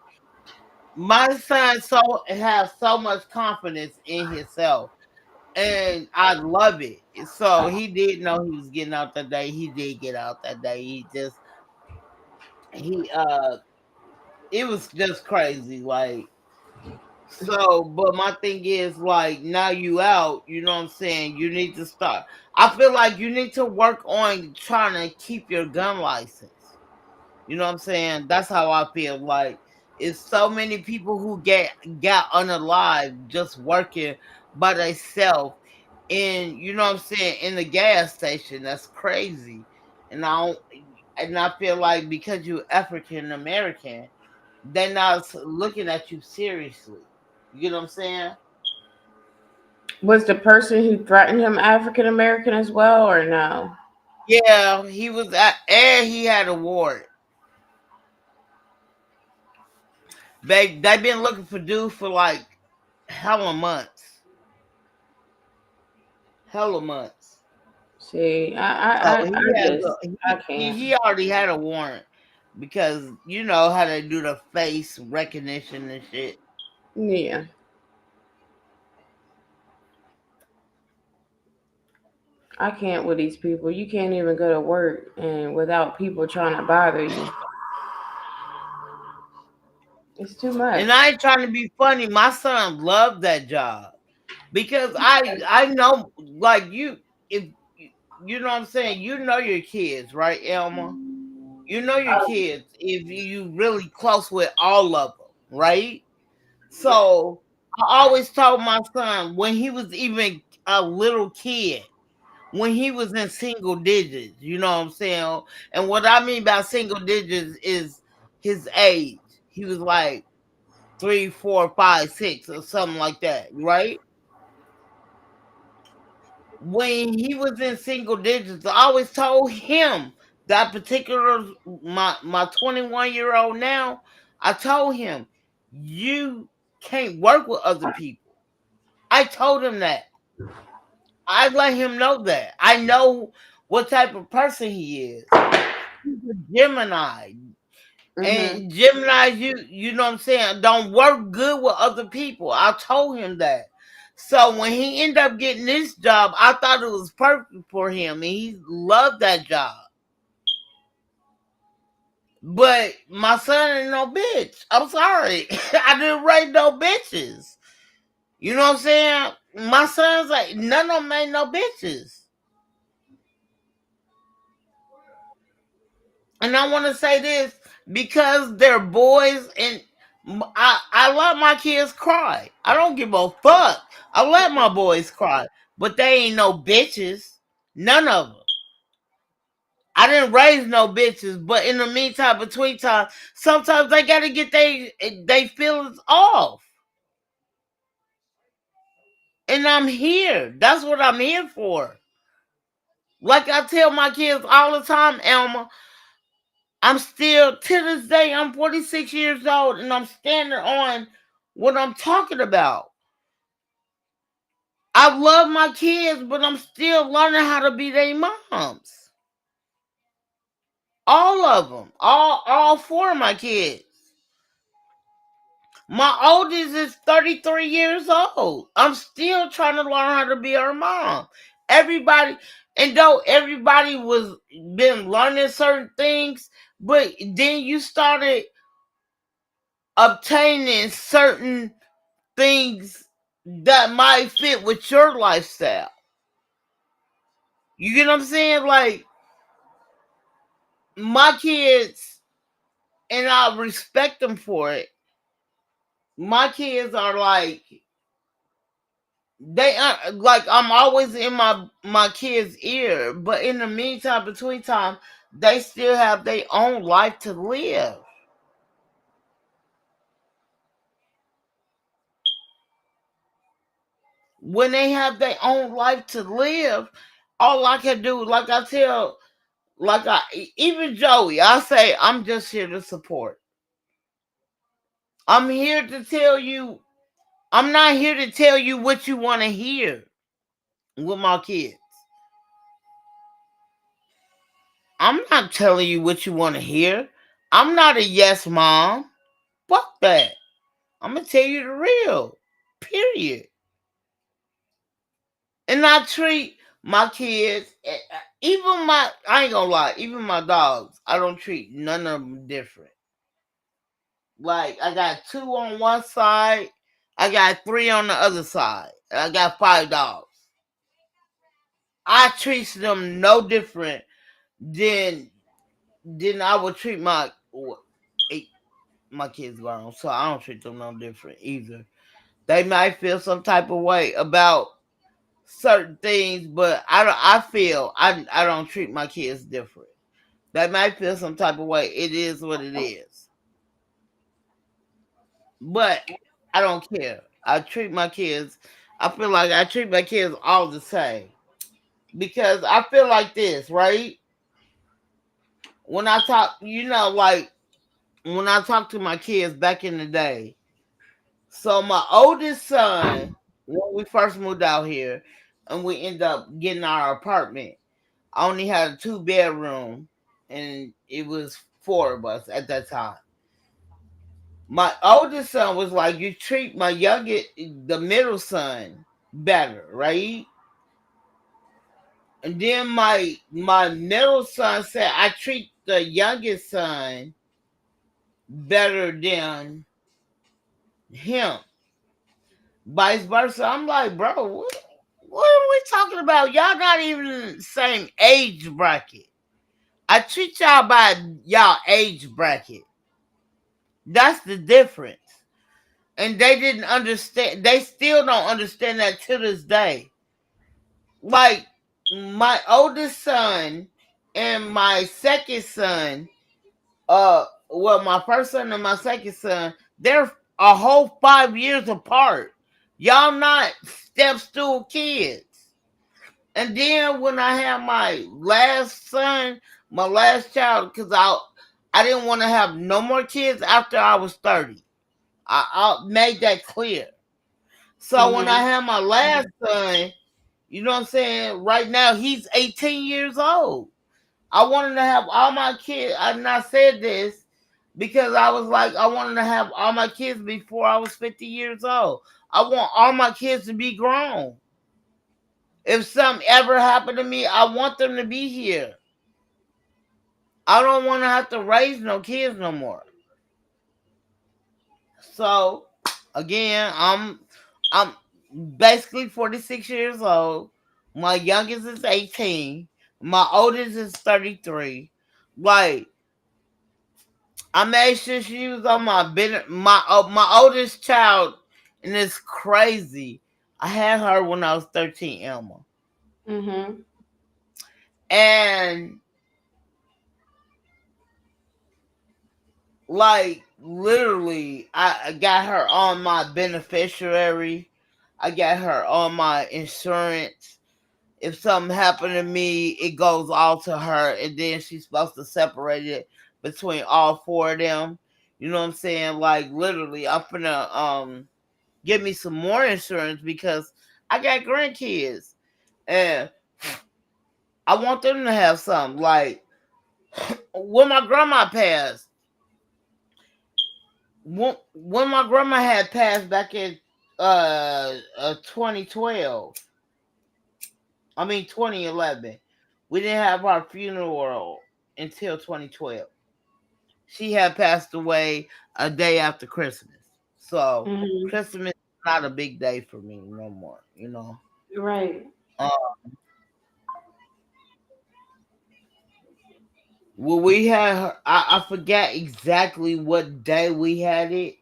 My son has so much confidence in himself, and I love it. So he did know he was getting out that day. He did get out that day. He it was just crazy, like. So, but my thing is like now you out, you know what I'm saying? You need to start. I feel like you need to work on trying to keep your gun license. You know what I'm saying? That's how I feel. Like it's so many people who got unalive just working by themselves in, you know what I'm saying, in the gas station. That's crazy. And I feel like because you're African American, they're not looking at you seriously. You know what I'm saying? Was the person who threatened him African American as well, or no? Yeah, he was at, and he had a warrant. They been looking for dude for like hella months, hella months. See, So I just I he can't. already had a warrant because you know how they do the face recognition and shit. Yeah, I can't with these people. You can't even go to work and without people trying to bother you. It's too And much. I ain't trying to be funny. My son loved that job because I know like you if you know what I'm saying. You know your kids, right, Elma? You know your kids if you really close with all of them, right? So I always told my son when he was even a little kid, when he was in single digits, you know what I'm saying? And what I mean by single digits is his age. He was like 3, 4, 5, 6, or something like that, right? When he was in single digits, I always told him that particular my 21-year-old now, I told him, you can't work with other people. I told him that. I let him know that. I know what type of person he is. He's a Gemini. Mhm. And Gemini, you know what I'm saying, don't work good with other people. I told him that. So when he ended up getting this job, I thought it was perfect for him, and he loved that job. But my son ain't no bitch. I'm sorry, I didn't raise no bitches. You know what I'm saying? My son's like none of them ain't no bitches. And I want to say this because they're boys, and I let my kids cry. I don't give a fuck. I let my boys cry, but they ain't no bitches. None of them. I didn't raise no bitches, but in the meantime, between time, sometimes they gotta get they feelings off, and I'm here. That's what I'm here for. Like I tell my kids all the time, Elma, I'm still, to this day, I'm 46 years old and I'm standing on what I'm talking about. I love my kids, but I'm still learning how to be their moms. All of them. All four of my kids. My oldest is 33 years old. I'm still trying to learn how to be her mom. Everybody, and though everybody was been learning certain things, but then you started obtaining certain things that might fit with your lifestyle. You get what I'm saying? Like my kids, and I respect them for it. My kids are like They like I'm always in my kids' ear, but in the meantime, between time, they still have their own life to live. When they have their own life to live, all I can do, like I tell, like I even Joey, I say I'm just here to support. I'm here to tell you. I'm not here to tell you what you want to hear with my kids. I'm not telling you what you want to hear. I'm not a yes mom. Fuck that. I'm gonna tell you the real. Period. And I treat my kids, even my, I ain't gonna lie, even my dogs, I don't treat none of them different. Like, I got 2 on one side, I got 3 on the other side, and I got 5 dogs. I treat them no different than I would treat my, eight, my kids grown, so I don't treat them no different either. They might feel some type of way about certain things, but I feel I don't treat my kids different. They might feel some type of way. It is what it is. But I don't care. I treat my kids, I feel like I treat my kids all the same. Because I feel like this, right? When I talk, like when I talk to my kids back in the day. So my oldest son, when we first moved out here and we ended up getting our apartment, I only had a 2-bedroom, and it was 4 of us at that time. My oldest son was like, "You treat my youngest, the middle son, better, right?" And then my middle son said, "I treat the youngest son better than him." Vice versa. I'm like, bro, what are we talking about? Y'all not even in the same age bracket. I treat y'all by y'all age bracket. That's the difference. And they didn't understand. They still don't understand that to this day. Like my oldest son and my second son, well, my first son and my second son, they're a whole 5 years apart. Y'all not step stool kids. And then when I had my last son, my last child, because I didn't want to have no more kids after I was 30. I made that clear. So when I Mhm. had my last son, you know what I'm saying? Right now he's 18 years old. I wanted to have all my kids. I not said this because I was like, I wanted to have all my kids before I was 50 years old. I want all my kids to be grown. If something ever happened to me, I want them to be here. I don't want to have to raise no kids no more. So again, I'm basically 46 years old. My youngest is 18. My oldest is 33. Like I made sure she was on my oldest child, and it's crazy. I had her when I was 13, Elma, Mhm. and like literally, I got her on my beneficiary. I got her on my insurance. If something happened to me, it goes all to her, and then she's supposed to separate it between all 4 of them. You know what I'm saying? Like literally, I'm gonna get me some more insurance because I got grandkids and I want them to have something. Like when my grandma passed, when my grandma had passed back in 2012, I mean 2011, we didn't have our funeral until 2012. She had passed away a day after Christmas, so Mhm. Christmas is not a big day for me no more. Right. Uh, well, we had her. I forgot exactly what day we had it,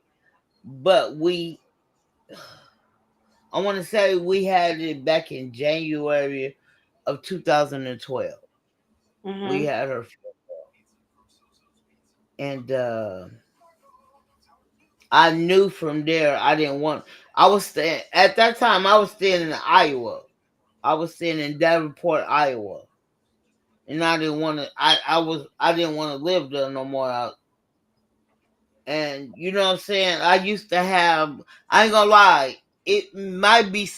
but I want to say we had it back in January of 2012. We Mhm. had her, and I knew from there I didn't want. I was staying at that time. I was staying in Iowa. I was staying in Davenport, Iowa, and I didn't want to. I didn't want to live there no more. And you know what I'm saying. I used to have. I ain't gonna lie. It might be.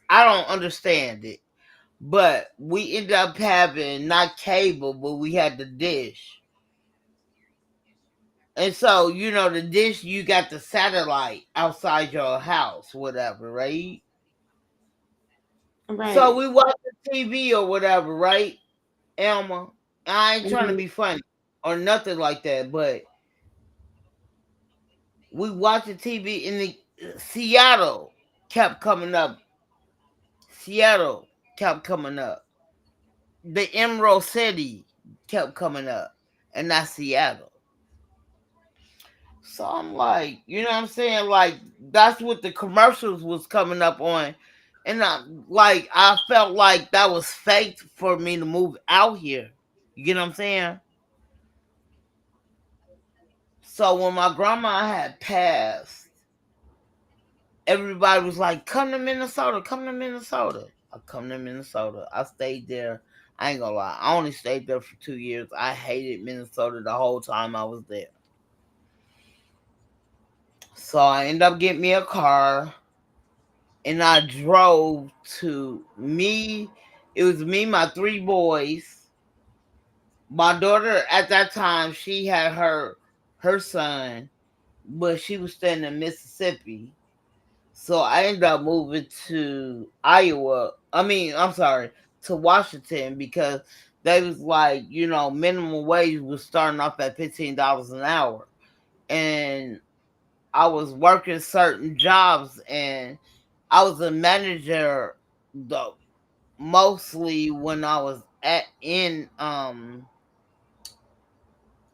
I don't understand it, but we ended up having not cable, but we had the dish. And so, the dish, you got the satellite outside your house, whatever, right? So Right. we watch the TV or whatever, right, Elma? I ain't trying to Mhm. be funny or nothing like that, but we watch the TV and the Seattle kept coming up. Seattle kept coming up. The Emerald City kept coming up, and not Seattle. So I'm like, you know what I'm saying? Like that's what the commercials was coming up on. And I felt like that was fake for me to move out here. You get what I'm saying? So when my grandma had passed, everybody was like, come to Minnesota, come to Minnesota. I come to Minnesota. I stayed there. I ain't gonna lie. I only stayed there for 2 years. I hated Minnesota the whole time I was there. So I ended up getting me a car and I drove to me. It was me, my three boys. My daughter at that time, she had her son, but she was staying in Mississippi. So I ended up moving to Iowa. I'm sorry, to Washington because they was like, minimum wage was starting off at $15 an hour. And I was working certain jobs and I was a manager the mostly when I was at in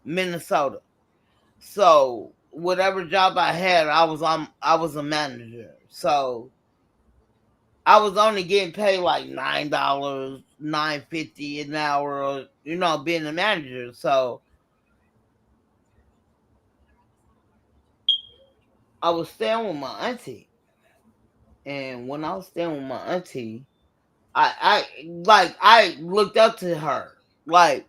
Minnesota. So whatever job I had, I was a manager. So I was only getting paid like $9, $9.50 an hour, being a manager. So I was staying with my auntie. And when I was staying with my auntie, I looked up to her. Like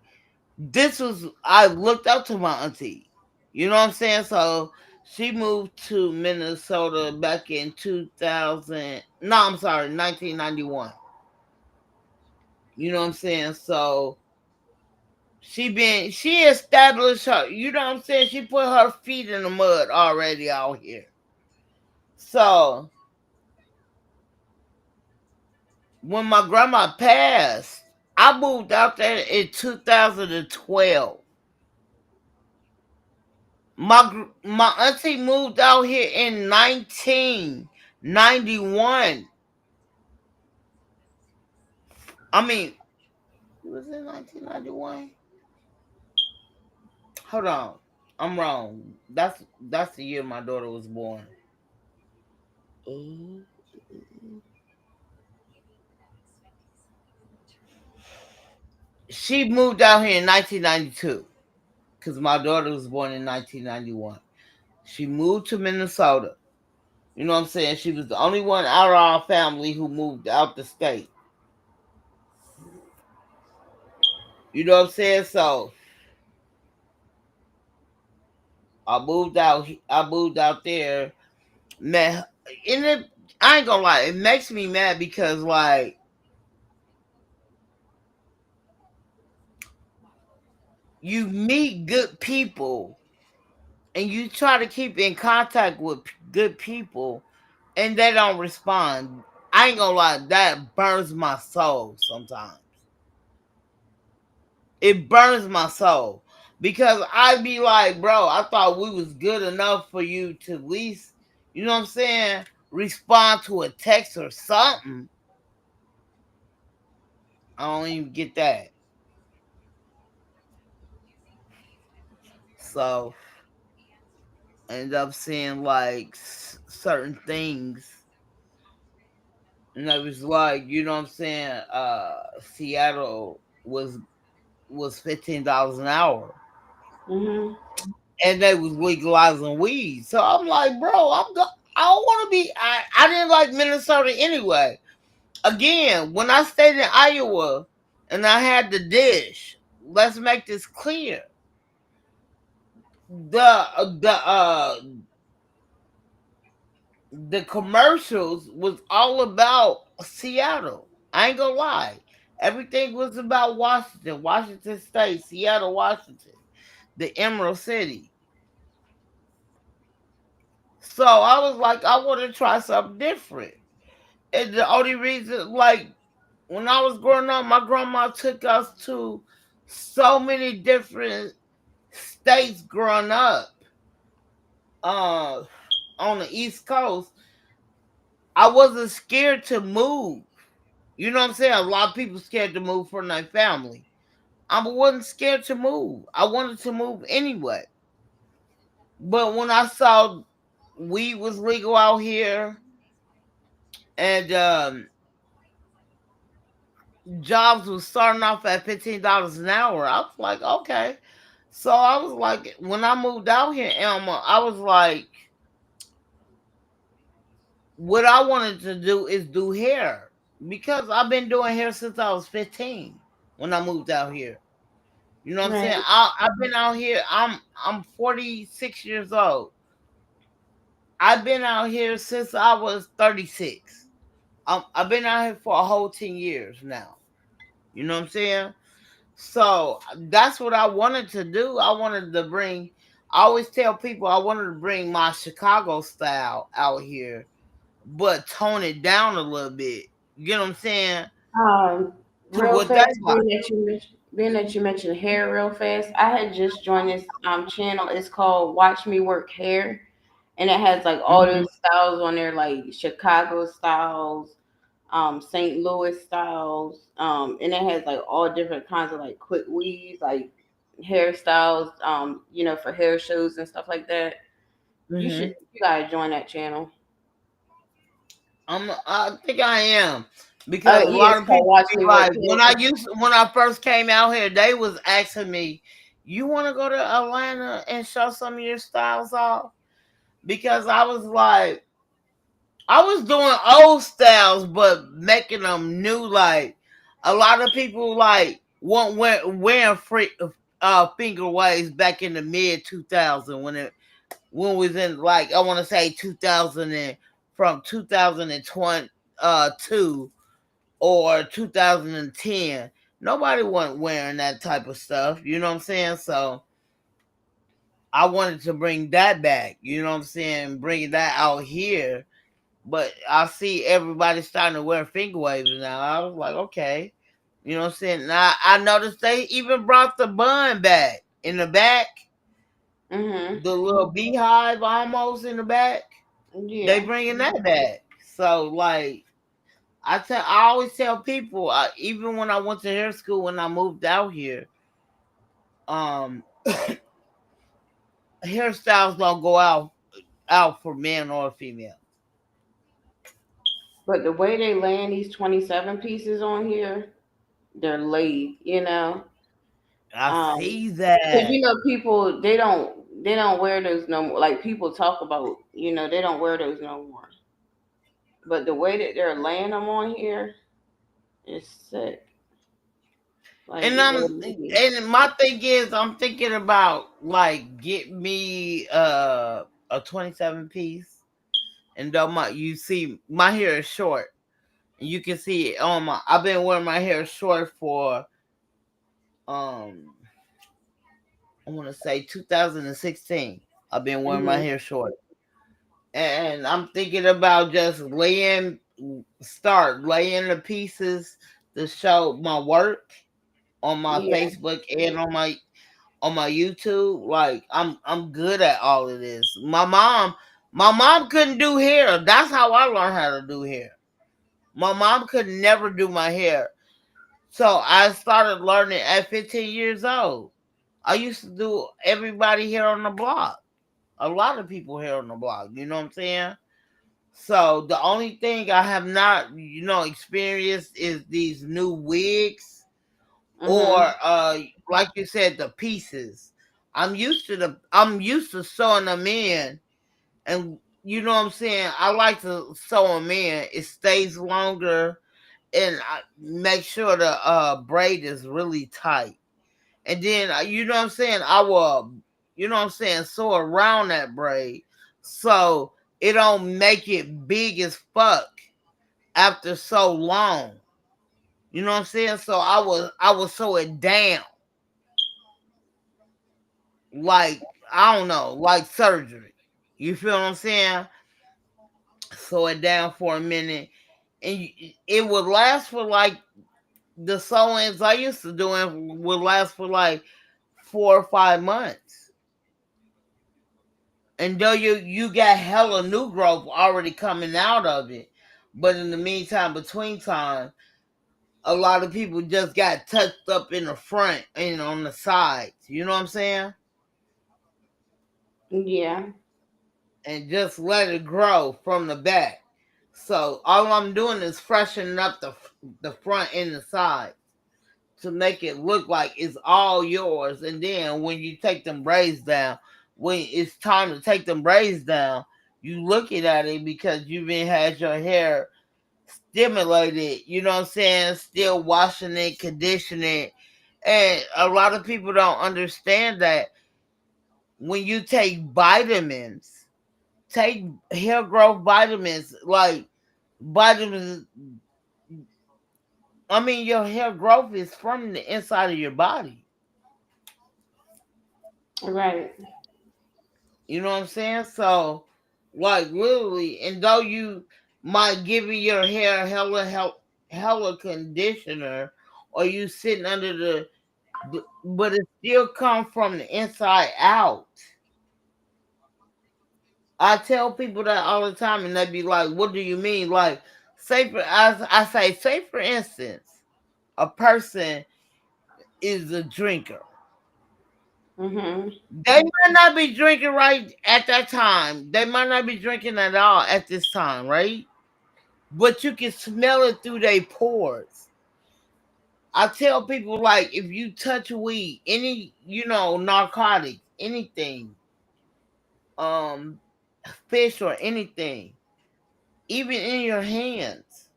I looked up to my auntie. You know what I'm saying? So she moved to Minnesota back in 2000. No, I'm sorry, 1991. You know what I'm saying? So she established her. You know what I'm saying? She put her feet in the mud already out here. So when my grandma passed, I moved out there in 2012. My auntie moved out here in 1991. I mean, it was in 1991. Hold on, I'm wrong. That's the year my daughter was born. Ooh. She moved out here in 1992 because my daughter was born in 1991. She moved to Minnesota. You know what I'm saying? She was the only one out of our family who moved out the state. You know what I'm saying? So I moved out there, man. And I ain't gonna lie, it makes me mad because like you meet good people and you try to keep in contact with good people and they don't respond. I ain't gonna lie, that burns my soul sometimes. It burns my soul because I be like, bro, I thought we was good enough for you to at least, you know what I'm saying, respond to a text or something. I don't even get that. So I end up seeing like certain things And it was like, you know what I'm saying, Seattle was $15 an hour. Mhm. And they was legalizing weed. So I'm like, bro, I don't want to be. I didn't like Minnesota anyway. Again, when I stayed in Iowa and I had the dish, let's make this clear. The commercials was all about Seattle. I ain't gonna lie. Everything was about Washington, Washington State, Seattle, Washington, the Emerald City. So I was like, I want to try something different. And the only reason, like, when I was growing up, my grandma took us to so many different states growing up. Uh, on the East Coast, I wasn't scared to move. You know what I'm saying? A lot of people scared to move from their family. I wasn't scared to move. I wanted to move anyway. But when I saw weed was legal out here and jobs was starting off at $15 an hour, I was like, okay. So I was like, when I moved out here, Elma, I was like, what I wanted to do is do hair because I've been doing hair since I was 15 when I moved out here. You know what I'm Right. saying? I've been out here. I'm 46 years old. I've been out here since I was 36. I've been out here for a whole 10 years now. You know what I'm saying? So that's what I wanted to do. I wanted to bring. I always tell people I wanted to bring my Chicago style out here, but tone it down a little bit. You know what I'm saying? To Real what they fast, like. being that you mentioned hair real fast, I had just joined this channel. It's called Watch Me Work Hair, and it has like all Hmm. those styles on there, like Chicago styles, St. Louis styles, and it has like all different kinds of like quick weaves, like hairstyles, for hair shows and stuff like that. Hmm. You gotta join that channel. I think I am because a Yeah, lot it's of called people Watch be Me Work like, Hair. when I first came out here, they was asking me, "You want to go to Atlanta and show some of your styles off?" Because I was like, I was doing old styles, but making them new. Like a lot of people like wearing free finger waves back in the mid 2000 when we was in like I want to say 2000 and from 2020 two or 2010. Nobody wasn't wearing that type of stuff. You know what I'm saying? So I wanted to bring that back. You know what I'm saying? Bringing that out here. But I see everybody starting to wear finger waves now. I was like, okay. You know what I'm saying? Now I noticed they even brought the bun back in the back, Mhm. the little beehive almost in the back. They Yeah. bringing that back. So like I always tell people, even when I went to hair school when I moved out here, um, hairstyles don't go out for men or female. But the way they land these 27 pieces on here, they're laid, I Um, see because that. people they don't wear those no more. Like people talk about, they don't wear those no more. But the way that they're laying them on here is sick. Like And they're laid. my thing is I'm thinking about like get me a 27 piece and though my you see my hair is short and you can see it on my I've been wearing my hair short for um I want to say 2016. I've been wearing my Hmm. hair short. And I'm thinking about just start laying the pieces to show my work on my Yeah. Facebook and on my YouTube. Like I'm good at all of this. My mom couldn't do hair. That's how I learned how to do hair. My mom could never do my hair. So I started learning at 15 years old. I used to do everybody hair on the block. A lot of people hair on the block. You know what I'm saying? So the only thing I have not, experienced is these new wigs or Mhm. like you said, the pieces. I'm used to sewing them in, and you know what I'm saying? I like to sew them in. It stays longer, and I make sure the braid is really tight. And then you know what I'm saying? I will, sew around that braid so it don't make it big as fuck after so long. You know what I'm saying? So I will sew it down like, I don't know, like surgery. You feel what I'm saying? Sew it down for a minute, and it would last for like the sewings I used to doing would last for like 4 or 5 months. And though you got hella new growth already coming out of it, but in the meantime, between time, a lot of people just got touched up in the front and on the sides. You know what I'm saying? Yeah. And just let it grow from the back. So all I'm doing is freshening up the front and the side to make it look like it's all yours. And then when you take them braids down, when it's time to take them braids down, you looking at it because you've been had your hair stimulated, you know what I'm saying? Still washing it, conditioning it. And a lot of people don't understand that when you take vitamins, take hair growth vitamins, like vitamins, I mean, your hair growth is from the inside of your body. Right. You know what I'm saying? So, like, literally, and though you might give your hair hella conditioner, or you sitting under but it still comes from the inside out. I tell people that all the time, and they be like, "What do you mean?" Like, I say, say for instance, a person is a drinker. Mhm. They might not be drinking right at that time. They might not be drinking at all at this time, right? But you can smell it through their pores. I tell people, like, if you touch weed, any narcotics, anything, um, fish or anything, even in your hands,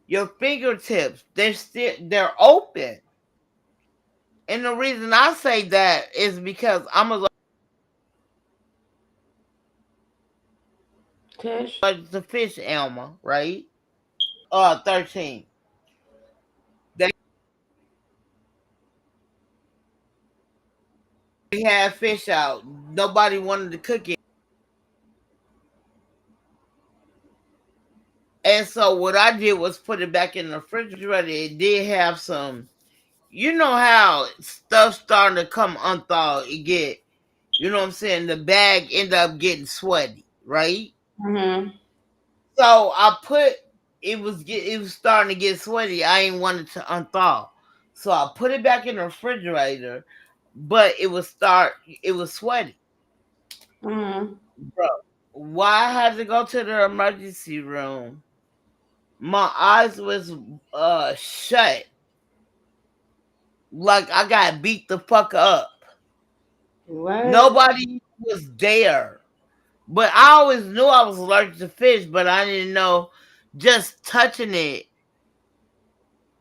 your fingertips, they're open. And the reason I say that is because I'm Tish. allergic to fish, Elma, right? 13. They had fish out. Nobody wanted to cook it. And so what I did was put it back in the refrigerator. It did have some, you know how stuff starting to come unthawed. It get, you know what I'm saying? The bag end up getting sweaty, right? Mhm. So it was starting to get sweaty. I ain't wanted to unthaw. So I put it back in the refrigerator, but it was sweaty. Mhm. Bro, why I had to go to the emergency room? My eyes was shut, like I got beat the fuck up. What? Nobody was there. But I always knew I was allergic to fish, but I didn't know just touching it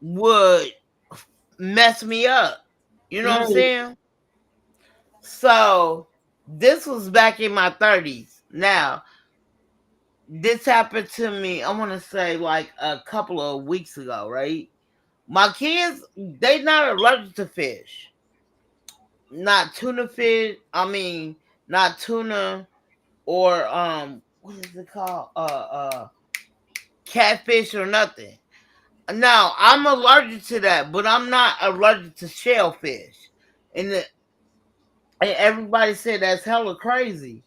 would mess me up. You know what I'm Right. saying? So this was back in my 30s. Now, this happened to me, I want to say like a couple of weeks ago, right? My kids, they not allergic to fish. Not tuna fish. I mean, not tuna or what is it called? Catfish or nothing. Now I'm allergic to that, but I'm not allergic to shellfish. And everybody said that's hella crazy.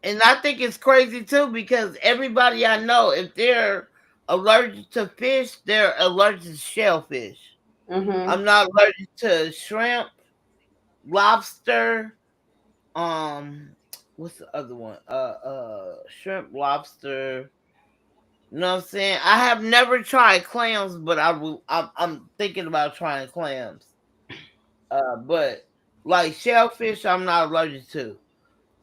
And I think it's crazy too because everybody I know, if they're allergic to fish, they're allergic to shellfish. I'm Mhm. not allergic to shrimp, lobster, um, what's the other one? Shrimp, lobster. You know what I'm saying? I have never tried clams, but I will. I'm thinking about trying clams. But like shellfish, I'm not allergic to.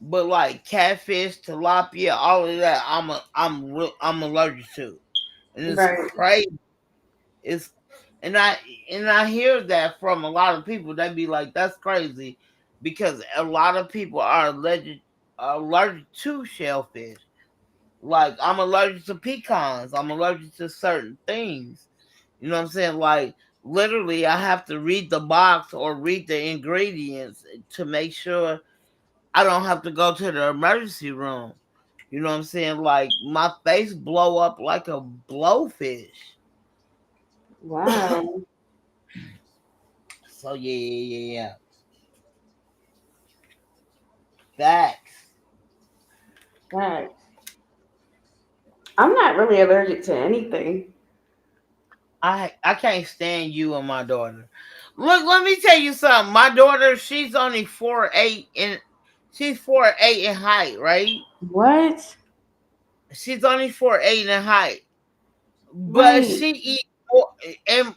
But like catfish, tilapia, all of that, I'm allergic to, and it's Right. crazy. It's and I hear that from a lot of people. They be like, "That's crazy," because a lot of people are allergic to shellfish. Like I'm allergic to pecans. I'm allergic to certain things. You know what I'm saying? Like literally, I have to read the box or read the ingredients to make sure I don't have to go to the emergency room. You know what I'm saying? Like my face blow up like a blowfish. Wow. So yeah. Facts. Right. I'm not really allergic to anything. I can't stand you and my daughter. Look, let me tell you something. My daughter, she's only 4'8" and she's 4'8" in height, right? What? She's only 4'8" in height. But Right. she eat more, and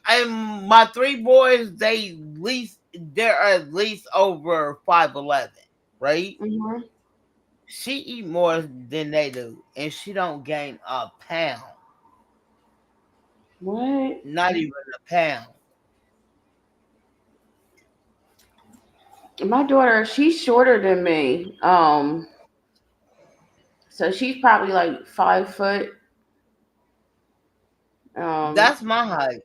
my three boys, they're at least over 5'11", right? Hmm. She eat more than they do, and she don't gain a pound, What? not even a pound. My daughter, she's shorter than me. So she's probably like 5 foot. Um, That's my height.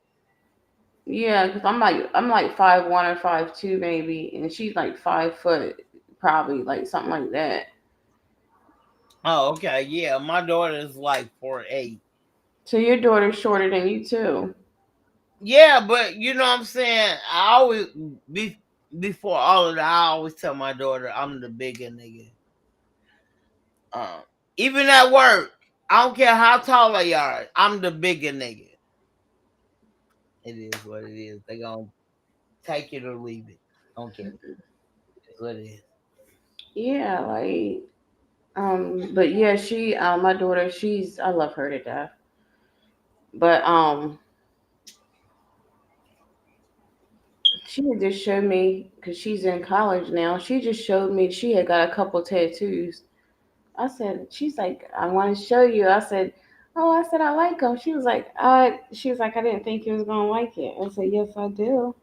yeah, because I'm like 5'1" or 5'2" maybe, and she's like 5 foot, probably like something like that. Oh, okay, yeah. My daughter is like 4'8". So your daughter's shorter than you too. Yeah, but you know what I'm saying. I always be before all of that. I always tell my daughter I'm the bigger nigga. Um, even at work, I don't care how tall they are. I'm the bigger nigga. It is what it is. They gonna take it or leave it. I don't care. It's what it is. Yeah, like but yeah, my daughter, I love her to death. But she had just showed me because she's in college now. She just showed me she had got a couple tattoos. She's like, I want to show you. I said, oh, I said I like them. She was like, I didn't think you was gonna like it. I said, yes, I do.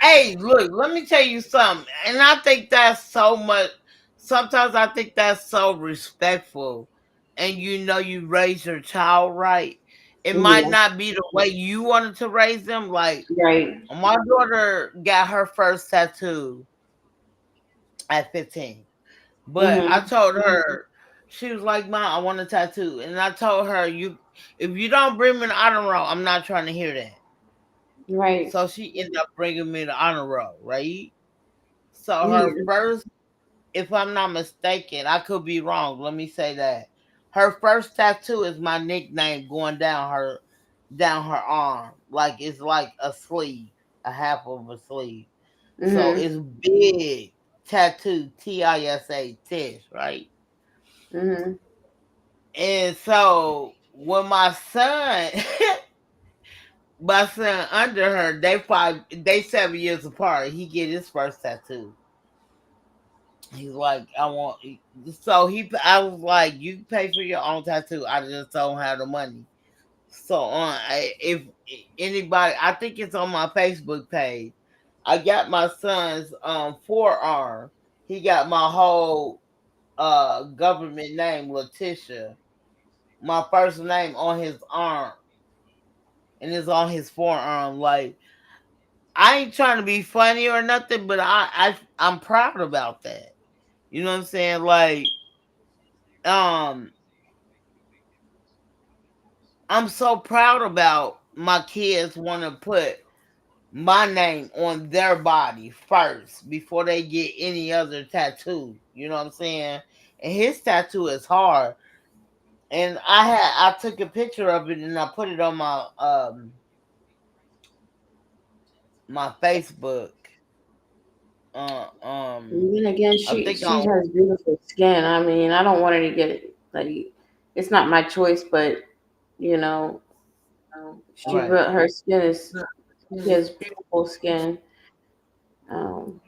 Hey, look, let me tell you something. And I think that's so much. Sometimes I think that's so respectful. And you raise your child right. It might Yeah, not be the way you wanted to raise them. Like, right. my daughter got her first tattoo at 15. But I Mhm. told her, she was like, Mom, I want a tattoo. And I told her, if you don't bring me the honor roll, I'm not trying to hear that. Right. So she ended up bringing me the honor roll, right? So her Yeah. first, if I'm not mistaken, I could be wrong. Let me say that her first tattoo is my nickname going down her arm, like it's like a sleeve, a half of a sleeve. So Mhm. it's big tattoo, Tisa, Tish, right? Mhm. And so when my son under her, they 7 years apart. He get his first tattoo. He's like, I want. So I was like, you can pay for your own tattoo. I just don't have the money. So if anybody, I think it's on my Facebook page. I got my son's forearm. He got my whole government name, Letitia. My first name on his arm, and it's on his forearm. Like I ain't trying to be funny or nothing, but I'm proud about that. You know what I'm saying? Like um I'm so proud about my kids want to put my name on their body first before they get any other tattoo. You know what I'm saying? And his tattoo is hard. And I took a picture of it and I put it on my Facebook. And then again, I think she has beautiful skin. I mean, I don't want her to get it. Like, it's not my choice, but you know, right. her skin is she has beautiful skin. Um,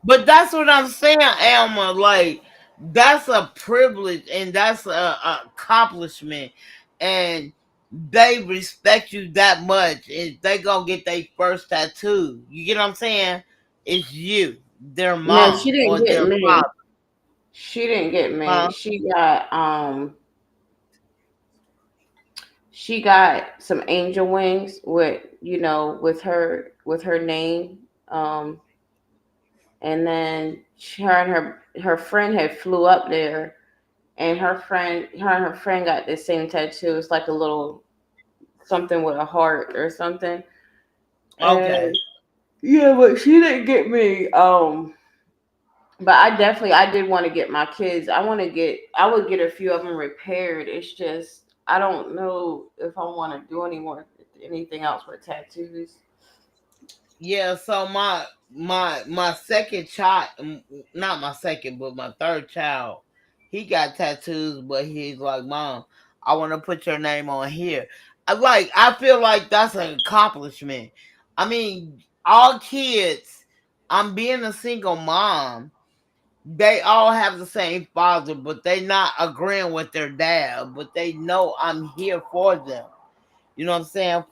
But that's what I'm saying, Alma. Like that's a privilege and that's a accomplishment, and they respect you that much. And they gonna get their first tattoo. You get what I'm saying? It's you, their no, she mom didn't or get their me. father. She didn't get me. Huh? She got some angel wings with with her name. And then her and her friend had flew up there, and her and her friend got the same tattoo. It's like a little something with a heart or something. Okay. And yeah, but she didn't get me. But I did want to get my kids. I would get a few of them repaired. It's just I don't know if I want to do anything else with tattoos. Yeah, so my second child, not my second, but my third child, he got tattoos, but he's like, Mom, I want to put your name on here. I feel like that's an accomplishment. I mean, all kids. I'm being a single mom. They all have the same father, but they not agreeing with their dad. But they know I'm here for them. You know what I'm saying?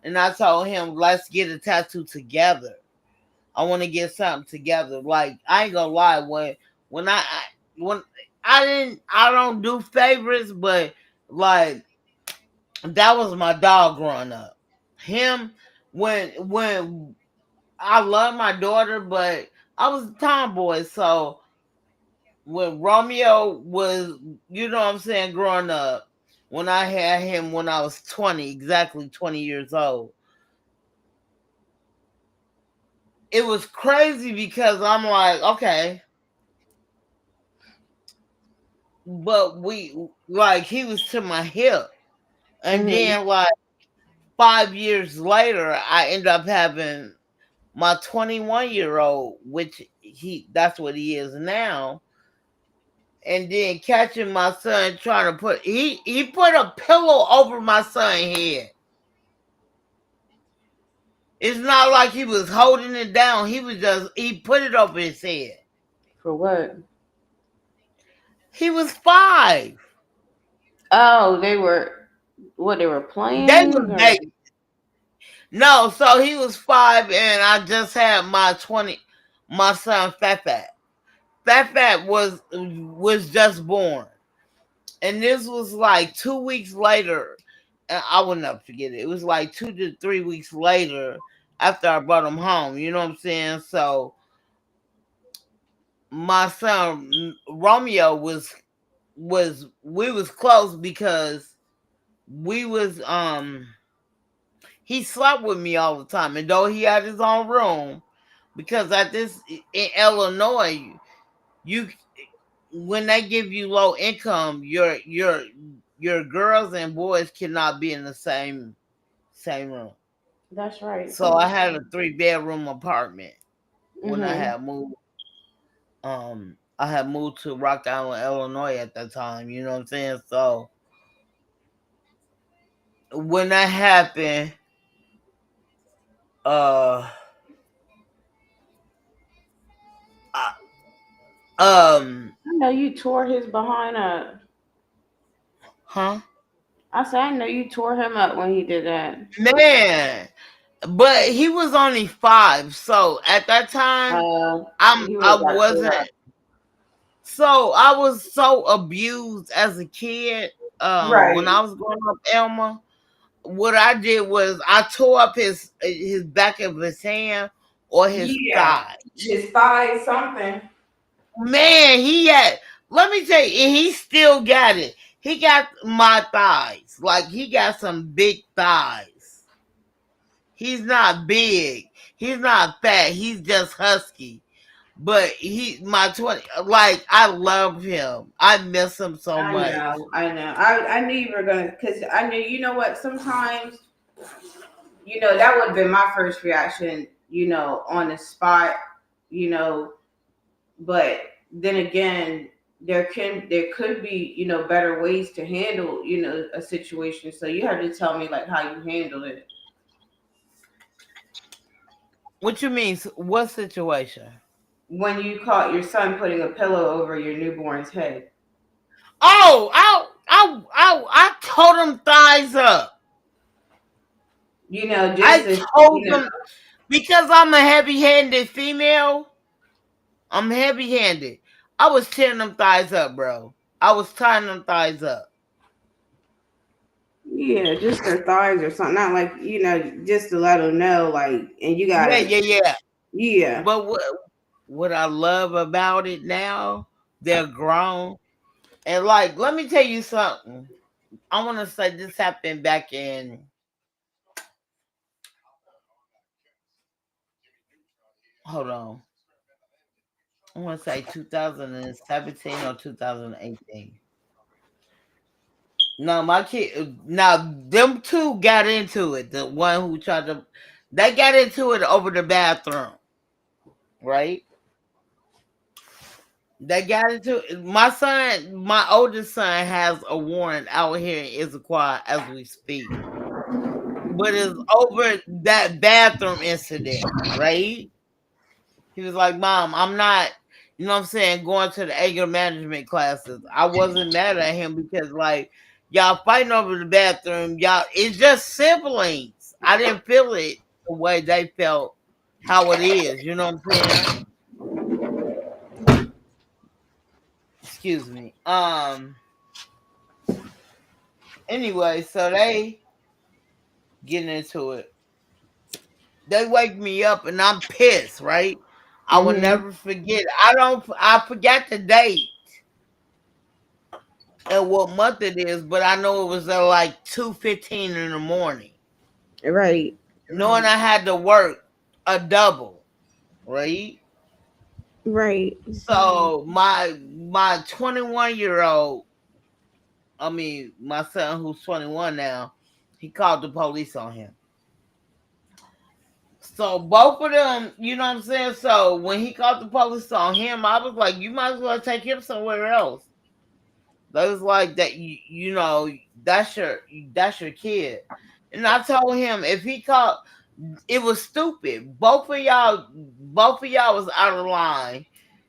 And I told him, let's get a tattoo together. I want to get something together. Like I ain't gonna lie, when when I don't do favorites, but like that was my dog growing up. Him when I love my daughter, but I was a tomboy, so when Romeo was, you know what I'm saying, growing up, when I had him when I was 20, exactly 20 years old, it was crazy because I'm like, okay, but he was to my hip, and Hmm. then like 5 years later I end up having my 21-year-old, which that's what he is now, and then catching my son trying to he put a pillow over my son's head. It's not like he was holding it down, he put it over his head. For what? He was 5. Oh, they were They were playing or babies. No, so he was 5, and I just had my son Fat Fat. Fat Fat was just born, and this was like 2 weeks later. And I will never forget it. It was like 2 to 3 weeks later after I brought him home. You know what I'm saying? So my son Romeo we was close because we was he slept with me all the time, and though he had his own room, because at this in Illinois, you when they give you low income, your girls and boys cannot be in the same room. that's right. So I had a 3 bedroom apartment when Mhm. I had moved to Rock Island, Illinois at that time. You know what I'm saying? So when that happened, uh, I, I know you tore his behind up. huh? I said I know you tore him up when he did that. Man, but he was only 5, so at that time, He would I have got tore wasn't. up. So I was so abused as a kid. When I Right. was growing up, Elma, what I did was I tore up his back of his hand or his Yeah. thigh. His thigh something. Man, he had. Let me tell you, and he still got it. He got my thighs. Like he got some big thighs. He's not big. He's not fat. He's just husky. But my 20, like I love him. I miss him so I much. know, I know. I knew you were gonna, cause I knew. You know what? Sometimes, that would have been my first reaction. On the spot. you know, but then again, there could be, better ways to handle, a situation. So you have to tell me like how you handle it. What you mean? What situation? When you caught your son putting a pillow over your newborn's head. Oh, I told him thighs up. Just I as told them because I'm a heavy-handed female. I'm heavy-handed. I was tearing them thighs up, bro. I was tying them thighs up. yeah, just their thighs or something. Not like, just to let them know, like, and you Yeah, gotta, yeah, yeah. yeah, But what I love about it now, they're grown. And like, let me tell you something. I want to say this happened back in, hold on. I want to say 2017 or 2018. No, my kid. Now them two got into it. The one who tried to, they got into it over the bathroom, right? They got into it. My son, my oldest son, has a warrant out here in Issaquah as we speak, but it's over that bathroom incident, right? He was like, "Mom, I'm not." You know what I'm saying? Going to the anger management classes. I wasn't mad at him because like y'all fighting over the bathroom. Y'all, it's just siblings. I didn't feel it the way they felt how it is. You know what I'm saying? Excuse me. Anyway, so they getting into it. They wake me up and I'm pissed, right? I will mhm, never forget. I forgot the date and what month it is, but I know it was at like 2:15 in the morning. right, Knowing I had to work a double, right? right, So my 21-year-old, I mean my son who's 21 now, he called the police on him. So both of them, you know what I'm saying? So when he called the police on him, I was like, you might as well take him somewhere else. They was like that you know, that's your kid. And I told him if he called, it was stupid. Both of y'all was out of line.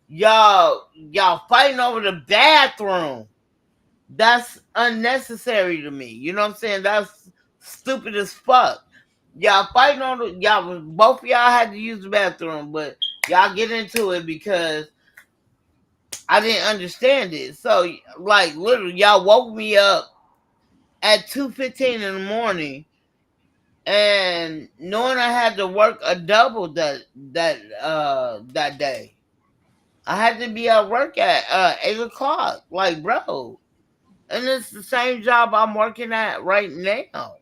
Y'all fighting over the bathroom. That's unnecessary to me. You know what I'm saying? That's stupid as fuck. Y'all fighting on the y'all both of y'all had to use the bathroom, but y'all get into it because I didn't understand it. So like literally y'all woke me up at 2:15 in the morning and knowing I had to work a double that day. I had to be at work at 8 o'clock. Like bro. And it's the same job I'm working at right now.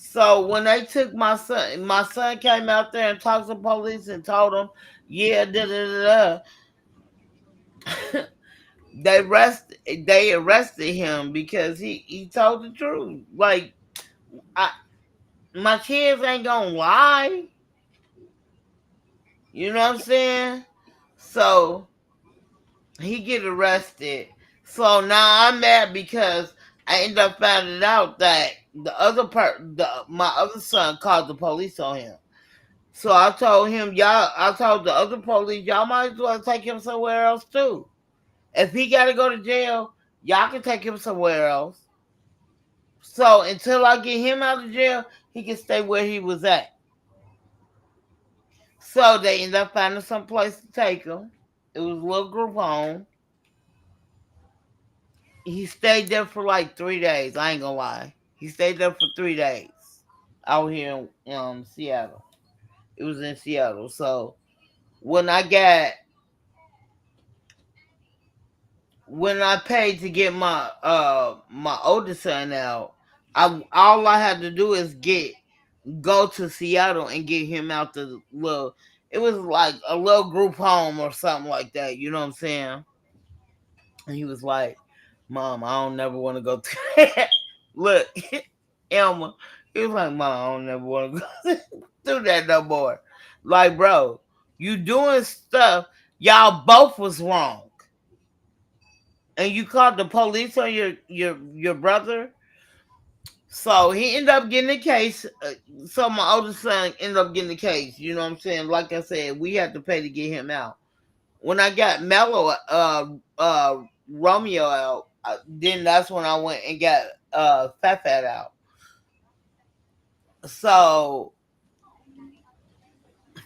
So when they took my son came out there and talked to the police and told them, yeah, da da da da. They arrested him because he told the truth. Like I my kids ain't gonna lie. You know what I'm saying? So he get arrested. So now I'm mad because I end up finding out that my other son called the police on him. So I told the other police, y'all might as well take him somewhere else too. If he got to go to jail, y'all can take him somewhere else. So until I get him out of jail, he can stay where he was at. So they end up finding some place to take him. It was a little group home. He stayed there for like 3 days. I ain't gonna lie. He stayed there for 3 days out here in Seattle. It was in Seattle. So when I got when I paid to get my oldest son out, I all I had to do is go to Seattle and get him out the little. It was like a little group home or something like that. You know what I'm saying? And he was like, "Mom, I don't never want to go to that." Look, Elma, he was like, "Mom, I don't never want to go through that no more." Like, bro. You doing stuff y'all both was wrong, and you called the police on your brother. So he ended up getting the case. So my oldest son ended up getting the case. You know what I'm saying? Like I said, we had to pay to get him out. When I got Mello, Romeo out, then that's when I went and got Fat out. So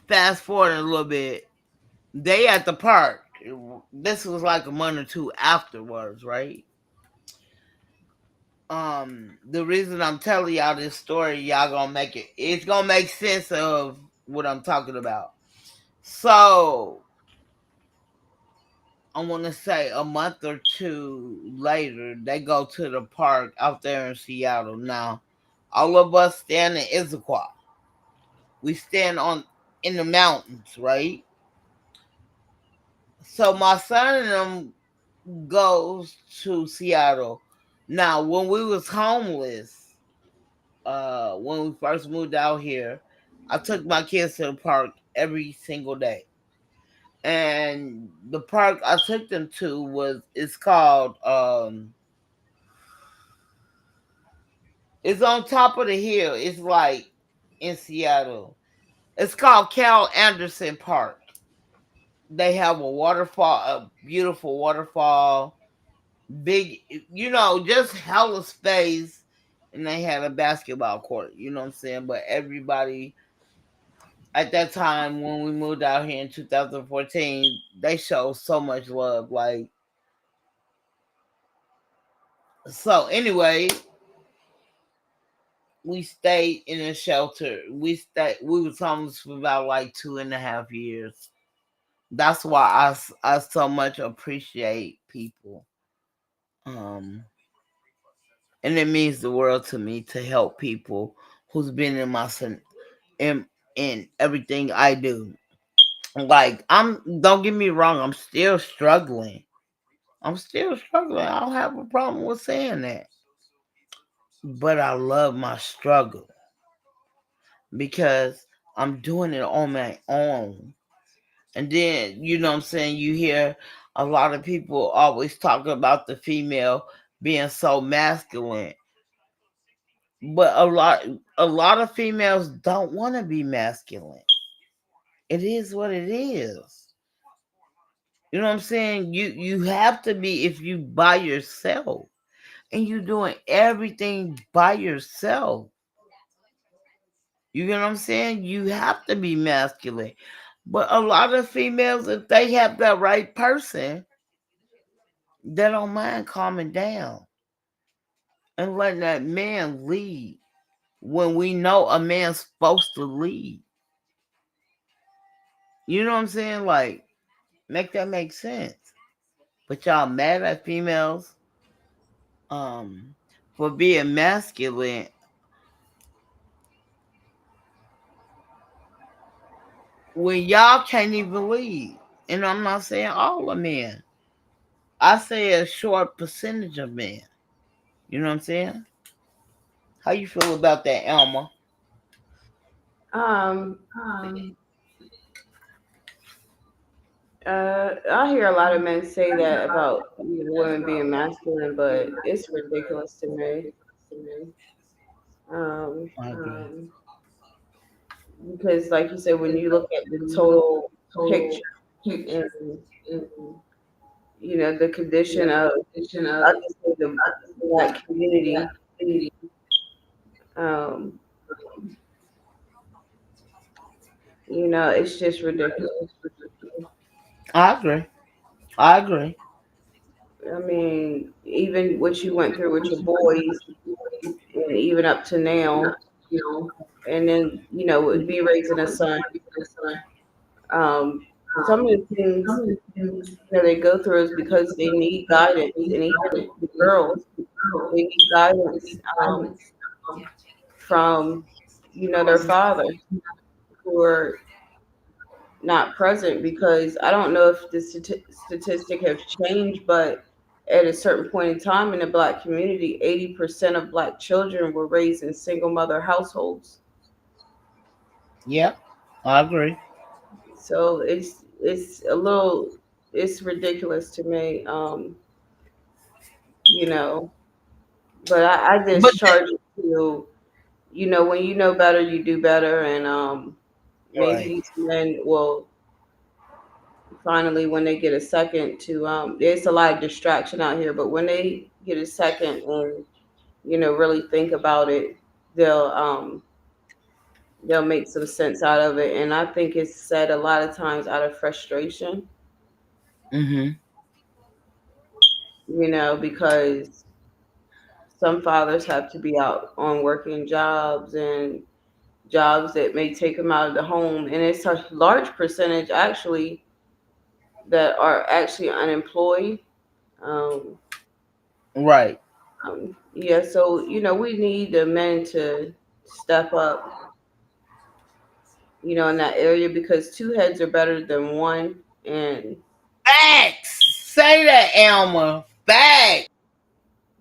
fast forward a little bit, they at the park. This was like a month or two afterwards, right? The reason I'm telling y'all this story, y'all gonna make it. It's gonna make sense of what I'm talking about. So I want to say a month or two later, they go to the park out there in Seattle. Now, all of us stand in Issaquah. We stand on in the mountains, right? So my son and them goes to Seattle. Now, when we was homeless, when we first moved out here, I took my kids to the park every single day. And the park I took them to was it's called it's on top of the hill. It's like in Seattle. It's called Cal Anderson Park. They have a waterfall, a beautiful waterfall, big, just hella space, and they had a basketball court. You know what I'm saying? But everybody at that time when we moved out here in 2014, they showed so much love. Like, so anyway, we stayed in a shelter. We was homeless for about like 2.5 years. That's why I so much appreciate people. Um, and it means the world to me to help people who's been in my in everything I do. Like, don't get me wrong, I'm still struggling. I'm still struggling. I don't have a problem with saying that. But I love my struggle because I'm doing it on my own. And then, you know what I'm saying, you hear a lot of people always talk about the female being so masculine. But a lot of females don't want to be masculine. It is what it is. You know what I'm saying? You have to be if you by yourself and you doing everything by yourself. You know what I'm saying? You have to be masculine. But a lot of females, if they have that right person, they don't mind calming down and letting that man lead when we know a man's supposed to lead. You know what I'm saying? Like, make that make sense. But y'all mad at females um for being masculine when y'all can't even lead. And I'm not saying all of men. I say a short percentage of men. You know what I'm saying? How you feel about that, Elma? Um, I hear a lot of men say that about women being masculine, but it's ridiculous to me. Um, I agree. because, like you said, when you look at the total picture and the condition of, I just say the black community, um, it's just ridiculous. I agree. I agree. I mean, even what you went through with your boys, and even up to now, and then would be raising a son. Um, some of the things they go through is because they need guidance, and even the girls, they need guidance from their fathers who are not present. Because I don't know if the statistic have changed, but at a certain point in time in the black community, 80% of black children were raised in single mother households. Yep. I agree. So it's a little it's ridiculous to me. You know, but I But just charge it to, when you know better, you do better, and maybe right. these men will finally, when they get a second to, there's a lot of distraction out here, but when they get a second and really think about it, they'll um they'll make some sense out of it. And I think it's said a lot of times out of frustration, Mm-hmm. because some fathers have to be out on working jobs and jobs that may take them out of the home. And it's a large percentage actually that are actually unemployed. Um, Right. yeah, so, we need the men to step up, in that area because two heads are better than one. And Facts. Say that, Elmer. Facts.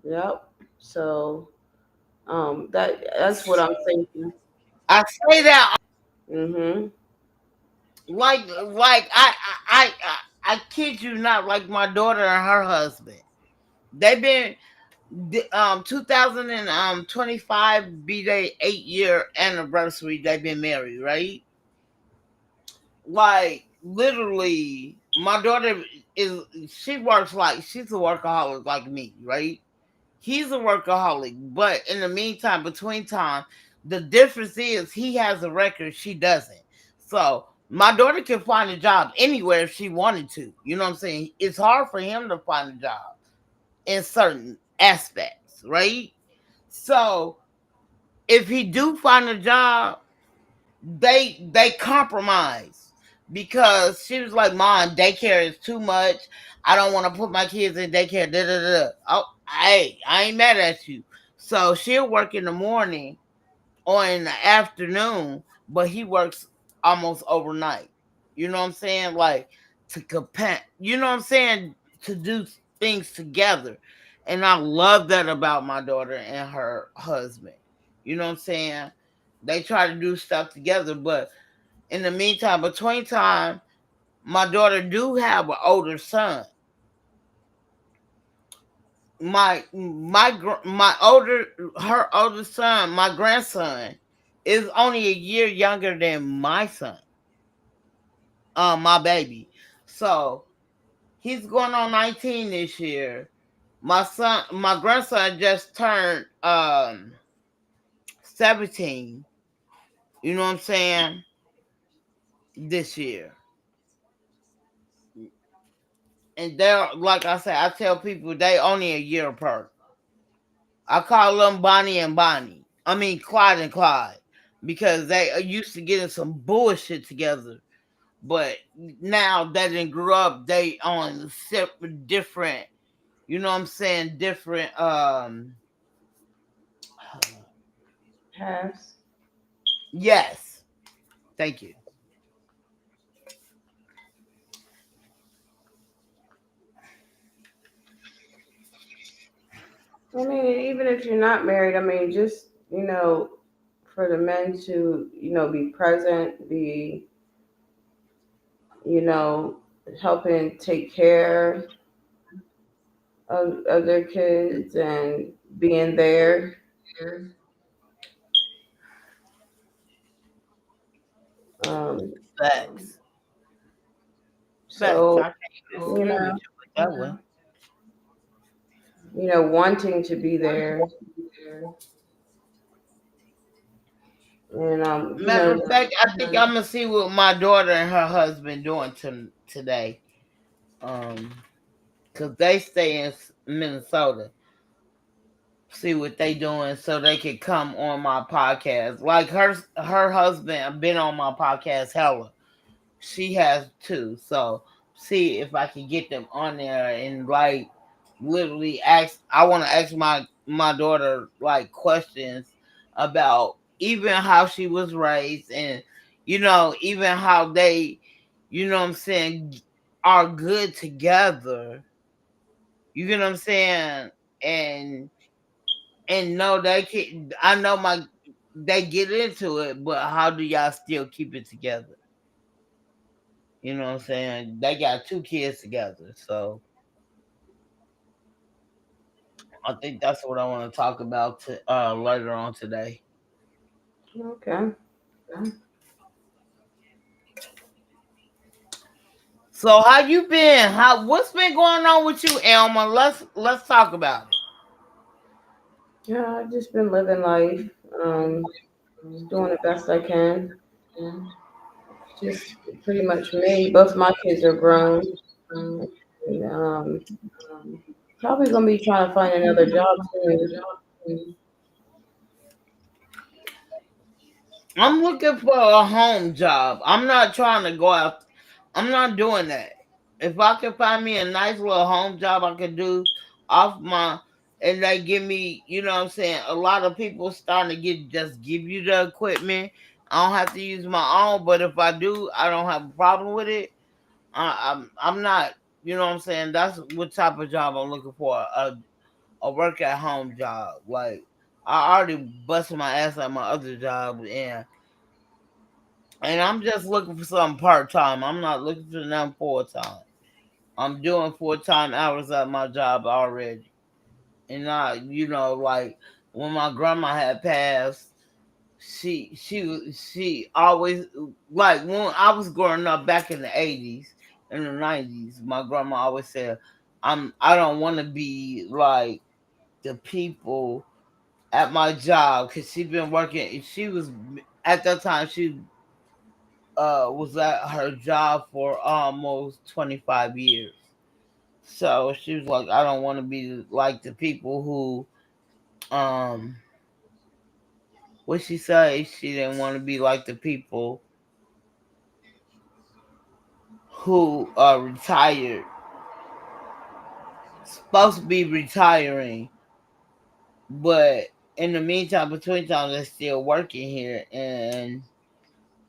yep. So that's what I'm thinking. I say that Mhm. like I kid you not, like my daughter and her husband. They've been 2025 be their 8-year anniversary. They've been married, right? Like literally, my daughter is she works like she's a workaholic like me, right? He's a workaholic, but in the meantime, between time, the difference is he has a record, she doesn't. So my daughter can find a job anywhere if she wanted to. You know what I'm saying? It's hard for him to find a job in certain aspects, right? So if he do find a job, they compromise because she was like, "Mom, daycare is too much. I don't want to put my kids in daycare." Da, da, da. Oh, hey, I ain't mad at you. So she'll work in the morning or in the afternoon, but he works almost overnight. You know what I'm saying? Like to compare. You know what I'm saying? To do things together, and I love that about my daughter and her husband. You know what I'm saying? They try to do stuff together, but in the meantime, between time, my daughter do have an older son. My older her older son, my grandson, is only a year younger than my son, my baby. So he's going on 19 this year. My grandson just turned 17. You know what I'm saying? This year. And they're like I said, I tell people they only a year apart. I call them Bonnie and Bonnie. I mean Clyde and Clyde because they used to get in some bullshit together. But now that they grew up, they on separate, different. You know what I'm saying? Different. Pass. Yes. Thank you. I mean, even if you're not married, I mean, just, for the men to, be present, be, you know, helping take care of their kids and being there. Um, Facts. Facts. I so, can't you disagree with know, you with that one. wanting to be there and, Matter of fact, I think I'm gonna see what my daughter and her husband doing today. Um, cause they stay in Minnesota. See what they doing so they could come on my podcast. Like her husband been on my podcast hella. She has too. So see if I can get them on there and like literally ask. I want to ask my daughter like questions about even how she was raised and even how they what I'm saying are good together. You get what I'm saying? And no, they can. I know they get into it, but how do y'all still keep it together? You know what I'm saying? They got two kids together. So I think that's what I want to talk about later on today. Okay. So how you been? What's been going on with you, Elma? Let's talk about it. Yeah, I've just been living life, just doing the best I can. Just pretty much me. Both my kids are grown. And, probably gonna be trying to find another job soon. I'm looking for a home job. I'm not trying to go out. I'm not doing that. If I can find me a nice little home job I can do off my and they give me, you know what I'm saying, a lot of people starting to just give you the equipment. I don't have to use my own, but if I do, I don't have a problem with it. I'm not, you know what I'm saying? That's what type of job I'm looking for. A work at home job. Like I already busted my ass at my other job, and I'm just looking for something part time. I'm not looking for nothing full time. I'm doing full time hours at my job already. And like when my grandma had passed, she always, like when I was growing up back in the 80s and the 90s, my grandma always said, I don't want to be like the people at my job, because she been working. She was at that time she was at her job for almost 25 years. So she was like, I don't want to be like the people who, what she say? She didn't want to be like the people who are retired, supposed to be retiring, but in the meantime, between time, they're still working here and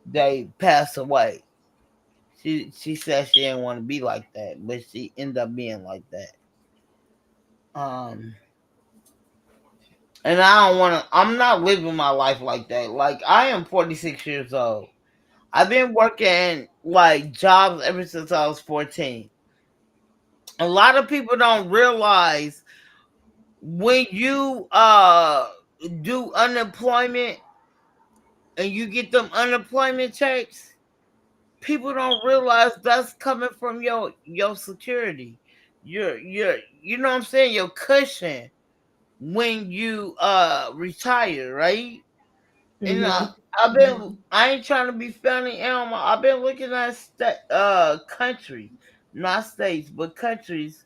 they pass away. She said she didn't want to be like that, but she ended up being like that. Um, and I don't want to. I'm not living my life like that. Like I am 46 years old. I've been working like jobs ever since I was 14. A lot of people don't realize when you do unemployment and you get them unemployment checks, people don't realize that's coming from your security. You know what I'm saying? Your cushion when you retire, right? And Mhm. I ain't trying to be funny, Elma. I've been looking at countries, not states, but countries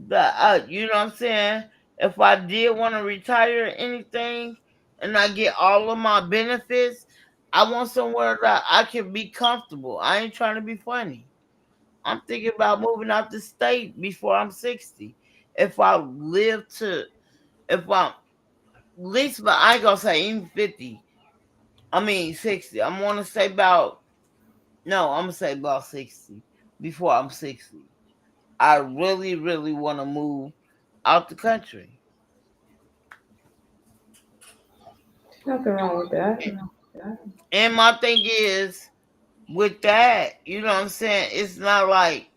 that you know what I'm saying. If I did want to retire or anything, and I get all of my benefits, I want somewhere that I can be comfortable. I ain't trying to be funny. I'm thinking about moving out the state before I'm 60. If I live to, if I'm at least, but I ain't gonna say even 50. I mean 60. I'm gonna say about, no, I'm gonna say about 60 before I'm 60. I really, really want to move out the country. Nothing wrong with that. And my thing is, with that, you know what I'm saying? It's not like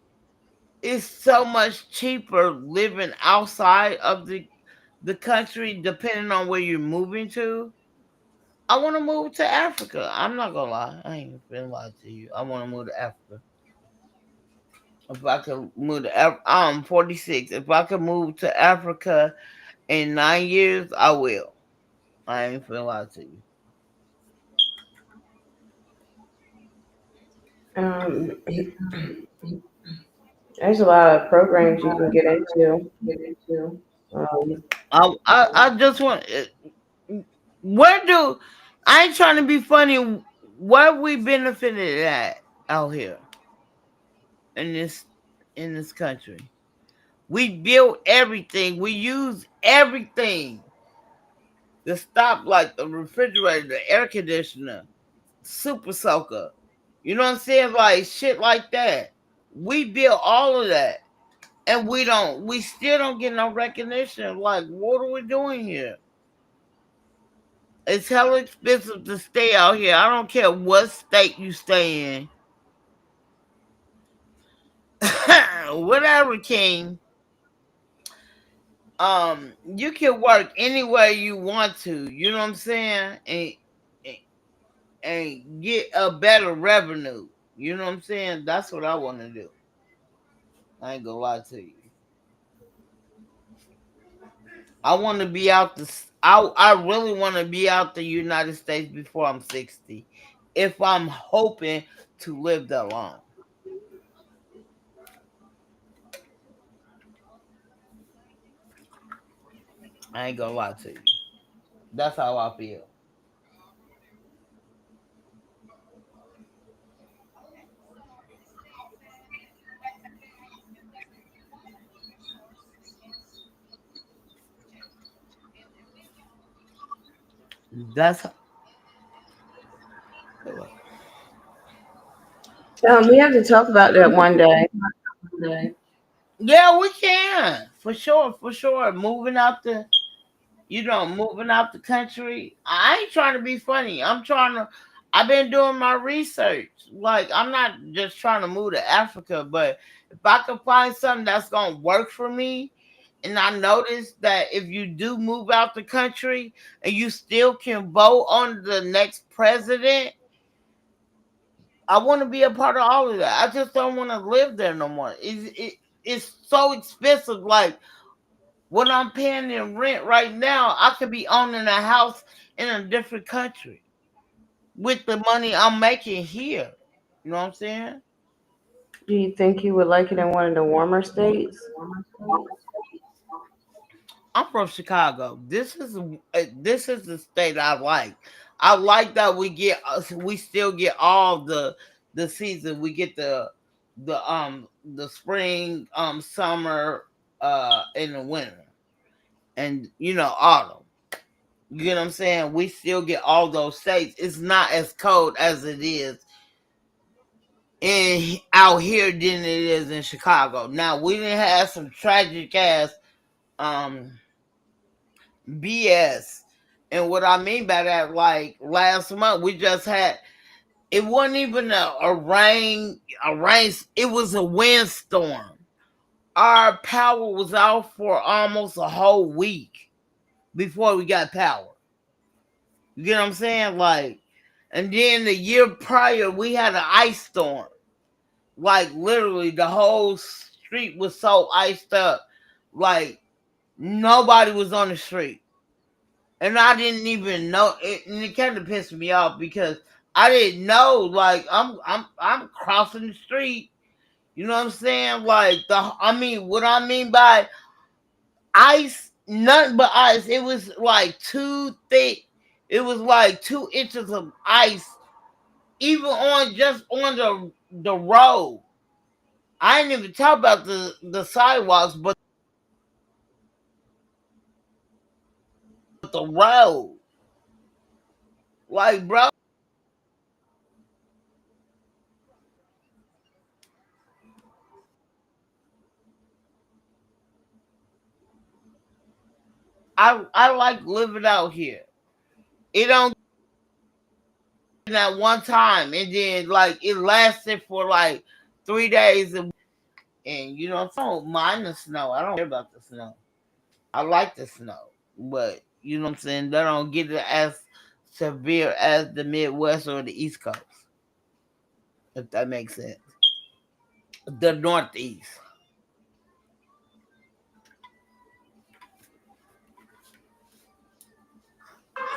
it's so much cheaper living outside of the country, depending on where you're moving to. I want to move to Africa. I'm not gonna lie. I ain't gonna lie to you. I want to move to Africa. If I could move to I'm 46. If I could move to Africa in 9 years, I will. I ain't finna lie to you. Um, there's a lot of programs you can get into. Um, I just want. Where do I ain't trying to be funny? Where we benefited at out here in this in this country? We built everything. We use everything. The stop, like the refrigerator, the air conditioner, super soaker. You know what I'm saying? Like shit like that. We built all of that. And we still don't get no recognition. Like, what are we doing here? It's hella expensive to stay out here. I don't care what state you stay in. whatever, King. You can work anywhere you want to. You know what I'm saying, and get a better revenue. You know what I'm saying? That's what I want to do. I ain't gonna lie to you. I want to be out the. I really want to be out the United States before I'm 60, if I'm hoping to live that long. I ain't gonna lie to you. That's how I feel. That's We have to talk about that one day. yeah, we can for sure, for sure. Moving out the country. I ain't trying to be funny. I'm trying to. I've been doing my research. Like I'm not just trying to move to Africa, but if I can find something that's gonna work for me, and I noticed that if you do move out the country and you still can vote on the next president, I want to be a part of all of that. I just don't want to live there no more. It's so expensive. Like what I'm paying in rent right now, I could be owning a house in a different country with the money I'm making here. You know what I'm saying? Do you think you would like it in one of the warmer states? I'm from Chicago. This is the state I like. I like that we still get all the season. We get the spring, summer, and the winter, and autumn. You get what I'm saying? We still get all those states. It's not as cold as it is in out here than it is in Chicago. Now we didn't have some tragic ass um BS. And what I mean by that, like last month, we just had it wasn't even a rain, it was a windstorm. Our power was out for almost a whole week before we got power. You get what I'm saying? Like, and then the year prior, we had an ice storm. Like, literally, the whole street was so iced up. Like, nobody was on the street. And I didn't even know it, and it kind of pissed me off because I didn't know. Like I'm crossing the street. You know what I'm saying? Like what I mean by ice, nothing but ice. It was like too thick. It was like 2 inches of ice, even on the road. I didn't even talk about the sidewalks, but the road. Like, bro, I like living out here. It don't that one time, and then like it lasted for like 3 days, and I don't mind the snow. I don't care about the snow. I like the snow, but you know what I'm saying. They don't get it as severe as the Midwest or the East Coast, if that makes sense. The Northeast.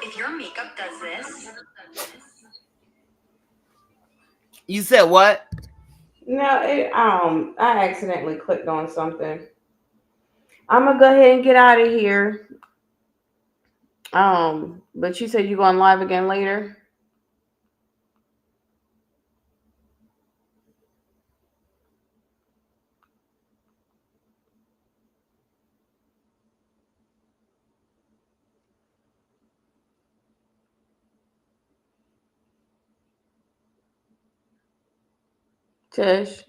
If your makeup does this. You said what? No, I accidentally clicked on something. I'm gonna go ahead and get out of here. But you said you going live again later. Tish.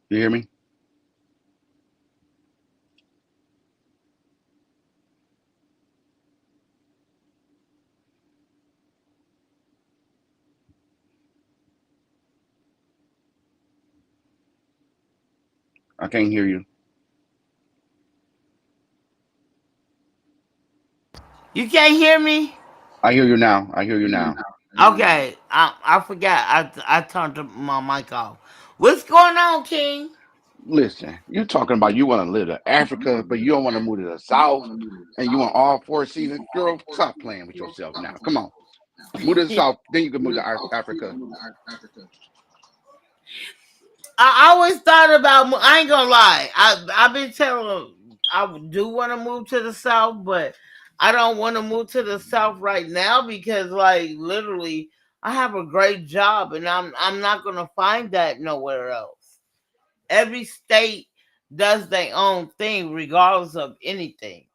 You hear me? I can't hear you. You can't hear me? I hear you now. I hear you now. Okay, I forgot. I turned my mic off. What's going on, King? Listen, you're talking about you want to live in Africa, but you don't want to move to the South, and you want all four seasons. Girl, stop playing with yourself now. Come on, move to the South, then you can move to Africa. I always thought about. I ain't gonna lie. I've been telling. I do want to move to the South, but I don't want to move to the South right now because, like, literally, I have a great job, and I'm not gonna find that nowhere else. Every state does their own thing, regardless of anything.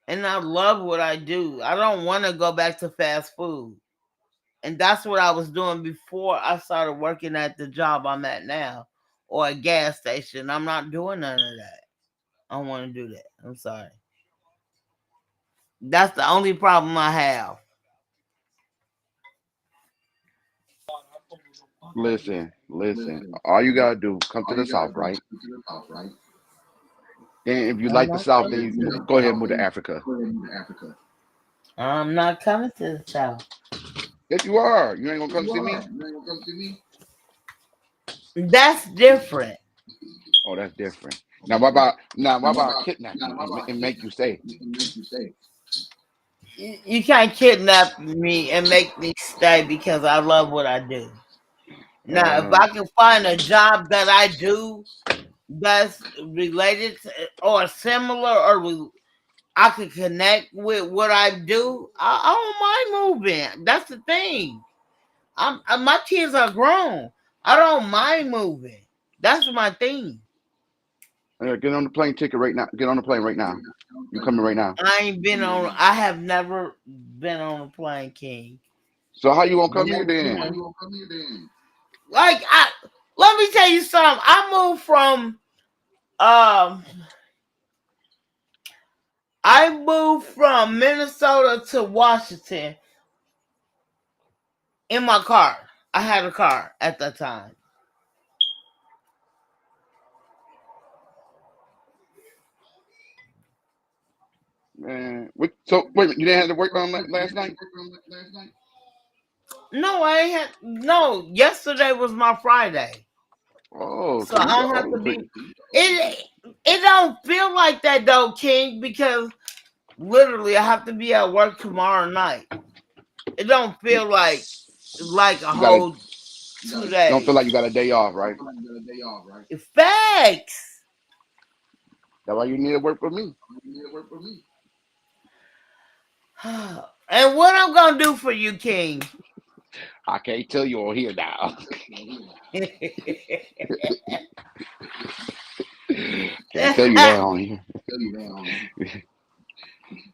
And I love what I do. I don't want to go back to fast food. And that's what I was doing before I started working at the job I'm at now or a gas station. I'm not doing none of that. I don't want to do that. I'm sorry. That's the only problem I have. Listen. All you gotta do, come to the South, right? And if you I'm like the not South, then coming to you the go ahead and South. move to Africa. I'm not coming to the South. Yes, you are. You ain't gonna come see me. That's different. Oh, that's different. What about I kidnap you and make you stay? You can't kidnap me and make me stay because I love what I do. Now, if Uh, I can find a job that I do that's related to, or similar, or I can connect with what I do, I don't mind moving. That's the thing. My kids are grown. I don't mind moving. That's my thing. get on the plane ticket right now. Get on the plane right now. You coming right now? I ain't been on. I have never been on a plane, King. So how you gonna come here Never then? been. Like let me tell you something. Um I moved from Minnesota to Washington in my car. I had a car at that time. Man, so wait a minute, you didn't have to work on last night? No, I ain't had no. Yesterday was my Friday, Oh, so so I you got don't have oh, to so, be. It don't feel like that though, King, because literally I have to be at work tomorrow night. It don't feel like a you got to whole two don't feel days. like you got a day off, right? Facts. That's why you need to work for me. And what I'm gonna do for you, King? I can't tell you on here now. Can't tell you that on here.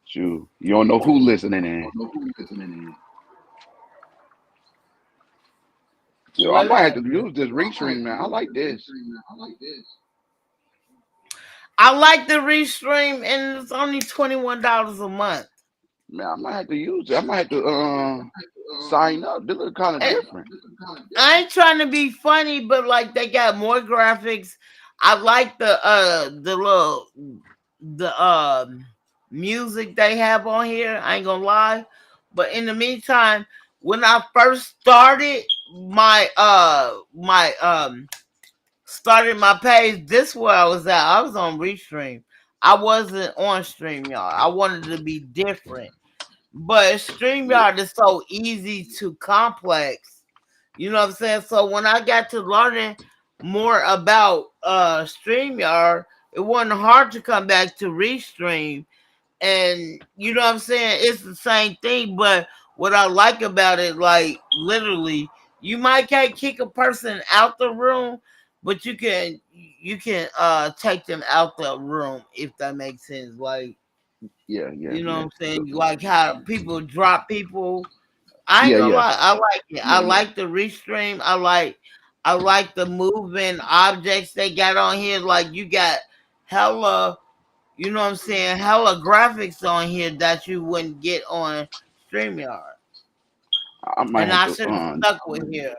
Shoot, you don't know who listening in. Yo, I might have to Whatever. use this restream, man. I like this. I like the restream, and it's only $21 a month. Man, I might have to use it. I might have to sign up. This look kind of And different. I ain't trying to be funny, but like they got more graphics. I like the music they have on here. I ain't gonna lie. But in the meantime, when I first started my page, this where I was at. I was on Restream. I wasn't on StreamYard. I wanted to be different. But Yeah, StreamYard is so easy to complex. You know what I'm saying? So when I got to learning more about StreamYard, it wasn't hard to come back to Restream. And you know what I'm saying? It's the same thing, but what I like about it, like literally, you might can't kick a person out the room, but you can take them out the room if that makes sense. Like, yeah, you know what yeah. I'm saying? Like how people drop people. I ain't Yeah, gonna yeah. lie, I like it. I like the restream. I like I like the moving objects they got on here. Like you got hella, you know what I'm saying, hella graphics on here that you wouldn't get on StreamYard. I might And have I to should have stuck with here.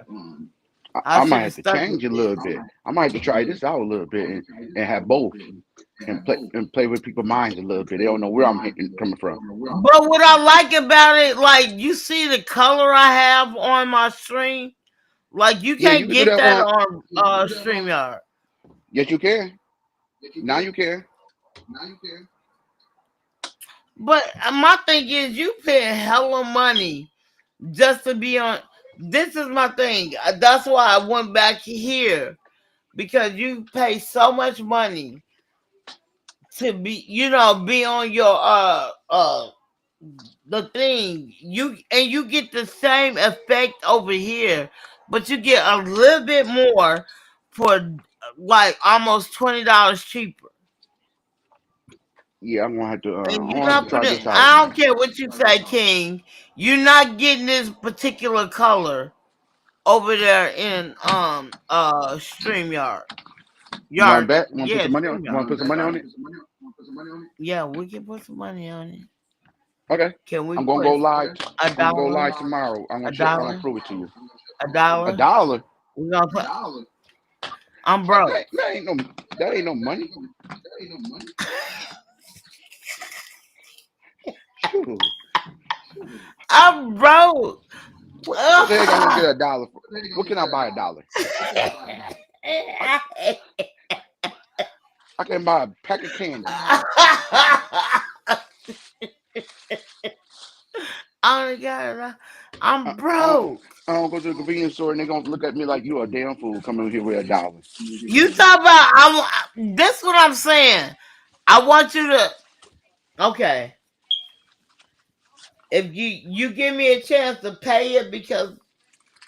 I I might should have have to stuck with change a this. little bit. I might have to try this out a little bit and have both and play with people's minds a little bit. They don't know where I'm coming from. But what I like about it, like you see the color I have on my stream, like you Yeah, you can't can do get that that on. on StreamYard. Yes, you can. Now you can. But my thing is, you pay hella money just to be on. This is my thing. That's why I went back here because you pay so much money to be, be on your the thing. You get the same effect over here, but you get a little bit more for like almost $20 cheaper. Yeah, I'm gonna have to. And I'm you're gonna have to not try putting. this out. I don't care what you say, King. You're not getting this particular color over there in StreamYard. You want to Yard, bet? Want to put yeah, some money on? Want StreamYard. to put some money on it? Yeah, we can put some money on it. Okay. Can we I'm gonna put go live. a I'm gonna go dollar? live tomorrow. I'm A gonna check. I'm gonna dollar? prove it to you. A A dollar? dollar? We're gonna put. I'm broke. That ain't no. That ain't no money. Shoot. I'm broke. What the heck I'm gonna get a dollar for? What can I buy a dollar? I can buy a pack of candy. Oh my God, I'm I broke. don't go to the convenience store and they're gonna look at me like you a damn fool coming here with a dollar. You talk about this what I'm saying. I want you to okay. If you give me a chance to pay it because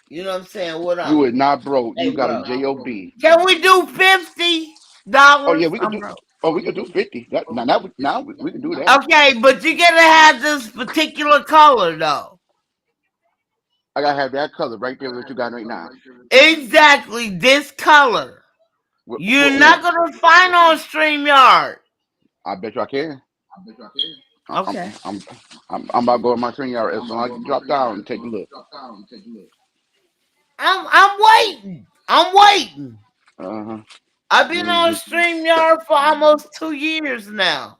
you know what I'm saying, what You I'm is not broke. You hey got a bro. job. Can we do $50? Oh yeah, we could I'm do. broke. Oh, we could do 50. Now we can do that. Okay, but you gotta have this particular color though. I gotta have that color right there. What you got right now? Exactly this color. You're What not one? gonna find on StreamYard. I bet you I can. I'm Okay. I'm I'm about to go in my training yard. As soon as I drop down and take a look. I'm waiting. I'm waiting. Uh huh. I've been on StreamYard for almost 2 years now.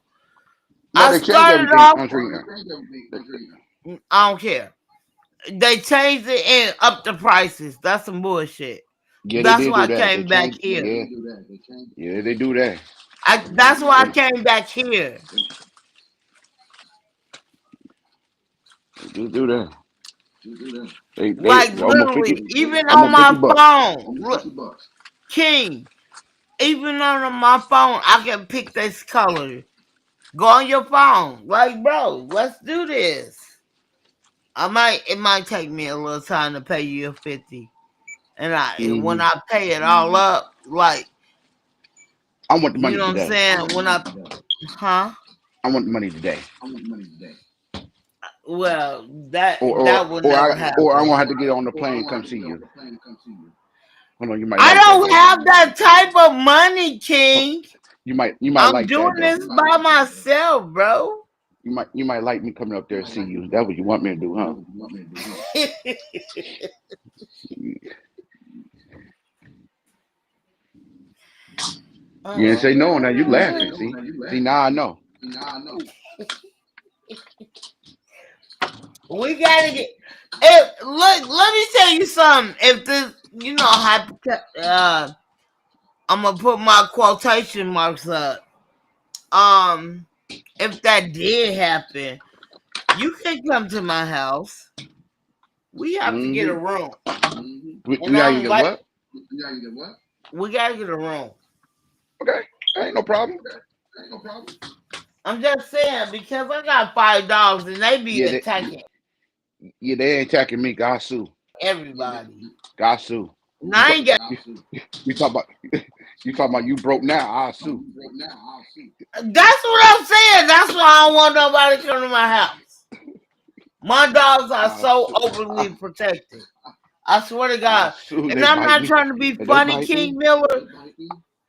No, I they changed started everything off. on training yard. I don't care. They changed it and up the prices. That's some bullshit. Yeah, they That's did why do I that. They came back changed. here. Yeah, yeah, they do that. That's why I came back here. They do that. They Like almost literally, 50. even on Almost my 50 bucks. phone. Look, King, even on my phone, I can pick this color. Go on your phone. Like, bro, let's do this. It might take me a little time to pay you 50. And when I pay it all up, like I want the you money know what I'm today. saying? Huh? I want the money today. Well, that Or will or never I or I'm happen. gonna have to get on the plane and come see you. Hold on, you might I like that don't though. have that type of money, King. You might I'm like doing that though. this by myself, bro. You might like me coming up there and see you. That's what you want me to do, huh? You didn't say no, now you laughing. See now I know. We gotta get. Look, let me tell you something. If this, I'm gonna put my quotation marks up. If that did happen, you can come to my house. We have to get a room, We and gotta I'm get like, what? we gotta get a room. Okay, ain't no problem. I'm just saying because I got $5 and they be Yeah, attacking they ain't attacking me. God sue. everybody. God sue. And I ain't got. You talk about you broke now. I sue. That's what I'm saying. That's why I don't want nobody to come to my house. My dogs are so overly protected. I swear to God. Soon And they I'm bite not me. trying to be And they funny, bite me. King Miller.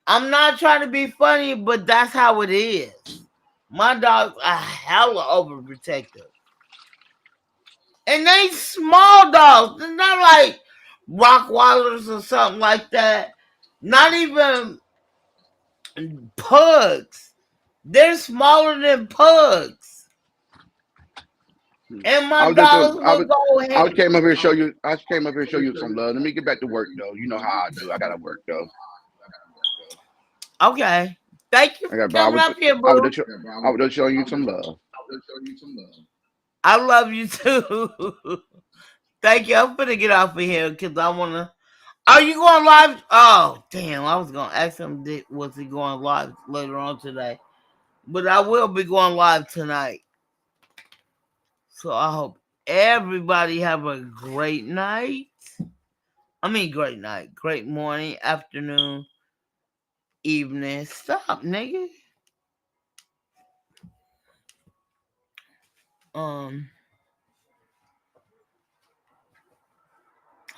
I'm not trying to be funny, but that's how it is. My dogs are hella overprotective. And they small dogs. They're not like Rottweilers or something like that. Not even pugs. They're smaller than pugs. And I my was just dogs will go I ahead. came up here to show you. I came up here to show you some love. Let me get back to work though. You know how I do. I gotta work though. Okay. Thank you I for got. But I coming was. up here, I was boo. just. I was just showing you some love. I love you too. Thank you. I'm gonna get off of here because I wanna. Are you going live? Oh, damn. I was gonna ask him was he going live later on today. But I will be going live tonight. So I hope everybody have a great night. I mean great night. Great morning, afternoon, evening. Stop, nigga.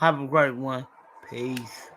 Have a great one. Peace.